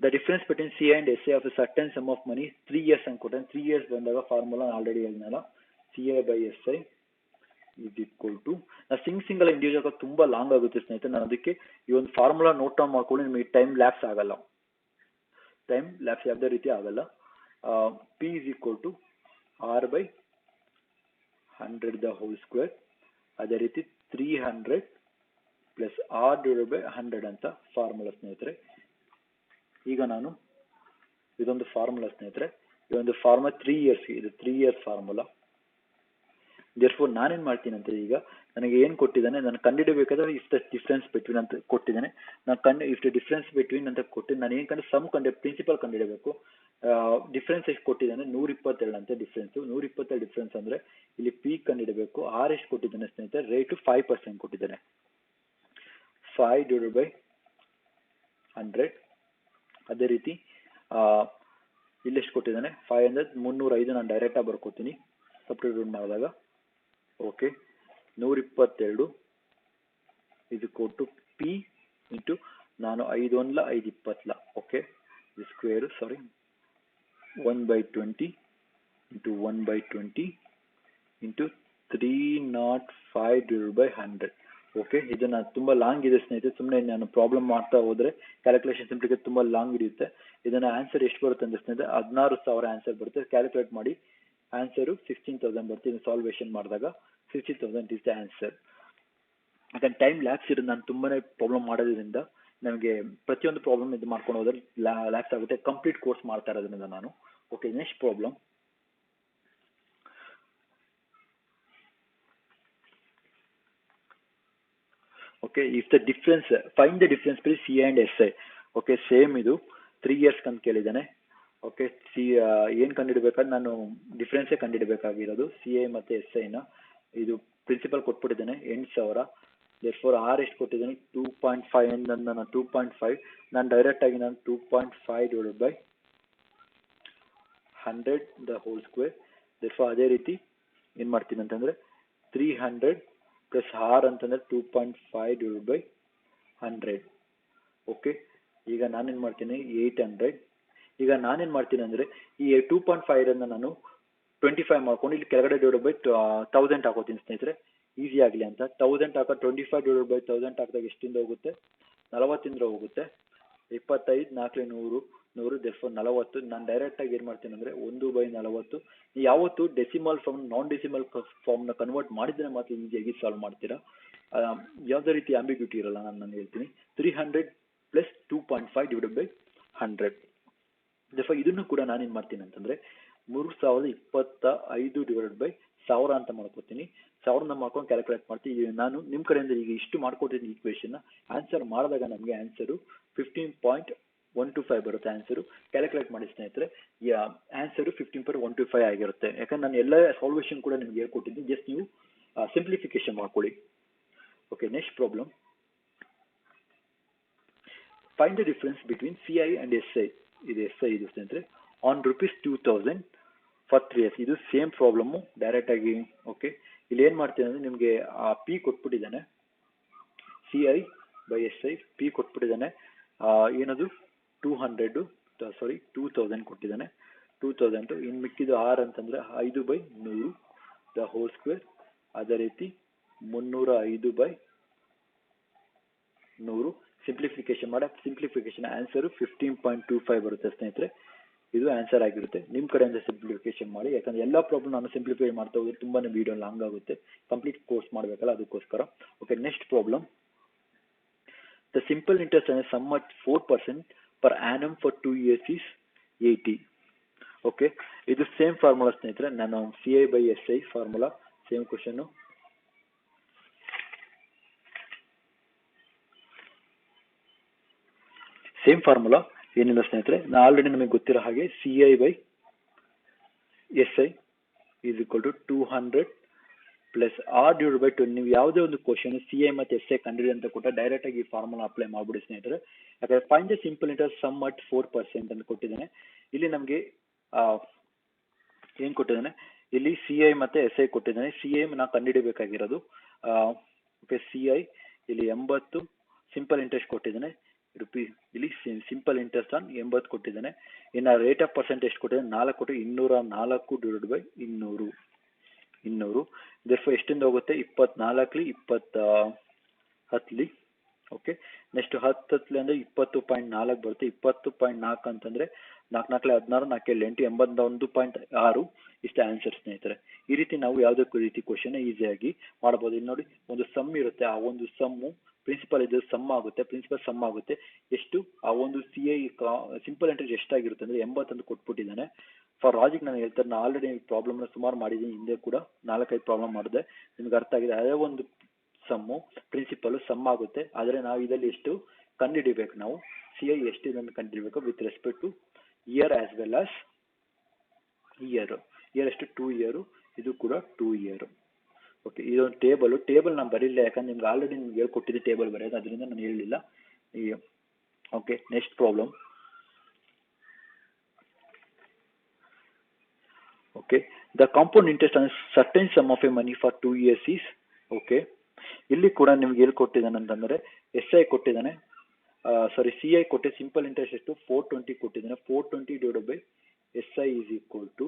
The difference between CI and SI of A certain sum of money 3 years ಅನ್ಕೊಟ್ಟೆ. 3 years ಬಂದಾಗ ಫಾರ್ಮುಲಾ ಆಲ್ರೆಡಿ ಹೇಳಿದ್ನಲ್ಲ, CI/SI = ನಾವು ಸಿಂಗಲ್ ಇಂಡಿವಿಜುವಲ್ ತುಂಬ ಲಾಂಗ್ ಆಗುತ್ತೆ ಸ್ನೇಹಿತರೆ. ನಾನು ಅದಕ್ಕೆ ಈ ಒಂದು ಫಾರ್ಮುಲಾ ನೋಟ್ ಡೌನ್ ಮಾಡ್ಕೊಂಡು ನಿಮಗೆ ಟೈಮ್ ಲ್ಯಾಪ್ಸ್ ಆಗಲ್ಲ. ಯಾವುದೇ ರೀತಿ ಆಗಲ್ಲ. P = R/100 ಅದೇ ರೀತಿ 300 ಪ್ಲಸ್ ಆರ್ ಡಿವೈಡೆಡ್ ಬೈ 100 ಅಂತ ಫಾರ್ಮುಲಾ ಸ್ನೇಹಿತರೆ. ಈಗ ನಾನು ಇದೊಂದು ಫಾರ್ಮುಲಾ ಸ್ನೇಹಿತರೆ, ಇದೊಂದು ಫಾರ್ಮುಲಾ 3 ಇಯರ್ಸ್, ಇದು 3 ಇಯರ್ಸ್ ಫಾರ್ಮುಲಾ. ದೇರ್ಫೋರ್ ನಾನೇನು ಮಾಡ್ತೀನಿ ಅಂತ, ಈಗ ನನಗೆ ಏನು ಕೊಟ್ಟಿದ್ದಾನೆ, ನಾನು ಕಂಡುಹಿಡಬೇಕಾದ್ರೆ ಇಫ್ ದ ಡಿಫ್ರೆನ್ಸ್ ಬಿಟ್ವೀನ್ ಅಂತ ಕೊಟ್ಟಿದ್ದಾನೆ. ನಾನು ಇಫ್ ದ ಡಿಫ್ರೆನ್ಸ್ ಬಿಟ್ವೀನ್ ಅಂತ ಕೊಟ್ಟಿದ್ದು, ನಾನು ಏನು ಸಮ್ ಪ್ರಿನ್ಸಿಪಲ್ ಕಂಡುಹಿಡಬೇಕು. ಡಿಫ್ರೆನ್ಸ್ ಎಷ್ಟು ಕೊಟ್ಟಿದ್ದಾನೆ, 122 ಅಂತ ಡಿಫ್ರೆನ್ಸ್. 122 ಡಿಫ್ರೆನ್ಸ್ ಅಂದರೆ ಇಲ್ಲಿ ಪಿ ಕಂಡುಹಿಡಬೇಕು. ಆರ್ ಎಷ್ಟು ಕೊಟ್ಟಿದ್ದಾನೆ ಸ್ನೇಹಿತರೆ, ರೇಟು 5% ಕೊಟ್ಟಿದ್ದಾನೆ. 5 ಡಿವೈಡೆಡ್ ಬೈ 100. ಅದೇ ರೀತಿ ಇಲ್ಲೆಷ್ಟು ಕೊಟ್ಟಿದ್ದಾನೆ, 5 ಅಂದರೆ 305. ನಾನು ಡೈರೆಕ್ಟಾಗಿ ಬರ್ಕೋತೀನಿ ಸಬ್ಸ್ಟಿಟ್ಯೂಟ್ ಮಾಡಿದಾಗ. ಓಕೆ, 122 ಇದು ಕೊಟ್ಟು ಪಿ ಇಂಟು ನಾನು 5 1 5 20. ಓಕೆ, ಇದು square, sorry, 1/20 into 1/20 into 305 divided by 100. Okay, ಇದನ್ನು ತುಂಬ ಲಾಂಗ್ ಇದೆ ಸ್ನೇಹಿತರೆ. ಸುಮ್ಮನೆ ನಾನು ಪ್ರಾಬ್ಲಮ್ ಮಾಡ್ತಾ ಹೋದರೆ ಕ್ಯಾಲ್ಕುಲೇಷನ್ ಸಿಂಪ್ಲಿಫಿಕೇಷನ್ ತುಂಬ ಲಾಂಗ್ ಹಿಡಿಯುತ್ತೆ. ಇದನ್ನು ಆನ್ಸರ್ ಎಷ್ಟು ಬರುತ್ತೆ ಅಂದರೆ ಸ್ನೇಹಿತರೆ 16,000 ಆನ್ಸರ್ ಬರುತ್ತೆ. ಕ್ಯಾಲ್ಕುಲೇಟ್ ಮಾಡಿ ಆನ್ಸರು 16,000 ಬರುತ್ತೆ. ಇದನ್ನು ಸಾಲ್ವೇಷನ್ ಮಾಡಿದಾಗ 60,000 ಇಸ್ ದ ಆನ್ಸರ್. ಯಾಕಂದ್ರೆ ಟೈಮ್ ಲ್ಯಾಕ್ಸ್ ಇರೋದು, ನಾನು ತುಂಬಾ ಪ್ರಾಬ್ಲಮ್ ಮಾಡೋದ್ರಿಂದ ನಮಗೆ ಪ್ರತಿಯೊಂದು ಪ್ರಾಬ್ಲಮ್ ಇದು ಮಾಡ್ಕೊಂಡು ಹೋದ್ರೆ ಲ್ಯಾಕ್ಸ್ ಆಗುತ್ತೆ. ಕಂಪ್ಲೀಟ್ ಕೋರ್ಸ್ ಮಾಡ್ತಾ ಇರೋದ್ರಿಂದ ನಾನು. Okay, next problem. Okay, if the difference find the difference between C and S I. Okay, same ಇದು 3 ಇಯರ್ಸ್ ಅಂತ ಕೇಳಿದ್ದಾನೆ. ಓಕೆ, ಏನು ಕಂಡುಹಿಡಬೇಕಾದ್ರೆ ನಾನು ಡಿಫ್ರೆನ್ಸೇ ಕಂಡುಹಿಡಬೇಕಾಗಿರೋದು ಸಿ ಐ ಮತ್ತು ಎಸ್ ಐನ. ಇದು ಪ್ರಿನ್ಸಿಪಲ್ ಕೊಟ್ಬಿಟ್ಟಿದ್ದಾನೆ 8,000. ದೇರ್ಫೋರ್ ಆರ್ ಎಷ್ಟು ಕೊಟ್ಟಿದ್ದಾನೆ 2.5 ಅಂತ. ನಾನು 2.5 ನಾನು ಡೈರೆಕ್ಟಾಗಿ ನಾನು 2.5 divided by 100 the whole square. Therefore ಅದೇ ರೀತಿ ಏನು ಮಾಡ್ತೀನಿ ಅಂತಂದರೆ 300 ಪ್ಲಸ್ ಆರ್ ಅಂತಂದರೆ 2.5 ಡಿವೈಡೆಡ್ ಬೈ 100. ಓಕೆ, ಈಗ ನಾನೇನು ಮಾಡ್ತೀನಿ 800. ಈಗ ನಾನೇನು ಮಾಡ್ತೀನಿ ಅಂದರೆ ಈ 2.5 ಅನ್ನು ನಾನು 25 ಮಾಡ್ಕೊಂಡು ಇಲ್ಲಿ ಕೆಳಗಡೆ ಡಿವೈಡ್ ಬೈ 1000 ಹಾಕೋತೀನಿ ಸ್ನೇಹಿತರೆ, ಈಸಿ ಆಗಲಿ ಅಂತ. 1000 ಹಾಕೋ 25 ಡಿವೈಡ್ ಬೈ 1000 ಹಾಕಿದಾಗ ಎಷ್ಟಿಂದ ಹೋಗುತ್ತೆ, 40ಇಂದ ಹೋಗುತ್ತೆ. 25 4 100 100 ದೇರ್ಫೋರ್ 40. ನಾನು ಡೈರೆಕ್ಟಾಗಿ ಏನು ಮಾಡ್ತೀನಿ ಅಂದರೆ 1/40. ಯಾವತ್ತು ಡೆಸಿಮಲ್ ಫಾರ್ಮ್ ನಾನ್ ಡೆಸಿಮಲ್ ಫಾರ್ಮ್ನ ಕನ್ವರ್ಟ್ ಮಾಡಿದ್ರೆ ಮಾತ್ರ ಈಸಿಯಾಗಿ ಸಾಲ್ವ್ ಮಾಡ್ತೀರಾ. ಯಾವುದೇ ರೀತಿ ಆಂಬಿಗ್ಯೂಟಿ ಇರಲ್ಲ. ನಾನು ಹೇಳ್ತೀನಿ 300 ಪ್ಲಸ್ 2.5 ಡಿವೈಡೆಡ್ ಬೈ 100. ದೇರ್ಫೋರ್ ಇದನ್ನು ಕೂಡ ನಾನೇನು ಮಾಡ್ತೀನಿ ಅಂತಂದರೆ 3025 ಡಿವೈಡೆಡ್ ಬೈ 1000 ಅಂತ ಮಾಡ್ಕೋತೀನಿ. 1000 ಮಾಡ್ಕೊಂಡು ಕ್ಯಾಲ್ಕುಲೇಟ್ ಮಾಡ್ತೀನಿ. ನಾನು ನಿಮ್ಮ ಕಡೆಯಿಂದ ಈಗ ಇಷ್ಟು ಮಾಡ್ಕೊಟ್ಟಿದ್ದೀನಿ ಈಕ್ವೇಷನ್ನ. ಆನ್ಸರ್ ಮಾಡಿದಾಗ ನಮಗೆ ಆನ್ಸರು 15.125 ಬರುತ್ತೆ. ಆನ್ಸರು ಕ್ಯಾಲ್ಕುಲೇಟ್ ಮಾಡಿ ಸ್ನೇಹಿತರೆ, ಆನ್ಸರು 15.125 ಆಗಿರುತ್ತೆ. ಯಾಕಂದ್ರೆ ನಾನು ಎಲ್ಲ ಸಾಲ್ವೇಷನ್ ಕೂಡ ನಿಮ್ಗೆ ಹೇಳ್ಕೊಟ್ಟಿದ್ದೀನಿ, ಜಸ್ಟ್ ನೀವು ಸಿಂಪ್ಲಿಫಿಕೇಶನ್ ಮಾಡ್ಕೊಳ್ಳಿ. Okay, next problem. Find the difference between C I and S I. ಇದು ಎಸ್ ಐ ಇದು ಸ್ನೇಹಿತರೆ. On ₹2,000 for 3 years. ಇದು ಸೇಮ್ ಪ್ರಾಬ್ಲಮ್ಮು ಡೈರೆಕ್ಟಾಗಿ. ಓಕೆ, ಇಲ್ಲಿ ಏನು ಮಾಡ್ತೀನಿ ಅಂದರೆ ನಿಮಗೆ ಆ ಪಿ ಕೊಟ್ಬಿಟ್ಟಿದ್ದಾನೆ, C I by S I P ಕೊಟ್ಬಿಟ್ಟಿದ್ದಾನೆ. ಏನದು 2,000 ಕೊಟ್ಟಿದ್ದಾನೆ. 2,000 ಇನ್ನು ಮಿಕ್ಕಿದ್ದು ಆರ್ ಅಂತಂದರೆ 5/100 ದ ಹೋಲ್ ಸ್ಕ್ವೇರ್. ಅದೇ ರೀತಿ 305/100 ಸಿಂಪ್ಲಿಫಿಕೇಶನ್ ಮಾಡಿ. ಸಿಂಪ್ಲಿಫಿಕೇಶನ್ ಆನ್ಸರು 15.25 ಬರುತ್ತೆ ಸ್ನೇಹಿತರೆ. ಇದು ಆನ್ಸರ್ ಆಗಿರುತ್ತೆ. ನಿಮ್ಮ ಕಡೆಯಿಂದ ಸಿಂಪ್ಲಿಫಿಕೇಶನ್ ಮಾಡಿ, ಯಾಕಂದರೆ ಎಲ್ಲ ಪ್ರಾಬ್ಲಮ್ ನಾನು ಸಿಂಪ್ಲಿಫೈ ಮಾಡ್ತಾ ಹೋದ್ರೆ ತುಂಬಾ ವಿಡಿಯೋ ಲಾಂಗ್ ಆಗುತ್ತೆ. ಕಂಪ್ಲೀಟ್ ಕೋರ್ಸ್ ಮಾಡಬೇಕಲ್ಲ, ಅದಕ್ಕೋಸ್ಕರ. Okay, next problem. The simple interest ಅಂದರೆ sum at 4% per annum for 2 years is 80. Okay, ಇದು ಸೇಮ್ ಫಾರ್ಮುಲಾ ಸ್ನೇಹಿತರೆ. ನಾನು C I by S I formula same question. Same formula ಏನಿಲ್ಲ ಸ್ನೇಹಿತರೆ, ಆಲ್ರೆಡಿ ನಮಗೆ ಗೊತ್ತಿರೋ ಹಾಗೆ C I by S I is equal to 200 plus R divide by 20. ನೀವು ಯಾವುದೇ ಒಂದು ಕ್ವಶನ್ ಸಿ ಐ ಮತ್ತು ಎಸ್ ಐ ಕಂಡಿಡಿ ಅಂತ ಕೊಟ್ಟ ಡೈರೆಕ್ಟಾಗಿ ಈ ಫಾರ್ಮುಲಾ ಅಪ್ಲೈ ಮಾಡಿಬಿಡಿ ಸ್ನೇಹಿತರೆ. ಯಾಕಂದರೆ find the simple interest sum at 4% ಅಂತ ಕೊಟ್ಟಿದ್ದಾನೆ. ಇಲ್ಲಿ ನಮಗೆ ಏನು ಕೊಟ್ಟಿದ್ದಾನೆ, ಇಲ್ಲಿ ಸಿ ಐ ಮತ್ತು ಎಸ್ ಐ ಕೊಟ್ಟಿದ್ದಾನೆ. ಸಿ ಐ ನಾವು ಕಂಡುಹಿಡಬೇಕಾಗಿರೋದು. ಓಕೆ, ಸಿ ಐ ಇಲ್ಲಿ 80 ಸಿಂಪಲ್ ಇಂಟ್ರೆಸ್ಟ್ ಕೊಟ್ಟಿದ್ದಾನೆ ರುಪೀಸ್. ಇಲ್ಲಿ ಸಿಂಪಲ್ ಇಂಟ್ರೆಸ್ಟ್ ಆನ್ 80 ಕೊಟ್ಟಿದ್ದಾನೆ. ಇನ್ನು ರೇಟ್ ಆಫ್ ಪರ್ಸೆಂಟ್ ಎಷ್ಟು ಕೊಟ್ಟಿದ್ದಾನೆ, 4 ಕೊಟ್ಟು 204 ಡಿವೈಡ್ ಬೈ 200. ದೇರ್ಫೋರ್ ಎಷ್ಟಿಂದ ಹೋಗುತ್ತೆ, 24 20 ಓಕೆ, ನೆಕ್ಸ್ಟ್ 10 ಅಂದರೆ 20.4 ಬರುತ್ತೆ. 20.4 ಅಂತಂದರೆ 4 16 4 8 81.6 ಇಷ್ಟು ಆನ್ಸರ್ ಸ್ನೇಹಿತರೆ. ಈ ರೀತಿ ನಾವು ಯಾವುದೇ ರೀತಿ ಕ್ವಶನ್ ಈಸಿಯಾಗಿ ಮಾಡ್ಬೋದು. ಇಲ್ಲಿ ನೋಡಿ, ಒಂದು ಸಮ್ ಇರುತ್ತೆ. ಆ ಒಂದು ಸಮ್ಮು ಪ್ರಿನ್ಸಿಪಲ್ ಇದು ಸಮ್ ಆಗುತ್ತೆ, ಪ್ರಿನ್ಸಿಪಲ್ ಸಮ್ ಆಗುತ್ತೆ ಎಷ್ಟು ಆ ಒಂದು ಸಿ ಐ ಸಿಂಪಲ್ ಇಂಟ್ರೆಸ್ಟ್ ಎಷ್ಟಾಗಿರುತ್ತೆ ಅಂದರೆ 80 ಅಂತ ಕೊಟ್ಬಿಟ್ಟಿದ್ದಾನೆ. ಫಾರ್ ಲಾಜಿಕ್ ನಾನು ಹೇಳ್ತಾರೆ, ನಾನು ಆಲ್ರೆಡಿ ಪ್ರಾಬ್ಲಮ್ನ ಸುಮಾರು ಮಾಡಿದ್ದೀನಿ, ಹಿಂದೆ ಕೂಡ 4-5 ಪ್ರಾಬ್ಲಮ್ ಮಾಡಿದೆ, ನಿಮ್ಗೆ ಅರ್ಥ ಆಗಿದೆ. ಅದೇ ಒಂದು ಸಮ್ಮು ಪ್ರಿನ್ಸಿಪಲ್ ಸಮ್ ಆಗುತ್ತೆ, ಆದರೆ ನಾವು ಇದರಲ್ಲಿ ಎಷ್ಟು ಕಂಡುಹಿಡಿಬೇಕು, ನಾವು ಸಿ ಐ ಎಷ್ಟಿದೆ ಅಂತ ಕಂಡುಹಿಡಿಬೇಕು with respect to year as well as year ಎಷ್ಟು 2 ಇಯರು, ಇದು ಕೂಡ 2 ಇಯರು. ಓಕೆ, ಇದೊಂದು ಟೇಬಲ್ ನಾನು ಬರೀಲ್ಲ, ಯಾಕಂದ್ರೆ ನಿಮ್ಗೆ ಆಲ್ರೆಡಿ ನಿಮ್ಗೆ ಹೇಳ್ಕೊಟ್ಟಿದ್ದೆ ಟೇಬಲ್ ಬರೆಯೋದು, ಅದರಿಂದ ನಾನು ಹೇಳಲಿಲ್ಲ. Okay, next problem. Okay, the compound interest on certain sum of a money for 2 years is. Okay, ಇಲ್ಲಿ ಕೂಡ ನಿಮ್ಗೆ ಹೇಳ್ಕೊಟ್ಟಿದ್ದಾನೆ ಅಂತಂದರೆ ಎಸ್ ಐ ಕೊಟ್ಟಿದ್ದಾನೆ, ಸಾರಿ ಸಿ ಐ ಕೊಟ್ಟೆ, ಸಿಂಪಲ್ ಇಂಟ್ರೆಸ್ಟ್ ಎಷ್ಟು 420 ಕೊಟ್ಟಿದ್ದಾನೆ. 420 divided by S I is equal to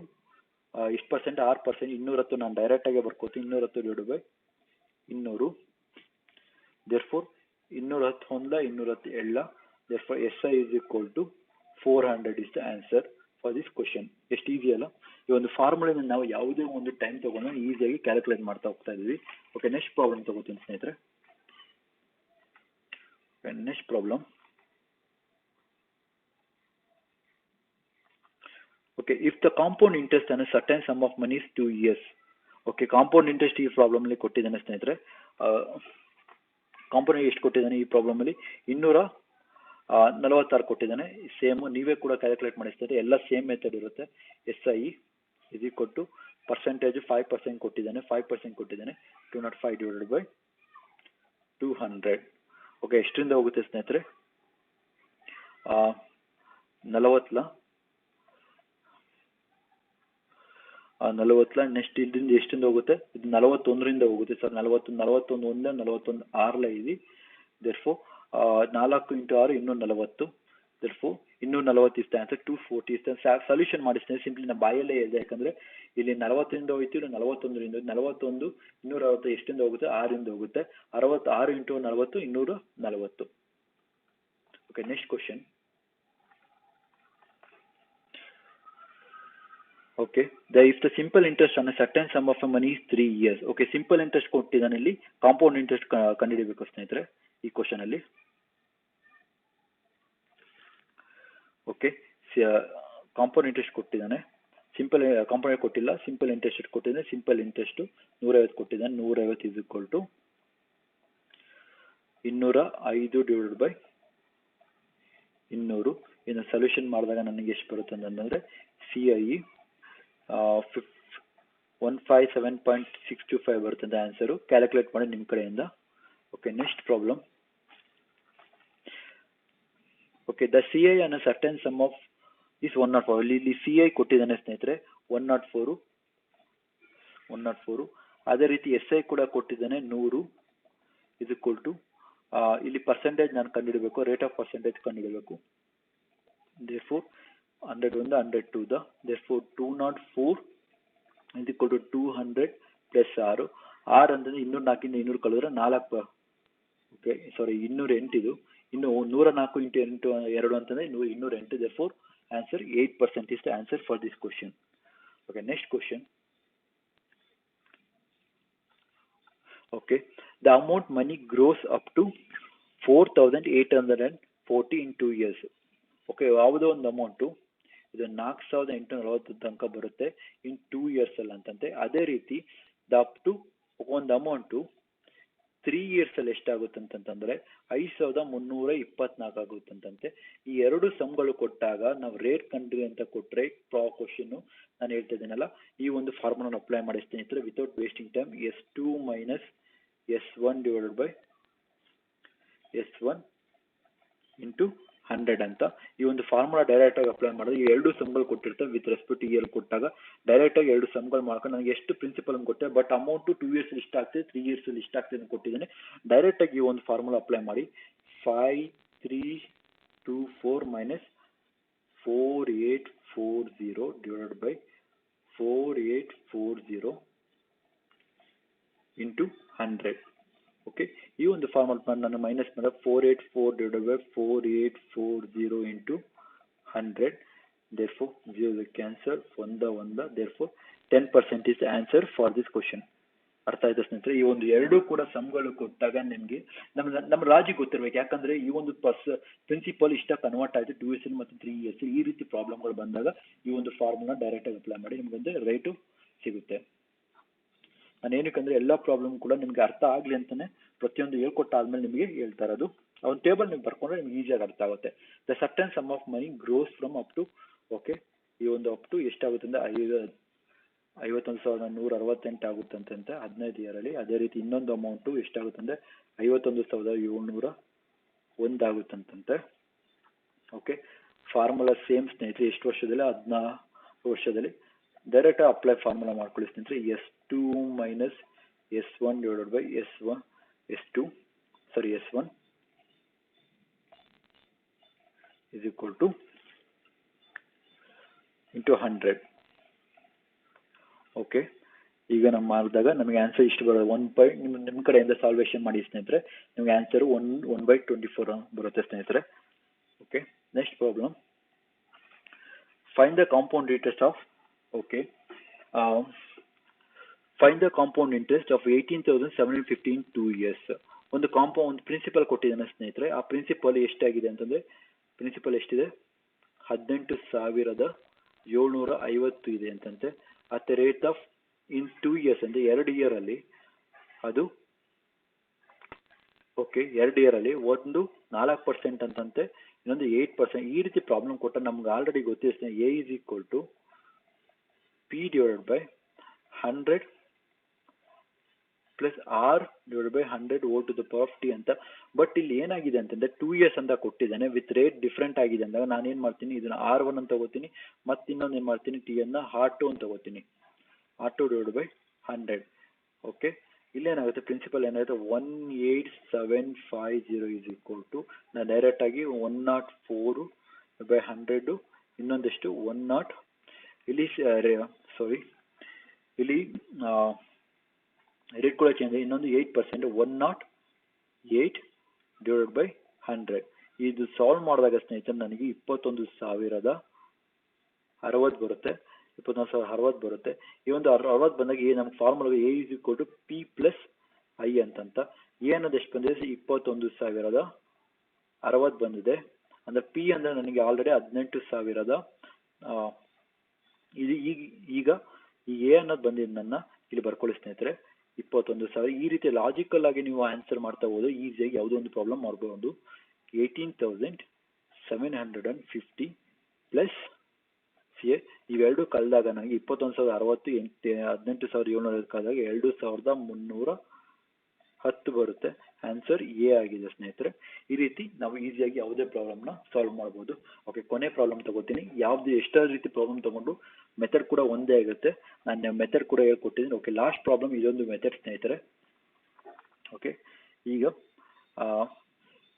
ಇಷ್ಟು ಪರ್ಸೆಂಟ್ 6%, 210 ನಾನು ಡೈರೆಕ್ಟಾಗಿ ಬರ್ಕೋತೀನಿ, 210 ಡಿವೈಡೆಡ್ ಬೈ 200, ದೇರ್ಫೋರ್ 210 ಹೊಂದ 210 ಎಳ್ಳ, therefore S I is equal to 400 is the answer for this question. ಎಷ್ಟು ಈಸಿ ಅಲ್ಲ, ಈ ಒಂದು ಫಾರ್ಮುಲೆನ ನಾವು ಯಾವುದೇ ಒಂದು ಟೈಮ್ ತಗೊಂಡು ಈಸಿಯಾಗಿ ಕ್ಯಾಲ್ಕುಲೇಟ್ ಮಾಡ್ತಾ ಹೋಗ್ತಾ ಇದೀವಿ. ಓಕೆ, ನೆಕ್ಸ್ಟ್ ಪ್ರಾಬ್ಲಮ್ ತಗೋತೀನಿ ಸ್ನೇಹಿತರೆ. Next problem. Okay, if the compound interest ಅನ್ನು certain sum of money is 2 years. Okay, compound interest ಈ ಪ್ರಾಬ್ಲಮ್ ಅಲ್ಲಿ ಕೊಟ್ಟಿದ್ದಾನೆ ಸ್ನೇಹಿತರೆ. ಕಾಂಪೌಂಡ್ ಎಷ್ಟು ಕೊಟ್ಟಿದ್ದಾನೆ ಈ ಪ್ರಾಬ್ಲಮ್ ಅಲ್ಲಿ 246 ಕೊಟ್ಟಿದ್ದಾನೆ. ಸೇಮ್ ನೀವೇ ಕೂಡ ಕ್ಯಾಲ್ಕುಲೇಟ್ ಮಾಡಿ ಸ್ನೇಹಿತರೆ, ಎಲ್ಲ ಸೇಮ್ ಮೆಥಡ್ ಇರುತ್ತೆ. ಎಸ್ ಐ ಇದು ಕೊಟ್ಟು ಪರ್ಸೆಂಟೇಜ್ 5% ಕೊಟ್ಟಿದ್ದಾನೆ, 5% ಕೊಟ್ಟಿದ್ದಾನೆ. 205 ಡಿವೈಡೆಡ್ ಬೈ 200. ಓಕೆ, ಎಷ್ಟರಿಂದ ಹೋಗುತ್ತೆ ಸ್ನೇಹಿತರೆ, 40 ನೆಕ್ಸ್ಟ್ ಇದರಿಂದ ಎಷ್ಟಿಂದ ಹೋಗುತ್ತೆ, ಇದು 41ರಿಂದ ಹೋಗುತ್ತೆ ಸರ್. 41 ಒಂದೇ 41 6 ಇದೆ, ದೇರ್ಫೋ 4 × 6 240, ದೇರ್ಫೋ 240 ಇಷ್ಟ ಆನ್ಸರ್. 240 ಇಷ್ಟ. ಸೊಲ್ಯೂಷನ್ ಮಾಡಿಸ್ತೇನೆ, ಸಿಂಪ್ಲಿ ನಾನು ಬಾಯಲ್ಲೇ ಇದೆ, ಯಾಕಂದ್ರೆ ಇಲ್ಲಿ 40ರಿಂದ ಹೋಯ್ತು, ಇಲ್ಲಿ 41ರಿಂದ 41 260 ಎಷ್ಟಿಂದ ಹೋಗುತ್ತೆ, 6ರಿಂದ ಹೋಗುತ್ತೆ. 66 × 40 240. Okay, next question. Okay, if the simple interest ಅನ್ನ certain sum of money is 3 years. Okay, simple interest ಕೊಟ್ಟಿದ್ದಾನೆ, ಇಲ್ಲಿ ಕಾಂಪೌಂಡ್ ಇಂಟ್ರೆಸ್ಟ್ ಕಂಡುಹಿಡಿಯಬೇಕು ಸ್ನೇಹಿತರೆ ಈ ಕ್ವಶನ್ ಅಲ್ಲಿ. ಓಕೆ, ಕಾಂಪೌಂಡ್ ಇಂಟ್ರೆಸ್ಟ್ ಕೊಟ್ಟಿದ್ದಾನೆ, ಸಿಂಪಲ್ ಕಾಂಪೌಂಡ್ ಕೊಟ್ಟಿಲ್ಲ, ಸಿಂಪಲ್ ಇಂಟ್ರೆಸ್ಟ್ ಕೊಟ್ಟಿದ್ದಾನೆ. ಸಿಂಪಲ್ ಇಂಟ್ರೆಸ್ಟ್ 150 ಕೊಟ್ಟಿದ್ದಾನೆ. 150 is equal to 205 divided by 200. ಇನ್ನು ಸೊಲ್ಯೂಷನ್ ಮಾಡಿದಾಗ ನನಗೆ ಎಷ್ಟು ಬರುತ್ತೆ ಅಂತಂದ್ರೆ ಸಿ ಐ 157.625 ಬರ್ತದೆ ಆನ್ಸರು. ಕ್ಯಾಲ್ಕುಲೇಟ್ ಮಾಡಿ ನಿಮ್ಮ ಕಡೆಯಿಂದ. Okay, next problem. Okay, the C I ಅನ್ನ ಸರ್ಟನ್ ಸಮ್ ಆಫ್ ಇಸ್ 104. ಇಲ್ಲಿ ಸಿ ಐ ಕೊಟ್ಟಿದ್ದಾನೆ ಸ್ನೇಹಿತರೆ 104. ಅದೇ ರೀತಿ ಎಸ್ ಐ ಕೂಡ ಕೊಟ್ಟಿದ್ದಾನೆ 100 ಇಸ್ ಈಕ್ವಲ್ ಟು ಇಲ್ಲಿ ಪರ್ಸೆಂಟೇಜ್ ನಾನು ಕಂಡುಹಿಡಬೇಕು, rate of percentage ಕಂಡುಹಿಡಬೇಕು. therefore 100 1 100 2 the therefore 204 is equal to 200 plus 6 ಅಂದ್ರೆ 204 ಇಂದ 200 ಕಳೆದ್ರೆ 4. ಓಕೆ, ಸಾರಿ 208 ಇದು. ಇನ್ನು 104 × 8 2 ಅಂತಂದ್ರೆ 208. therefore answer 8% is the answer for this question. Okay, next question. Okay, the amount money grows up to 4,840 in 2 years. Okay, ಯಾವುದೋ ಒಂದು amount ಇದು 4,840 ತನಕ ಬರುತ್ತೆ ಇನ್ 2 years ಅಲ್ಲಿ ಅಂತಂತೆ. ಅದೇ ರೀತಿ ಅಪ್ ಟು ಒಂದು ಅಮೌಂಟು 3 years ಅಲ್ಲಿ ಎಷ್ಟಾಗುತ್ತೆ ಅಂತಂತಂದ್ರೆ 5,324 ಆಗುತ್ತಂತೆ. ಈ ಎರಡು ಸಮ್ಗಳು ಕೊಟ್ಟಾಗ ನಾವು ರೇಟ್ ಕಂಡ್ರಿ ಅಂತ ಕೊಟ್ರೆ ಕ್ವಶನ್ ನಾನು ಹೇಳ್ತಾ ಇದ್ದೀನಲ್ಲ, ಈ ಒಂದು ಫಾರ್ಮುಲಾ ಅಪ್ಲೈ ಮಾಡಿ ಸ್ನೇಹಿತರೆ without wasting time. S2 minus S1 divided by S1 into 100 ಅಂತ ಈ ಒಂದು ಫಾರ್ಮುಲಾ ಡೈರೆಕ್ಟ್ ಆಗಿ ಅಪ್ಲೈ ಮಾಡಿದ್ರೆ ಈ ಎರಡು ಸಮ್ಗಳು ಕೊಟ್ಟಿರ್ತವೆ ವಿತ್ ರೆಸ್ಪೆಕ್ಟ್ ಇಯರ್ ಕೊಟ್ಟಾಗ ಡೈರೆಕ್ಟ್ ಆಗಿ ಎರಡು ಸಮ್ಗಳು ಮಾಡ್ಕೊಂಡು ನನಗೆ ಎಷ್ಟು ಪ್ರಿನ್ಸಿಪಲ್ ಅಂತ ಕೊಟ್ಟೆ, ಬಟ್ ಅಮೌಂಟ್ 2 years ಅಲ್ಲಿ ಇಷ್ಟ ಆಗ್ತದೆ, 3 years ಅಲ್ಲಿ ಇಷ್ಟ ಆಗ್ತದೆ ಅಂತ ಕೊಟ್ಟಿದ್ದೇನೆ. ಡೈರೆಕ್ಟ್ ಆಗಿ ಈ ಒಂದು ಫಾರ್ಮುಲಾ ಅಪ್ಲೈ ಮಾಡಿ 5324 minus 4840 divided by 4840 into 100. Okay, ಈ ಒಂದು ಫಾರ್ಮುಲಾ ನಾನು ಮೈನಸ್ ಮಾಡಿದ್ರೆ 484 divided by 4840 into 100. therefore 0 cancel 1 therefore 10% is the answer for this question. ಅರ್ಥ ಆಯ್ತು ಸ್ನೇಹಿತರೆ. ಈ ಒಂದು ಎರಡೂ ಕೂಡ ಸಮ್ಗಳು ಕೊಟ್ಟಾಗ ನಿಮಗೆ ನಮ್ಮ ಲಾಜಿಕ್ ಗೊತ್ತಿರ್ಬೇಕು. ಯಾಕಂದ್ರೆ ಈ ಒಂದು ಪ್ರಿನ್ಸಿಪಲ್ ಇಷ್ಟ ಕನ್ವರ್ಟ್ ಆಯ್ತು 2 years ಮತ್ತು 3 years ಈ ರೀತಿ ಪ್ರಾಬ್ಲಮ್ಗಳು ಬಂದಾಗ ಈ ಒಂದು ಫಾರ್ಮುಲಾ ಡೈರೆಕ್ಟ್ ಆಗಿ ಅಪ್ಲೈ ಮಾಡಿ ನಿಮ್ಗೊಂದು ರೈಟು ಸಿಗುತ್ತೆ. ನಾನು ಏನಕ್ಕಂದ್ರೆ ಎಲ್ಲ ಪ್ರಾಬ್ಲಮ್ ಕೂಡ ನಿಮ್ಗೆ ಅರ್ಥ ಆಗ್ಲಿ ಅಂತಾನೆ ಪ್ರತಿಯೊಂದು ಹೇಳ್ಕೊಟ್ಟಾದ್ಮೇಲೆ ನಿಮಗೆ ಹೇಳ್ತಾ ಇರೋದು. ಆ ಒಂದು ಟೇಬಲ್ ನೀವು ಬರ್ಕೊಂಡ್ರೆ ನಿಮ್ಗೆ ಈಸಿಯಾಗಿ ಅರ್ಥ ಆಗುತ್ತೆ. The certain sum of money grows from up to, okay, ಈ ಒಂದು ಅಪ್ ಟು ಎಷ್ಟಾಗುತ್ತೆ ಅಂದ್ರೆ 51,168 ಆಗುತ್ತಂತೆ 15 ಇಯರಲ್ಲಿ. ಅದೇ ರೀತಿ ಇನ್ನೊಂದು ಅಮೌಂಟು ಎಷ್ಟಾಗುತ್ತೆ ಅಂದ್ರೆ 51,701 ಆಗುತ್ತಂತೆ. ಓಕೆ, ಫಾರ್ಮುಲಾ ಸೇಮ್ ಸ್ನೇಹಿತರೆ. ಎಷ್ಟು ವರ್ಷದಲ್ಲಿ? 16 ವರ್ಷದಲ್ಲಿ. ಡೈರೆಕ್ಟ್ ಅಪ್ಲೈ ಫಾರ್ಮುಲಾ ಮಾಡ್ಕೊಳ್ಳಿ ಸ್ನೇಹಿತರೆ. S2 minus S1 divided by S1 is equal to into 100. Okay, ಈಗ ನಾವು ಮಾಡಿದಾಗ ನಮಗೆ ಆನ್ಸರ್ ಇಷ್ಟು ಬರೋದು. ನಿಮ್ಮ ಕಡೆಯಿಂದ ಸಾಲ್ವೇಷನ್ ಮಾಡಿ ಸ್ನೇಹಿತರೆ, ನಿಮಗೆ ಆನ್ಸರ್ 1/24 ಬರುತ್ತೆ ಸ್ನೇಹಿತರೆ. Okay, next problem. Find the compound interest of, okay, find the compound interest of 18,715 2 years. ಒಂದು ಪ್ರಿನ್ಸಿಪಲ್ ಕೊಟ್ಟಿದ್ದಾನೆ ಸ್ನೇಹಿತರೆ. ಆ ಪ್ರಿನ್ಸಿಪಲ್ ಎಷ್ಟಾಗಿದೆ ಅಂತಂದ್ರೆ, ಪ್ರಿನ್ಸಿಪಲ್ ಎಷ್ಟಿದೆ? 18,750 ಇದೆ ಅಂತಂತೆ. At the rate of in 2 years ಅಂದ್ರೆ 2 ಇಯರ್ ಅಲ್ಲಿ ಅದು, ಓಕೆ, 2 ಇಯರ್ ಅಲ್ಲಿ ಒಂದು 4% ಅಂತಂತೆ, ಇನ್ನೊಂದು 8%. ಈ ರೀತಿ ಪ್ರಾಬ್ಲಮ್ ಕೊಟ್ಟ ನಮ್ಗೆ ಆಲ್ರೆಡಿ ಗೊತ್ತಿದೆ A is equal to P divided by 100 plus R divided by 100 whole to the power of T ಅಂತ. ಬಟ್ ಇಲ್ಲಿ ಏನಾಗಿದೆ ಅಂತಂದ್ರೆ 2 years ಅಂತ ಕೊಟ್ಟಿದ್ದಾನೆ, ವಿತ್ ರೇಟ್ ಡಿಫ್ರೆಂಟ್ ಆಗಿದೆ ಅಂದಾಗ ನಾನು ಏನ್ ಮಾಡ್ತೀನಿ, ಇದನ್ನ R1 ಅಂತ ತಗೋತೀನಿ, ಮತ್ತೆ ಇನ್ನೊಂದು ಏನ್ ಮಾಡ್ತೀನಿ, T ಅನ್ನ R2 ಅಂತ ತಗೋತೀನಿ, R2 divided by 100. ಓಕೆ, ಇಲ್ಲೇನಾಗುತ್ತೆ, ಪ್ರಿನ್ಸಿಪಲ್ ಏನಾಗುತ್ತೆ 18750 is equal to, ನಾನು ಡೈರೆಕ್ಟ್ ಆಗಿ 104/100 ಇನ್ನೊಂದೆಷ್ಟು 10, ಇಲ್ಲಿ ಸಾರಿ ಇಲ್ಲಿ ರೇಟ್ ಕೂಡ ಚೇಂಜ್, ಇನ್ನೊಂದು 8%, 108 ಡಿವೈಡೆಡ್ ಬೈ 100. ಇದು ಸಾಲ್ವ್ ಮಾಡಿದಾಗ ಸ್ನೇಹಿತರೆ ನನಗೆ 21,060 ಬರುತ್ತೆ. 21,060 ಬರುತ್ತೆ. ಈ ಒಂದು 60 ಬಂದಾಗ ನಮ್ಮ formula A is equal to P plus I ಅಂತ. A ಅನ್ನೋದು ಎಷ್ಟು ಬಂದಿದೆ? 21,060 ಬಂದಿದೆ. ಅಂದ್ರೆ P ಅಂದ್ರೆ ನನಗೆ ಆಲ್ರೆಡಿ 18,000. ಈಗ ಈ A ಅನ್ನೋದು ಬಂದಿದ್ದು ನನ್ನ ಇಲ್ಲಿ ಬರ್ಕೊಳ್ಳಿ ಸ್ನೇಹಿತರೆ, 21,000. ಈ ರೀತಿ ಲಾಜಿಕಲ್ ಆಗಿ ನೀವು ಆನ್ಸರ್ ಮಾಡ್ತಾ ಹೋದ್ರೆ ಈಸಿಯಾಗಿ ಯಾವುದೋ ಒಂದು ಪ್ರಾಬ್ಲಮ್ ಮಾಡ್ಬೋದು. 18,750 ಪ್ಲಸ್ ಇವೆರಡು ಕಳೆದಾಗ ನನಗೆ 21,060, 18,700 ಕಳೆದಾಗ 2,310 ಬರುತ್ತೆ. ಆನ್ಸರ್ ಎ ಆಗಿದೆ ಸ್ನೇಹಿತರೆ. ಈ ರೀತಿ ನಾವು ಈಸಿಯಾಗಿ ಯಾವುದೇ ಪ್ರಾಬ್ಲಮ್ನ ಸಾಲ್ವ್ ಮಾಡ್ಬೋದು. ಓಕೆ, ಕೊನೆ ಪ್ರಾಬ್ಲಮ್ ತಗೋತೀನಿ. ಯಾವ್ದು ಎಷ್ಟೋ ರೀತಿ ಪ್ರಾಬ್ಲಮ್ ತಗೊಂಡು ಮೆಥಡ್ ಕೂಡ ಒಂದೇ ಆಗುತ್ತೆ. ನಾನು ಮೆಥಡ್ ಕೂಡ ಹೇಳ್ಕೊಟ್ಟಿದ್ದೀನಿ. ಓಕೆ, ಲಾಸ್ಟ್ ಪ್ರಾಬ್ಲಮ್ ಇದೊಂದು ಮೆಥಡ್ ಸ್ನೇಹಿತರೆ. ಓಕೆ, ಈಗ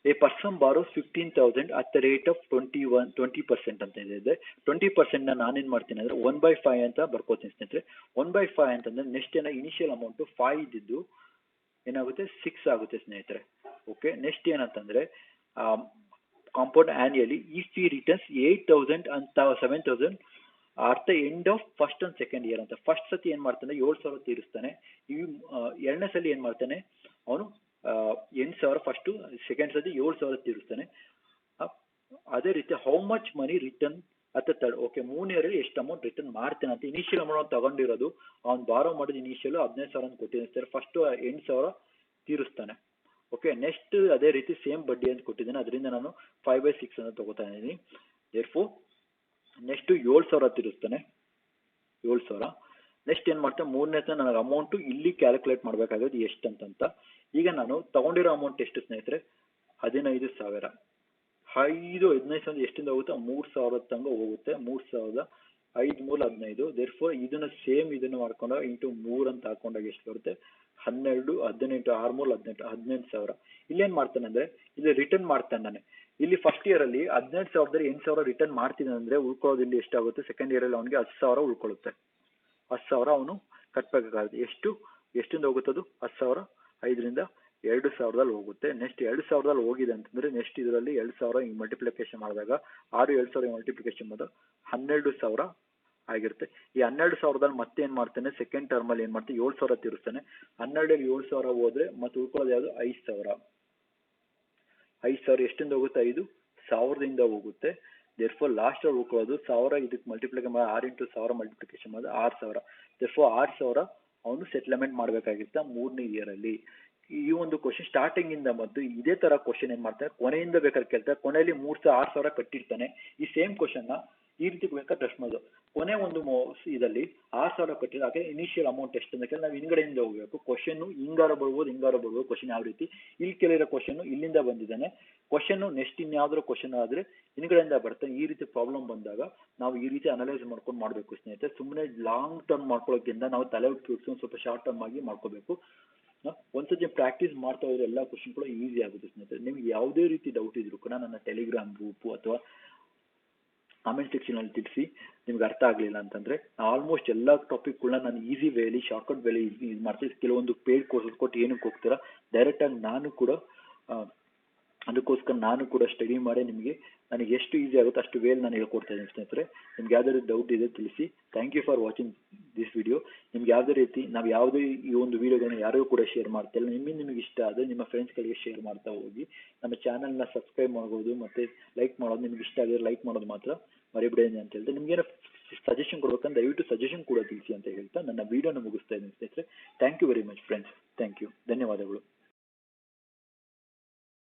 a person borrows 15,000 at the rate of 20% ಅಂತ ಇದೆ. 20% ನಾನೇನ್ ಮಾಡ್ತೀನಿ ಅಂದ್ರೆ 1/5 ಅಂತ ಬರ್ಕೋತೀನಿ ಸ್ನೇಹಿತರೆ. 1/5 ಅಂತಂದ್ರೆ ನೆಕ್ಸ್ಟ್ ಏನೋ ಇನಿಷಿಯಲ್ ಅಮೌಂಟ್ 5 ಇದ್ದಿದ್ದು ಏನಾಗುತ್ತೆ 6 ಆಗುತ್ತೆ ಸ್ನೇಹಿತರೆ. ಓಕೆ, ನೆಕ್ಸ್ಟ್ ಏನಂತಂದ್ರೆ ಕಾಂಪೌಂಡ್ ಆನ್ಯುಯಲಿ ಇಫ್ ಈ ರಿಟರ್ನ್ಸ್ 8,000 ಅಂತ 7,000 at the end of first and second year ಅಂತ. ಫಸ್ಟ್ ಸತಿ ಏನ್ ಮಾಡ್ತಾನೆ 7,000 ತೀರಿಸ್ತಾನೆ. ಈ ಎರಡನೇ ಸಲ ಏನ್ ಮಾಡ್ತಾನೆ ಅವನು 8,000 ಫಸ್ಟ್, ಸೆಕೆಂಡ್ ಸತಿ 7,000 ತೀರಿಸ್ತಾನೆ. ಅದೇ ರೀತಿ how much money return at third. Okay, 3 ಇಯರಲ್ಲಿ ಎಷ್ಟು ಅಮೌಂಟ್ ರಿಟರ್ನ್ ಮಾಡ್ತಾನೆ ಅಂತ. ಇನಿಷಿಯಲ್ ಅಮೌಂಟ್ ತಗೊಂಡಿರೋದು ಅವ್ನು ಬಾರೋ ಮಾಡಿದ ಇನಿಷಿಯಲ್ 15,000 ಅಂತ ಕೊಟ್ಟಿರ್ತಾರೆ. ಫಸ್ಟ್ 8,000 ತೀರಿಸ್ತಾನೆ. ಓಕೆ, ನೆಕ್ಸ್ಟ್ ಅದೇ ರೀತಿ ಸೇಮ್ ಬಡ್ಡಿ ಅಂತ ಕೊಟ್ಟಿದ್ದಾನೆ, ಅದರಿಂದ ನಾನು 5/6 ಅಂತ ತಗೋತಾ ಇದ್ದೀನಿ. Therefore next 7,000 ತೀರಿಸ್ತಾನೆ, 7,000. ನೆಕ್ಸ್ಟ್ ಏನ್ ಮಾಡ್ತಾನೆ, ಮೂರನೇ ನನಗೆ ಅಮೌಂಟ್ ಇಲ್ಲಿ ಕ್ಯಾಲ್ಕುಲೇಟ್ ಮಾಡಬೇಕಾಗೋದು ಎಷ್ಟು ಅಂತಂತ. ಈಗ ನಾನು ತಗೊಂಡಿರೋ ಅಮೌಂಟ್ ಎಷ್ಟು ಸ್ನೇಹಿತರೆ 15,000. 15,000 ಎಷ್ಟಿಂದ ಹೋಗುತ್ತೆ 3,000 ತನಕ ಹೋಗುತ್ತೆ. 3,000 5 3 15. ದೇರ್ಫೋರ್ ಇದನ್ನ ಸೇಮ್ ಇದನ್ನ ಮಾಡ್ಕೊಂಡಾಗ ಇಂಟು 3 ಅಂತ ಹಾಕೊಂಡಾಗ ಎಷ್ಟು ಬರುತ್ತೆ 12 18 6 3 18 18,000. ಇಲ್ಲೇನ್ ಮಾಡ್ತಾನೆ ಅಂದ್ರೆ ಇಲ್ಲಿ ರಿಟರ್ನ್ ಮಾಡ್ತಾನೆ ನಾನು. ಇಲ್ಲಿ ಫಸ್ಟ್ ಇಯರ್ ಅಲ್ಲಿ 18,000 8,000 ರಿಟರ್ನ್ ಮಾಡ್ತೀನಿ ಅಂದ್ರೆ ಉಳ್ಕೊಳ್ಳೋದು ಇಲ್ಲಿ ಎಷ್ಟಾಗುತ್ತೆ, ಸೆಕೆಂಡ್ ಇಯರ್ ಅಲ್ಲಿ ಅವನಿಗೆ 10,000 ಉಳ್ಕೊಳ್ಳುತ್ತೆ. 10,000 ಅವನು ಕಟ್ಬೇಕಾಗುತ್ತೆ. ಎಷ್ಟಿಂದ ಹೋಗುತ್ತದು 10,000 5ರಿಂದ 2,000 ಹೋಗುತ್ತೆ. ನೆಕ್ಸ್ಟ್ 2,000 ಹೋಗಿದೆ ಅಂತಂದ್ರೆ ನೆಕ್ಸ್ಟ್ ಇದರಲ್ಲಿ 2,000 ಮಲ್ಟಿಪ್ಲಿಕೇಶನ್ ಮಾಡಿದಾಗ 6 2,000 ಮಲ್ಟಿಪ್ಲಿಕೇಶನ್ ಮಾಡಿದಾಗ 12,000 ಆಗಿರುತ್ತೆ. ಈ 12,000ದಲ್ಲಿ ಮತ್ತೆ ಏನು ಮಾಡ್ತಾನೆ, ಸೆಕೆಂಡ್ ಟರ್ಮಲ್ಲಿ ಏನು ಮಾಡ್ತಾನೆ, 7,000 ತೀರಿಸ್ತಾನೆ. 12ರಲ್ಲಿ 7,000 ಹೋದರೆ ಮತ್ತೆ ಉಳ್ಕೊಳ್ಳೋದು ಯಾವುದು, 5,000. 5,000 ಎಷ್ಟಿಂದ ಹೋಗುತ್ತೆ, 5,000ದಿಂದ ಹೋಗುತ್ತೆ. ದೇರ್ಫೋರ್ ಲಾಸ್ಟ್ ಅಲ್ಲಿ ಉಳ್ಕೊಳ್ಳೋದು 1,000, ಇದಕ್ಕೆ ಮಲ್ಟಿಪ್ಲಿಕೇಶನ್ ಮಾಡಿ 6 ಇಂಟು 1,000 ಮಲ್ಟಿಪ್ಲಿಕೇಶನ್ ಮಾಡಿ 6,000. ದೇರ್ಫೋರ್ 6,000 ಅವನು ಸೆಟ್ಲ್ಮೆಂಟ್ ಮಾಡಬೇಕಾಗಿತ್ತ 3ನೇ ಇಯರಲ್ಲಿ. ಈ ಒಂದು ಕ್ವಶನ್ ಸ್ಟಾರ್ಟಿಂಗ್ ಇಂದ ಮತ್ತು ಇದೇ ತರ ಕ್ವಶನ್ ಏನ್ ಮಾಡ್ತಾರೆ, ಕೊನೆಯಿಂದ ಬೇಕಾದ್ರೆ ಕೇಳ್ತಾರೆ. ಕೊನೆಯಲ್ಲಿ 6,000 ಕಟ್ಟಿರ್ತಾನೆ. ಈ ಸೇಮ್ ಕ್ವಶನ್ ನ ಈ ರೀತಿ ಬೇಕಾದ್ರೆ ಟೆಸ್ಟ್ ಮಾಡೋದು. ಕೊನೆ ಒಂದು ಇದರಲ್ಲಿ 6,000 ಕಟ್ಟಿದ್ರೆ ಹಾಗೆ ಇನಿಷಿಯಲ್ ಅಮೌಂಟ್ ಎಷ್ಟು ಅಂತ ಕೇಳಿ ನಾವು ಹಿಂಗಡೆಯಿಂದ ಹೋಗ್ಬೇಕು. ಕ್ವಶನ್ ಹಿಂಗಾರ ಬರ್ಬೋದು ಕ್ವಶನ್ ಯಾವ ರೀತಿ. ಇಲ್ಲಿ ಕೇಳಿರೋ ಕ್ವಶನ್ ಇಲ್ಲಿಂದ ಬಂದಿದ್ದಾನೆ. ಕ್ವಶನ್ ನೆಕ್ಸ್ಟ್ ಇನ್ಯಾವ್ದಾದ್ರು ಕ್ವಶನ್ ಆದ್ರೆ ಹಿಂಗಡೆಯಿಂದ ಬರುತ್ತೆ. ಈ ರೀತಿ ಪ್ರಾಬ್ಲಮ್ ಬಂದಾಗ ನಾವು ಈ ರೀತಿ ಅನಲೈಸ್ ಮಾಡ್ಕೊಂಡು ಮಾಡಬೇಕು ಸ್ನೇಹಿತರೆ. ಸುಮ್ಮನೆ ಲಾಂಗ್ ಟರ್ಮ್ ಮಾಡ್ಕೊಳ್ಳೋಕ್ಕಿಂತ ನಾವು ತಲೆ ಉಪಯೋಗಿಸಿ ಸ್ವಲ್ಪ ಶಾರ್ಟ್ ಟರ್ಮ್ ಆಗಿ ಮಾಡ್ಕೋಬೇಕು. ಒಂದ್ಸತಿ ಪ್ರಾಕ್ಟೀಸ್ ಮಾಡ್ತಾ ಹೋದ್ರೆ ಎಲ್ಲ ಕ್ವಶನ್ ಕೂಡ ಈಸಿ ಆಗುತ್ತೆ ಸ್ನೇಹಿತರೆ. ನಿಮ್ಗೆ ಯಾವುದೇ ರೀತಿ ಡೌಟ್ ಇದ್ರು ಕೂಡ ನನ್ನ ಟೆಲಿಗ್ರಾಮ್ ಗ್ರೂಪು ಅಥವಾ ಕಾಮೆಂಟ್ ಸೆಕ್ಷನ್ ಅಲ್ಲಿ ತಿಳಿಸಿ. ನಿಮ್ಗೆ ಅರ್ಥ ಆಗಲಿಲ್ಲ ಅಂತಂದ್ರೆ ಆಲ್ಮೋಸ್ಟ್ ಎಲ್ಲ ಟಾಪಿಕ್ಗಳನ್ನ ನಾನು ಈಸಿ ವೇಲಿ, ಶಾರ್ಟ್ಕಟ್ ವೇಲಿ ಇದು ಮಾಡ್ತೀನಿ. ಕೆಲವೊಂದು ಪೇಡ್ ಕೋರ್ಸಸ್ ಕೊಟ್ಟು ಏನಕ್ಕೆ ಹೋಗ್ತೀರಾ, ಡೈರೆಕ್ಟಾಗಿ ಅದಕ್ಕೋಸ್ಕರ ನಾನು ಕೂಡ ಸ್ಟಡಿ ಮಾಡಿ ನಿಮಗೆ ನನಗೆ ಎಷ್ಟು ಈಸಿ ಆಗುತ್ತೆ ಅಷ್ಟು ವೇಲ್ ನಾನು ಹೇಳ್ಕೊಡ್ತಾ ಇದ್ದೀನಿ ಸ್ನೇಹಿತರೆ. ನಿಮ್ಗೆ ಯಾವುದೇ ಡೌಟ್ ಇದೆ ತಿಳಿಸಿ. Thank you for watching this video. ನಿಮ್ಗೆ ಯಾವುದೇ ರೀತಿ ನಾವು ಯಾವುದೇ ಈ ಒಂದು ವಿಡಿಯೋಗಳನ್ನ ಯಾರಿಗೂ ಕೂಡ ಶೇರ್ ಮಾಡ್ತಾ ಇಲ್ಲ. ನಿಮಗೆ ಇಷ್ಟ ಆದರೆ ನಿಮ್ಮ ಫ್ರೆಂಡ್ಸ್ಗಳಿಗೆ ಶೇರ್ ಮಾಡ್ತಾ ಹೋಗಿ. ನಮ್ಮ ಚಾನಲ್ನ ಸಬ್ಸ್ಕ್ರೈಬ್ ಮಾಡ್ಬೋದು ಮತ್ತು ಲೈಕ್ ಮಾಡೋದು, ನಿಮ್ಗೆ ಇಷ್ಟ ಆಗಿದ್ರೆ ಲೈಕ್ ಮಾಡೋದು ಮಾತ್ರ ಮರಿಬೇಡಿ ಅಂತ ಹೇಳ್ತಾ, ನಿಮ್ಗೇನೋ ಸಜೆಷನ್ ಕೊಡ್ಬೇಕಂದ್ರೆ ದಯವಿಟ್ಟು ಸಜೆಷನ್ ಕೂಡ ತಿಳಿಸಿ ಅಂತ ಹೇಳ್ತಾ ನನ್ನ ವಿಡಿಯೋನ ಮುಗಿಸ್ತಾ ಇದ್ದೀನಿ ಸ್ನೇಹಿತರೆ. Thank you very much friends. Thank you, ಧನ್ಯವಾದಗಳು.